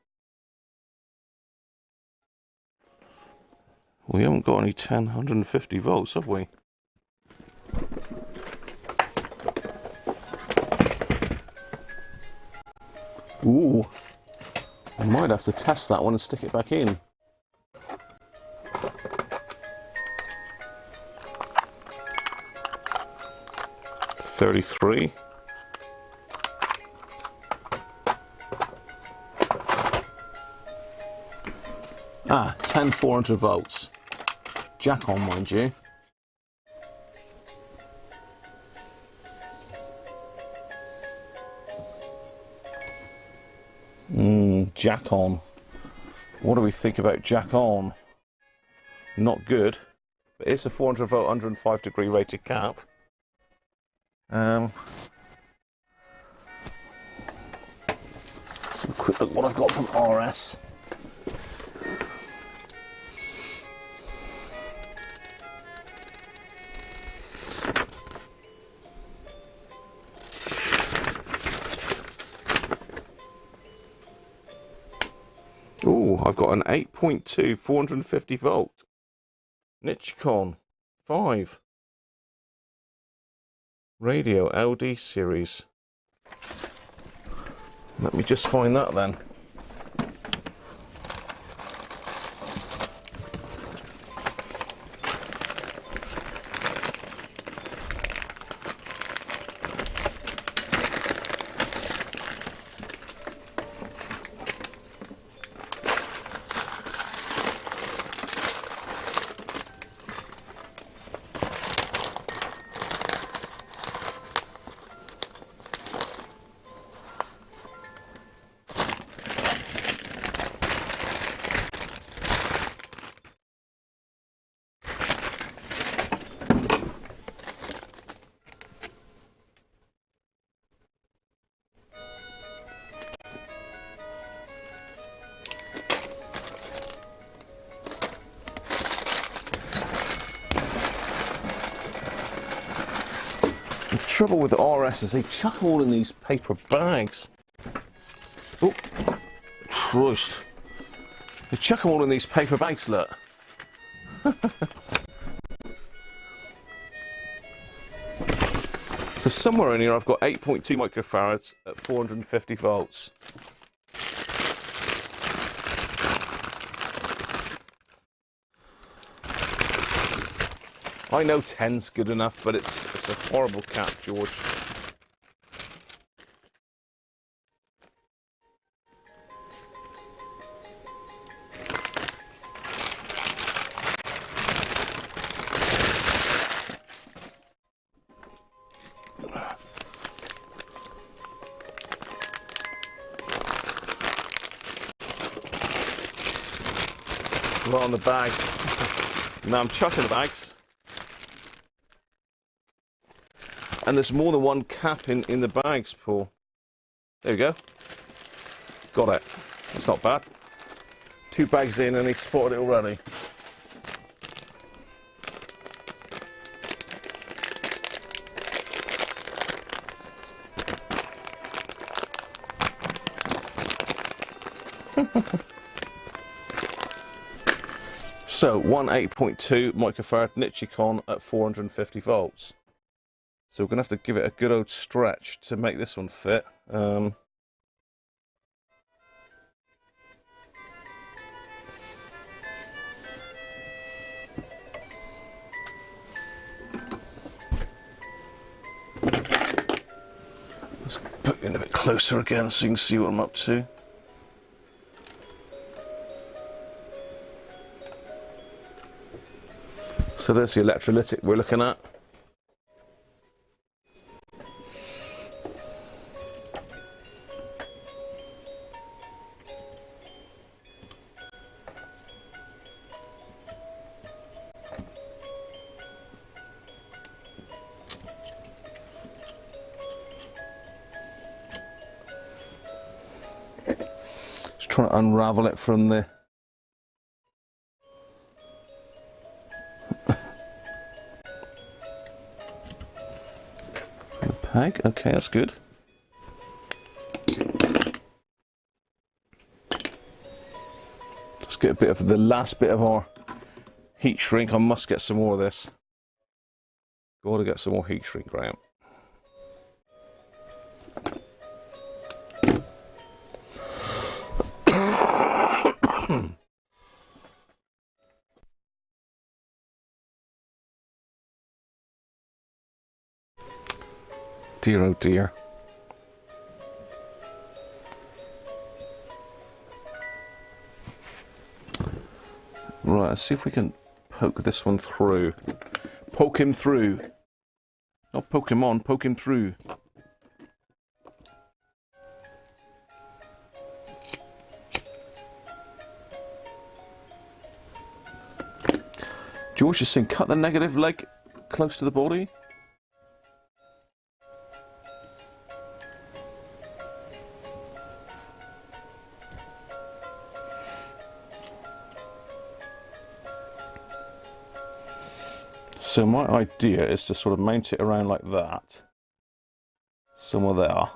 We haven't got any 150 volts, have we? Ooh. I might have to test that one and stick it back in. .33. Ah, 10 400 volts. Jack on, mind you. Jack on. What do we think about jack on? Not good. But it's a 400 volt, 105 degree rated cap. Some quick look what I've got from RS. Oh, I've got an 8.2 450 volt Nichicon 5 radio LD series. Let me just find that then. The trouble with RS is they chuck them all in these paper bags. Oh, Christ. They chuck them all in these paper bags, look. So somewhere in here I've got 8.2 microfarads at 450 volts. I know 10's good enough, but it's a horrible cap, George. Right on the bags. Now I'm chucking the bags. And there's more than one cap in the bags, Paul. There we go. Got it. That's not bad. 2 bags in and he spotted it already. So, one 8.2 microfarad Nichicon at 450 volts. So we're going to have to give it a good old stretch to make this one fit. Let's put it in a bit closer again so you can see what I'm up to. So there's the electrolytic we're looking at. Just trying to unravel it from the peg. Okay, that's good. Let's get a bit of the last bit of our heat shrink. I must get some more of this. Got to get some more heat shrink, Graham. Dear, oh dear. Right, let's see if we can poke this one through. Poke him through. Not poke him on, poke him through. Do George is saying cut the negative leg close to the body. So my idea is to sort of mount it around like that. Somewhere there.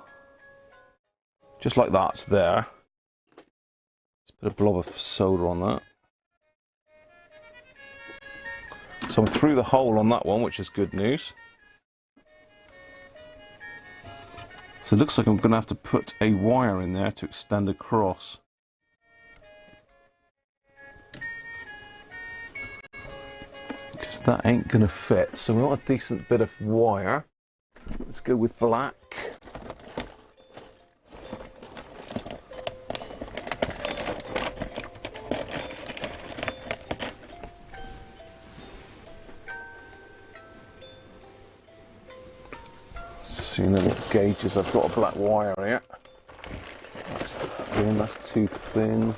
Just like that's there. Let's put a blob of solder on that. So I'm through the hole on that one, which is good news. So it looks like I'm going to have to put a wire in there to extend across. Because that ain't going to fit. So we want a decent bit of wire. Let's go with black. See the little gauges. I've got a black wire here. That's thin, that's too thin.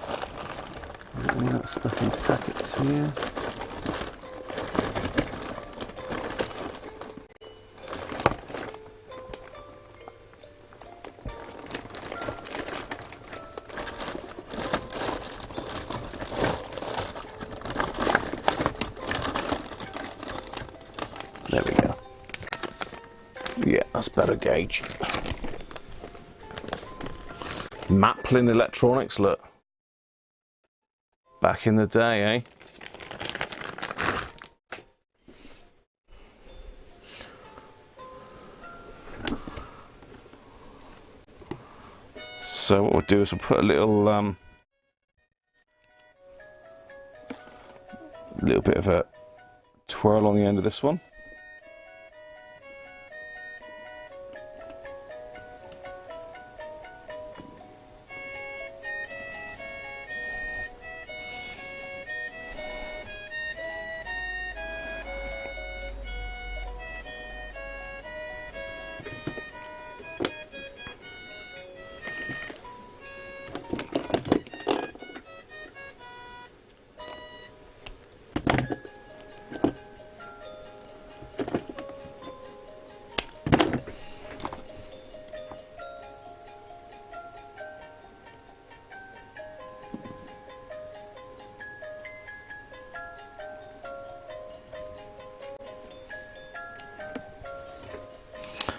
All that stuff in packets here. There we go. Yeah, that's better gauge. Maplin Electronics, look. Back in the day, eh? So what we'll do is we'll put a little bit of a twirl on the end of this one.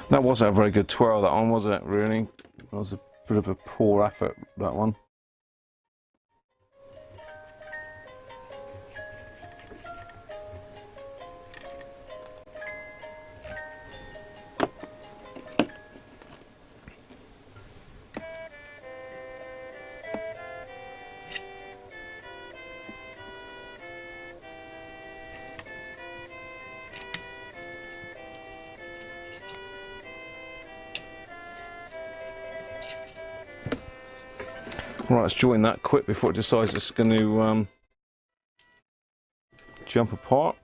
That wasn't a very good twirl, that one, was it, really? That was a bit of a poor effort, that one. Right, let's join that quick before it decides it's going to jump apart.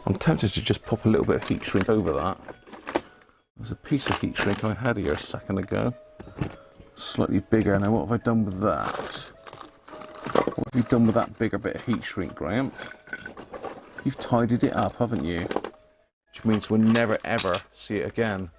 I'm tempted to just pop a little bit of heat shrink over that. There's a piece of heat shrink I had here a second ago. Slightly bigger. Now what have I done with that? What have you done with that bigger bit of heat shrink, Graham? You've tidied it up, haven't you? Which means we'll never ever see it again.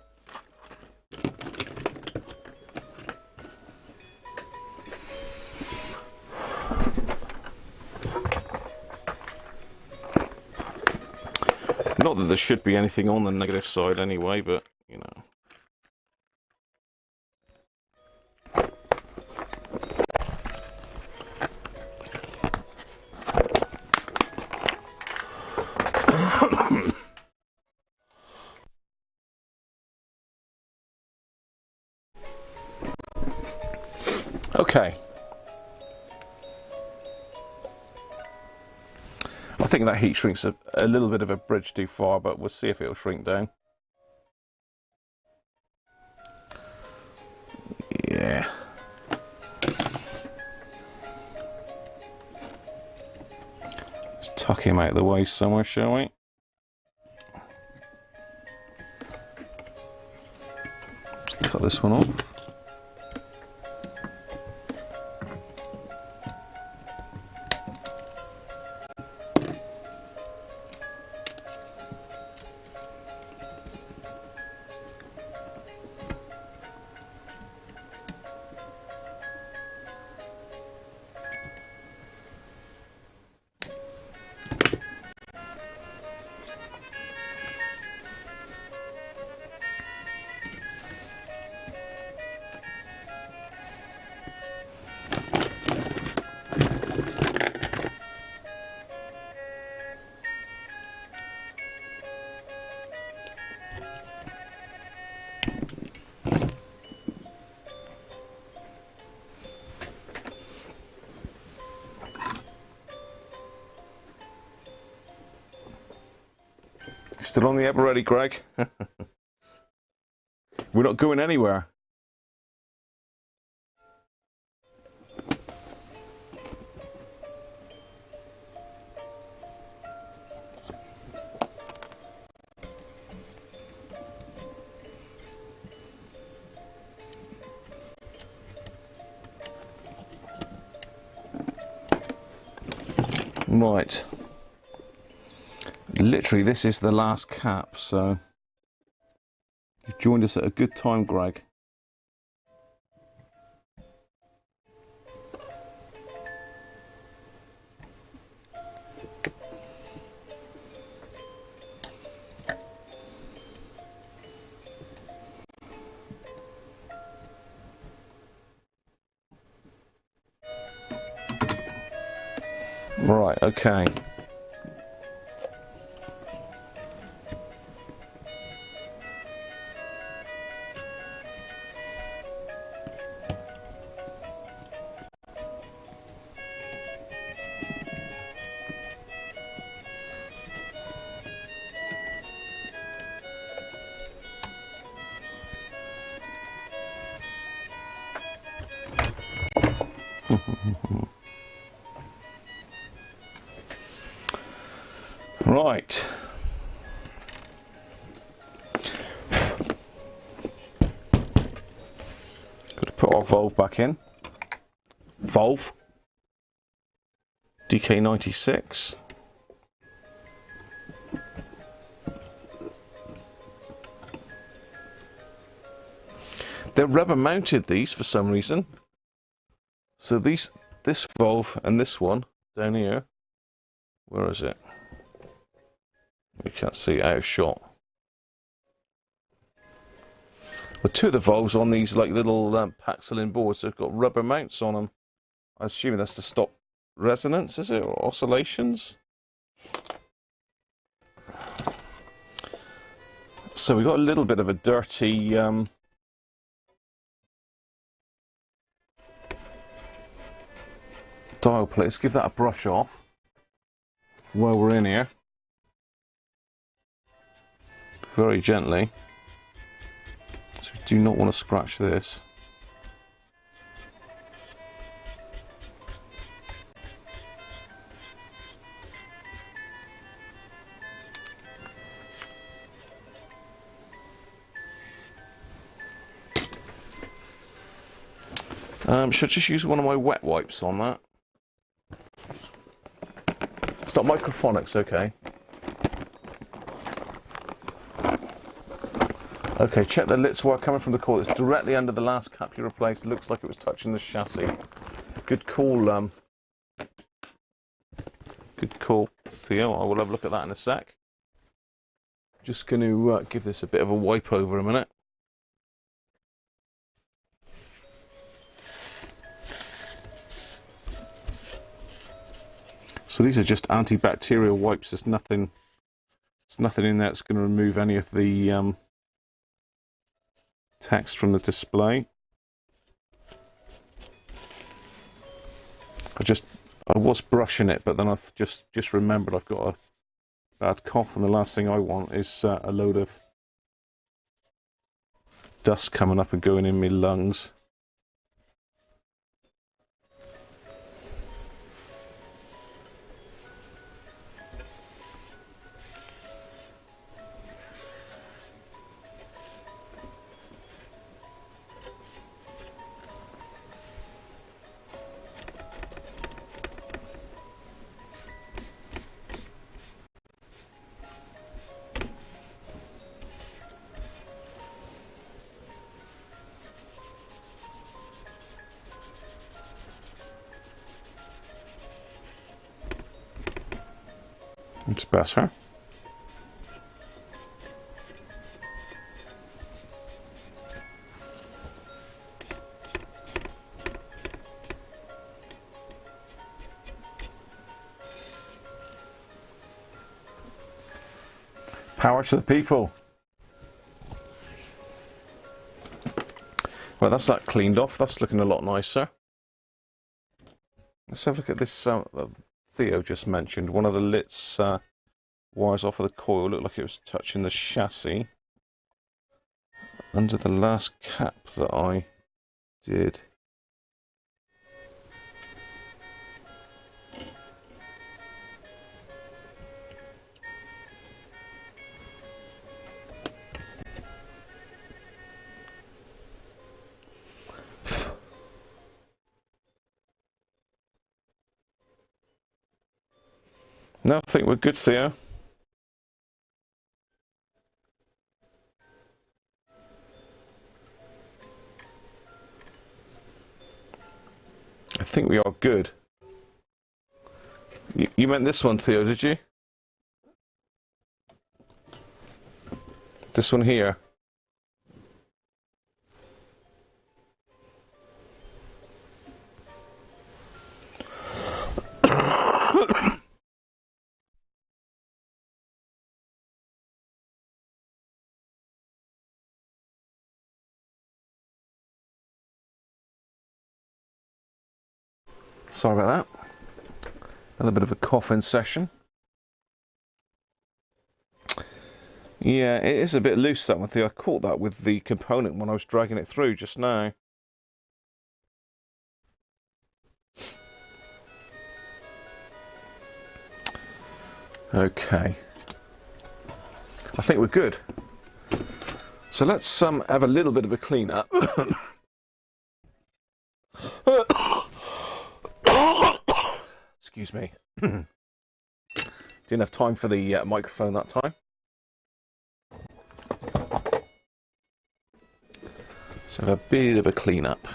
Not that there should be anything on the negative side anyway, but, you know. Okay. I think that heat shrinks a little bit of a bridge too far, but we'll see if it'll shrink down. Yeah. Let's tuck him out of the way somewhere, shall we? Let's cut this one off. Still on the Everready, Greg? We're not going anywhere. Right. Literally, this is the last cap, so you've joined us at a good time, Greg. Right, okay. Right. Got to put our valve back in. Valve. DK96. They're rubber mounted, these, for some reason. So this valve and this one down here, where is it? We can't see, out of shot. Well, two of the valves on these like little Paxilin boards, they've got rubber mounts on them. I assume that's to stop resonance, is it, or oscillations? So we got a little bit of a dirty dial plate. Let's give that a brush off while we're in here. Very gently. So we do not want to scratch this. Should I just use one of my wet wipes on that? It's not microphonics, okay. Okay, check the lit wire coming from the core. It's directly under the last cap you replaced. Looks like it was touching the chassis. Good call, good call, Theo. I will have a look at that in a sec. Just going to give this a bit of a wipe over a minute. So these are just antibacterial wipes. There's nothing in there that's going to remove any of the text from the display. I was brushing it, but then I just remembered I've got a bad cough, and the last thing I want is a load of dust coming up and going in my lungs. It's better. Power to the people. Well, that's that cleaned off. That's looking a lot nicer. Let's have a look at this. Theo just mentioned one of the lit's wires off of the coil looked like it was touching the chassis under the last cap that I did. No, I think we're good, Theo. I think we are good. You meant this one, Theo, did you? This one here. Sorry about that. Another bit of a coughing session. Yeah, it is a bit loose, that one, Theo. I caught that with the component when I was dragging it through just now. Okay. I think we're good. So let's have a little bit of a clean up. Excuse me. Didn't have time for the microphone that time. So a bit of a clean up.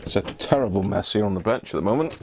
It's a terrible mess here on the bench at the moment.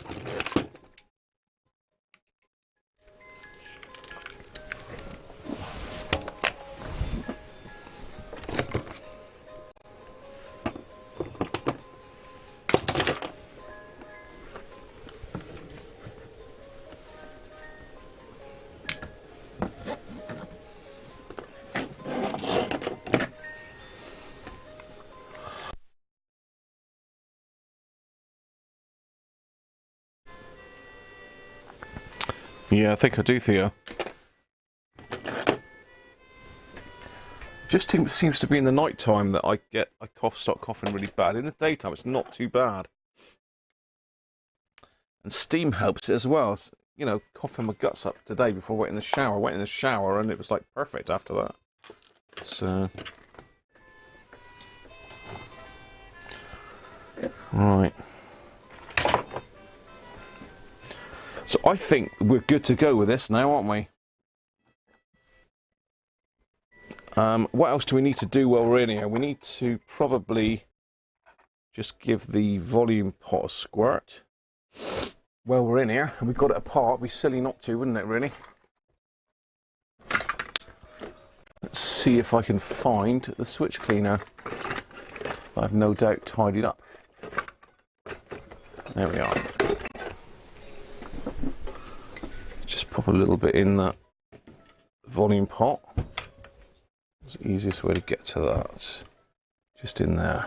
Yeah, I think I do, Theo. Just seems to be in the night time that I start coughing really bad. In the daytime, it's not too bad. And steam helps it as well. So, you know, coughing my guts up today before I went in the shower. I went in the shower and it was like perfect after that. So, right. So I think we're good to go with this now, aren't we? What else do we need to do while we're in here? We need to probably just give the volume pot a squirt while we're in here. And we've got it apart. It'd be silly not to, wouldn't it, really? Let's see if I can find the switch cleaner. I've no doubt tidied up. There we are. Just pop a little bit in that volume pot. It's the easiest way to get to that. Just in there.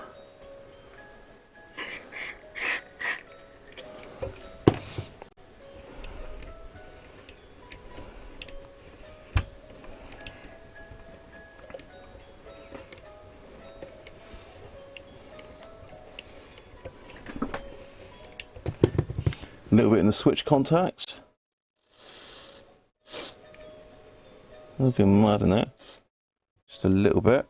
A little bit in the switch contacts. Looking mad in it. Just a little bit.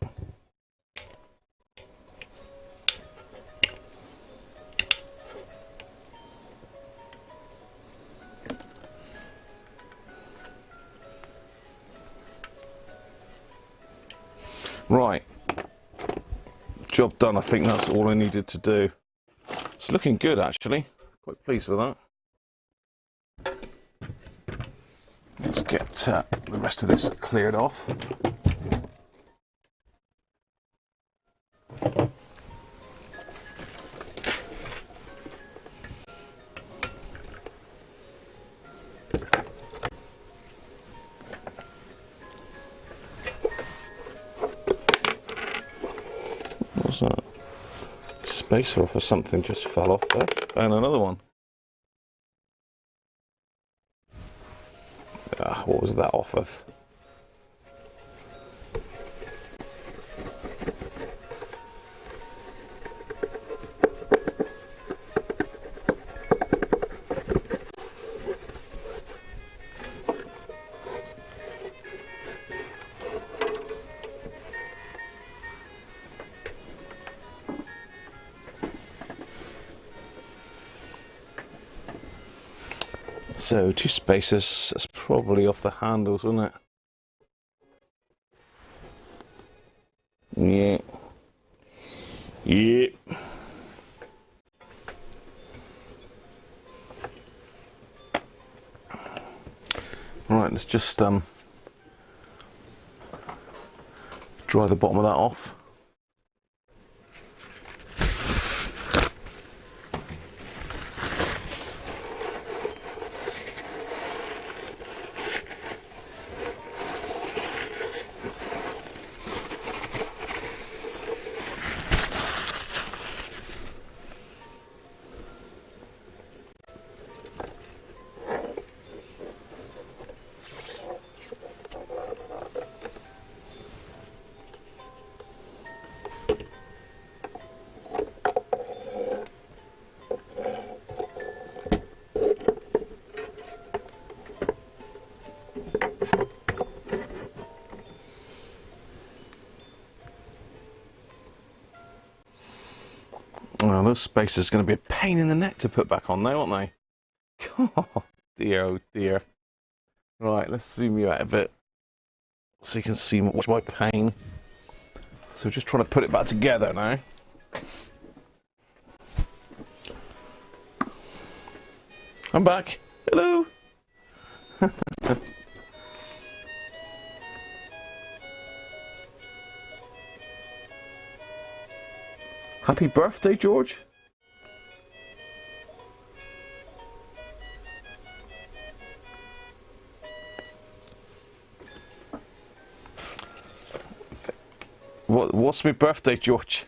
Right. Job done. I think that's all I needed to do. It's looking good actually. Quite pleased with that. Let's get the rest of this cleared off. What's that? Spacer off or something just fell off there. And another one. What was that off of? So 2 spacers, that's probably off the handles, wasn't it? Yeah. Yeah. Right, let's just dry the bottom of that off. Well, those spacers are going to be a pain in the neck to put back on now, aren't they? Oh dear, oh dear. Right, let's zoom you out a bit so you can see watch my pain. So just trying to put it back together now. I'm back. Hello. Happy birthday, George. What's my birthday, George?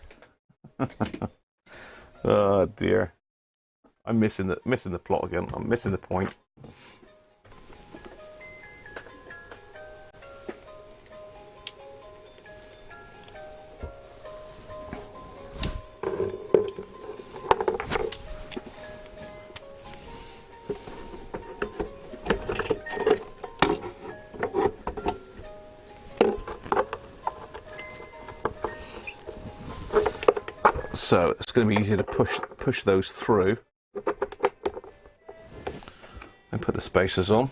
Oh dear. I'm missing the plot again. I'm missing the point. So it's going to be easier to push those through and put the spacers on.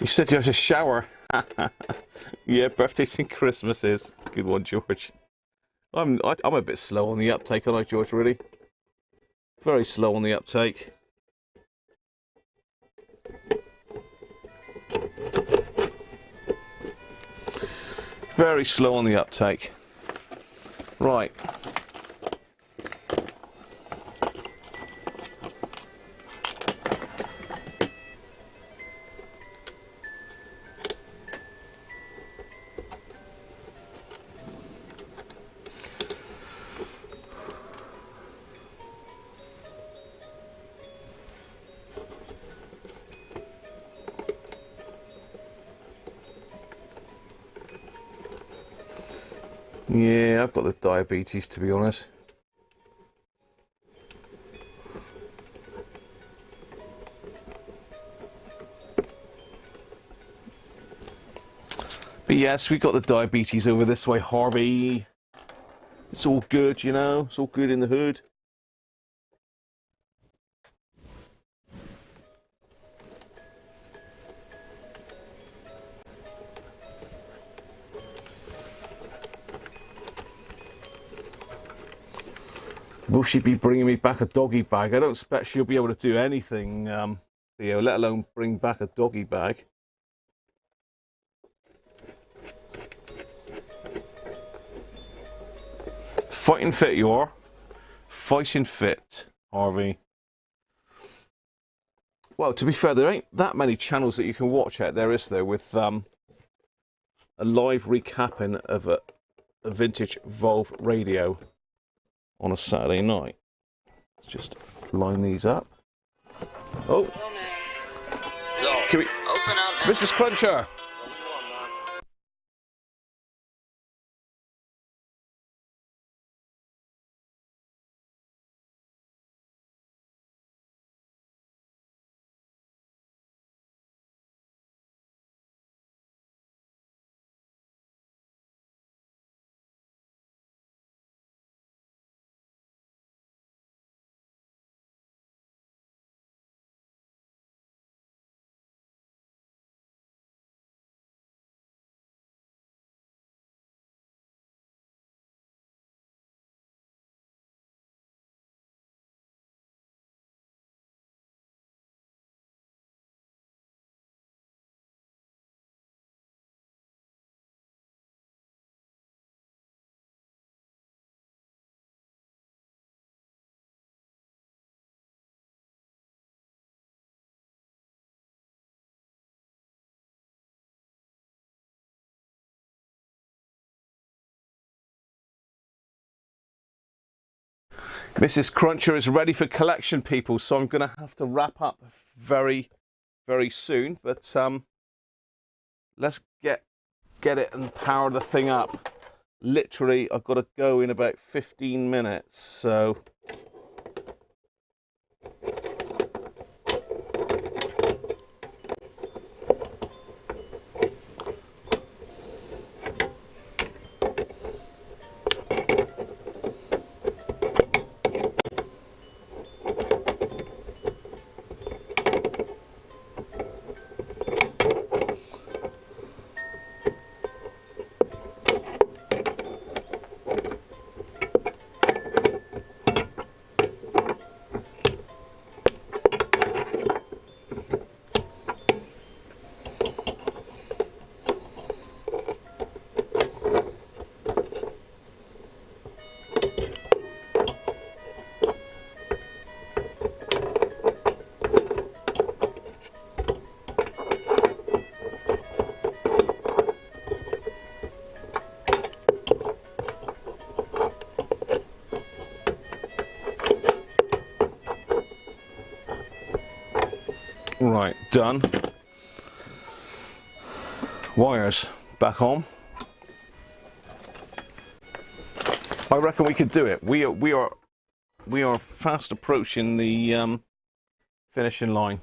You said you had a shower. Yeah, birthdays and Christmases. Good one, George. I'm a bit slow on the uptake, aren't I, George? Really, very slow on the uptake. Very slow on the uptake. Right, Yeah, I've got the diabetes, to be honest. But yes, we got the diabetes over this way, Harvey. It's all good, you know. It's all good in the hood. Will she be bringing me back a doggy bag? I don't expect she'll be able to do anything, Theo, let alone bring back a doggy bag. Fighting fit you are. Fighting fit, Harvey. Well, to be fair, there ain't that many channels that you can watch out there, is there, with a live recapping of a vintage Volvo radio on a Saturday night. Let's just line these up. Oh, can we... Open up, It's Mrs. Cruncher. Mrs. Cruncher is ready for collection, people, so I'm going to have to wrap up very, very soon. But let's get it and power the thing up. Literally, I've got to go in about 15 minutes, so... Right, done. Wires back on. I reckon we could do it. We are fast approaching the finishing line.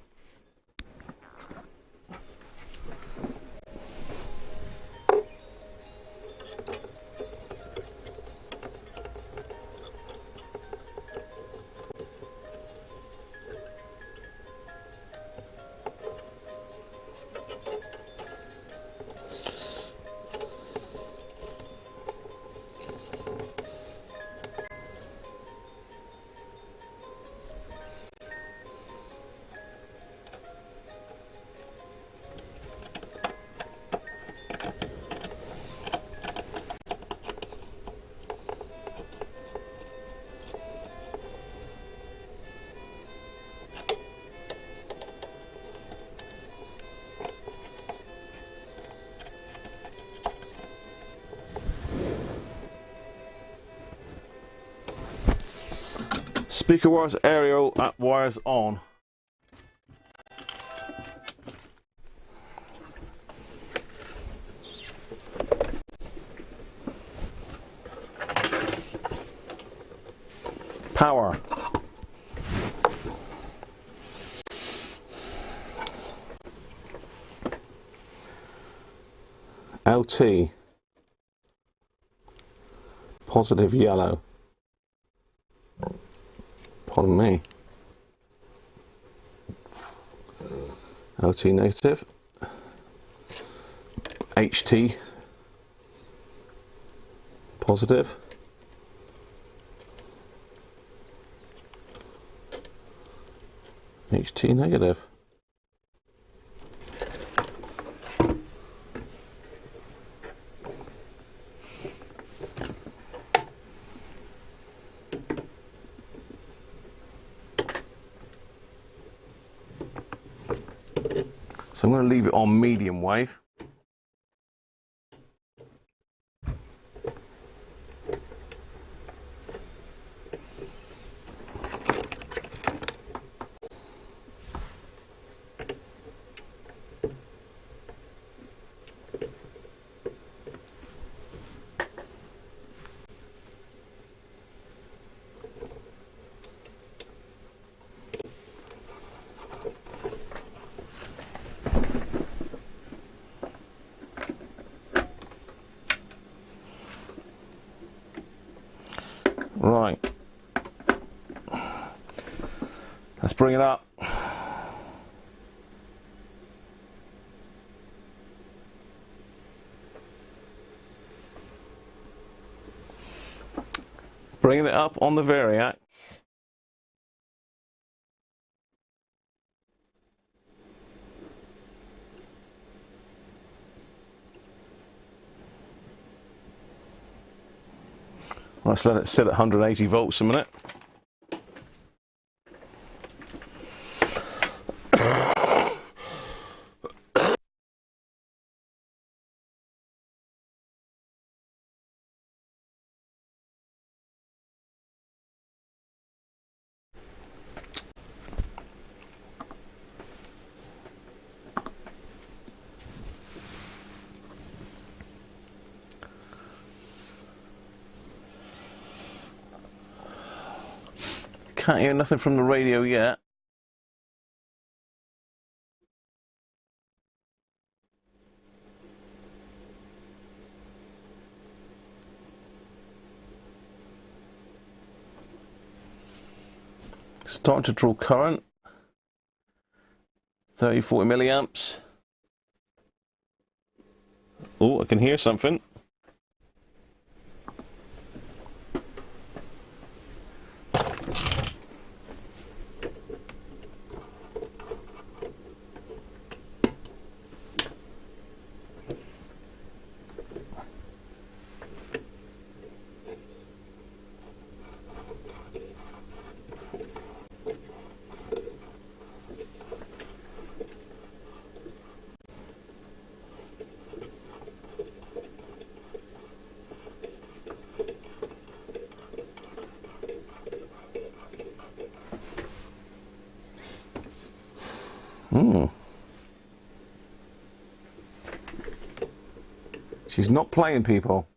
Speaker wires aerial at wires on. power. LT, positive yellow. Pardon me. LT negative. HT, positive. HT negative. So I'm going to leave it on medium wave. Right, let's bring it up. Bringing it up on the Variac. Let's let it sit at 180 volts a minute. Can't hear nothing from the radio yet. Starting to draw current. 30-40 milliamps. Oh, I can hear something. She's not playing, people.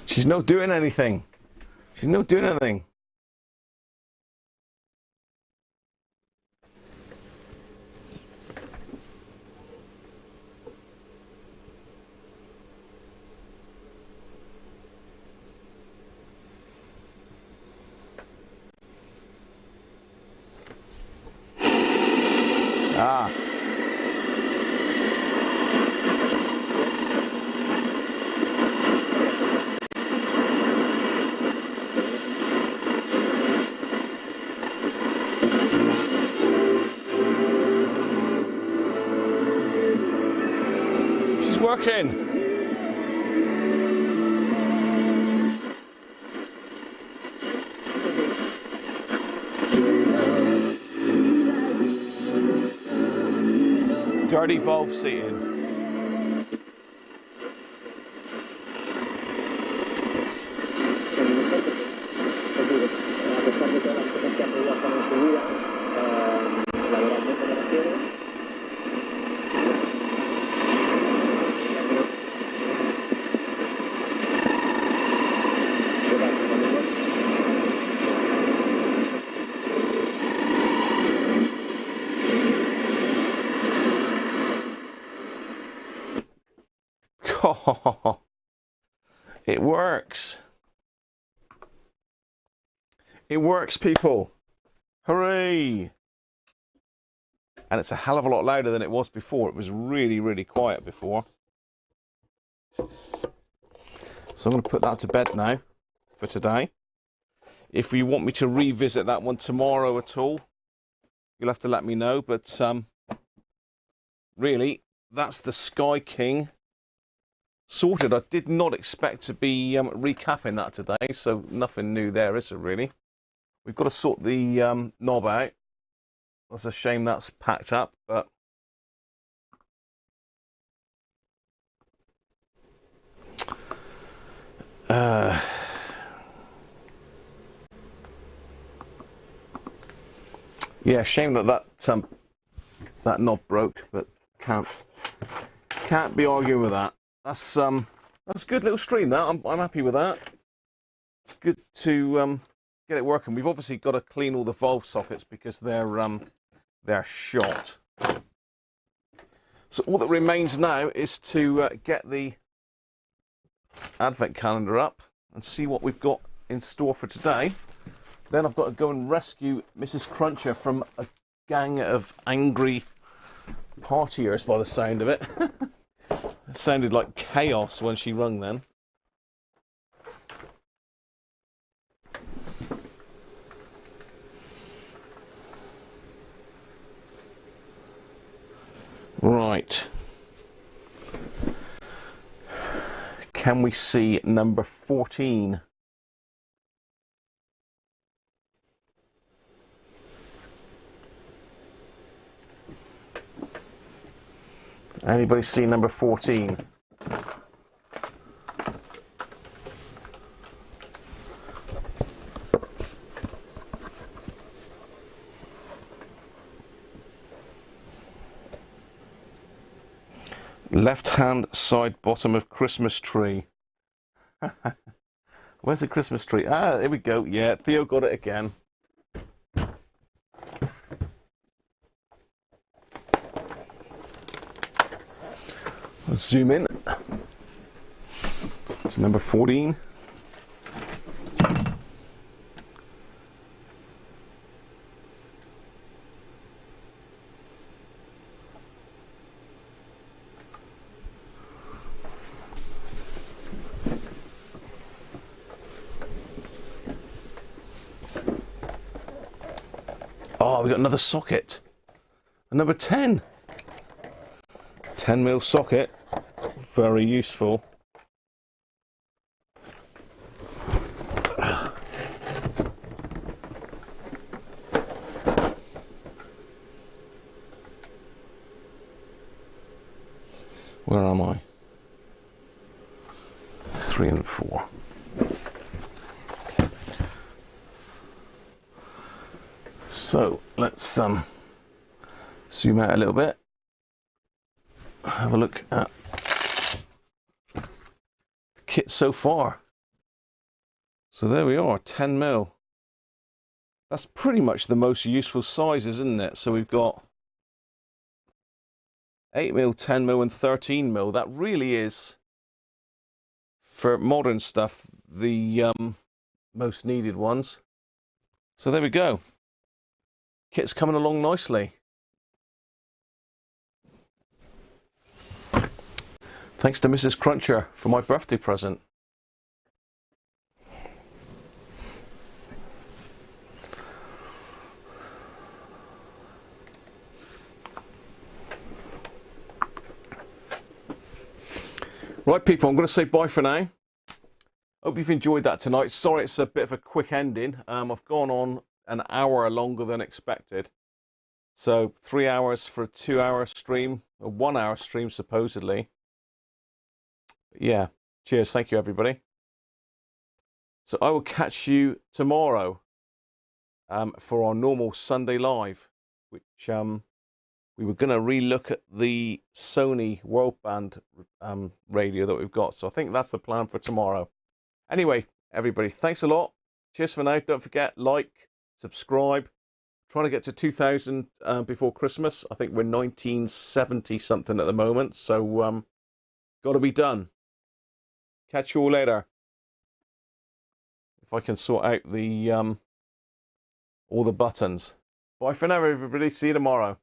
She's not doing anything. She's not doing anything. Ah. She's working. Dirty valve seating. It works. It works, people. Hooray! And it's a hell of a lot louder than it was before. It was really, really quiet before. So I'm going to put that to bed now for today. If you want me to revisit that one tomorrow at all, you'll have to let me know. But really, that's the Sky King sorted. I did not expect to be recapping that today, so nothing new there, is it really? We've got to sort the knob out. It's a shame that's packed up, but yeah, shame that that knob broke, but can't be arguing with that. That's a good little stream. That I'm happy with that. It's good to get it working. We've obviously got to clean all the valve sockets because they're shot. So all that remains now is to get the advent calendar up and see what we've got in store for today. Then I've got to go and rescue Mrs. Cruncher from a gang of angry partiers by the sound of it. It sounded like chaos when she rung then. Right. Can we see number 14? Anybody see number 14? Left-hand side bottom of Christmas tree. Where's the Christmas tree? Ah, here we go. Yeah, Theo got it again. Let's zoom in to number 14. Oh, we got another socket. Number 10. 10mm socket. Very useful. Where am I? 3 and 4. So let's zoom out a little bit. Have a look at the kit so far. So there we are, 10mm. That's pretty much the most useful sizes, isn't it? So we've got 8mm, 10mm and 13mm. That really is, for modern stuff, the most needed ones. So there we go. Kit's coming along nicely. Thanks to Mrs. Cruncher for my birthday present. Right, people, I'm going to say bye for now. Hope you've enjoyed that tonight. Sorry it's a bit of a quick ending. I've gone on an hour longer than expected. So 3 hours for a 2-hour stream, a 1-hour stream supposedly. But yeah, cheers. Thank you, everybody. So I will catch you tomorrow for our normal Sunday live, which we were going to relook at the Sony World Band radio that we've got. So I think that's the plan for tomorrow. Anyway, everybody, thanks a lot. Cheers for now. Don't forget, like, subscribe. Trying to get to 2,000 before Christmas. I think we're 1970 something at the moment. So got to be done. Catch you all later. If I can sort out the all the buttons. Bye for now, everybody. See you tomorrow.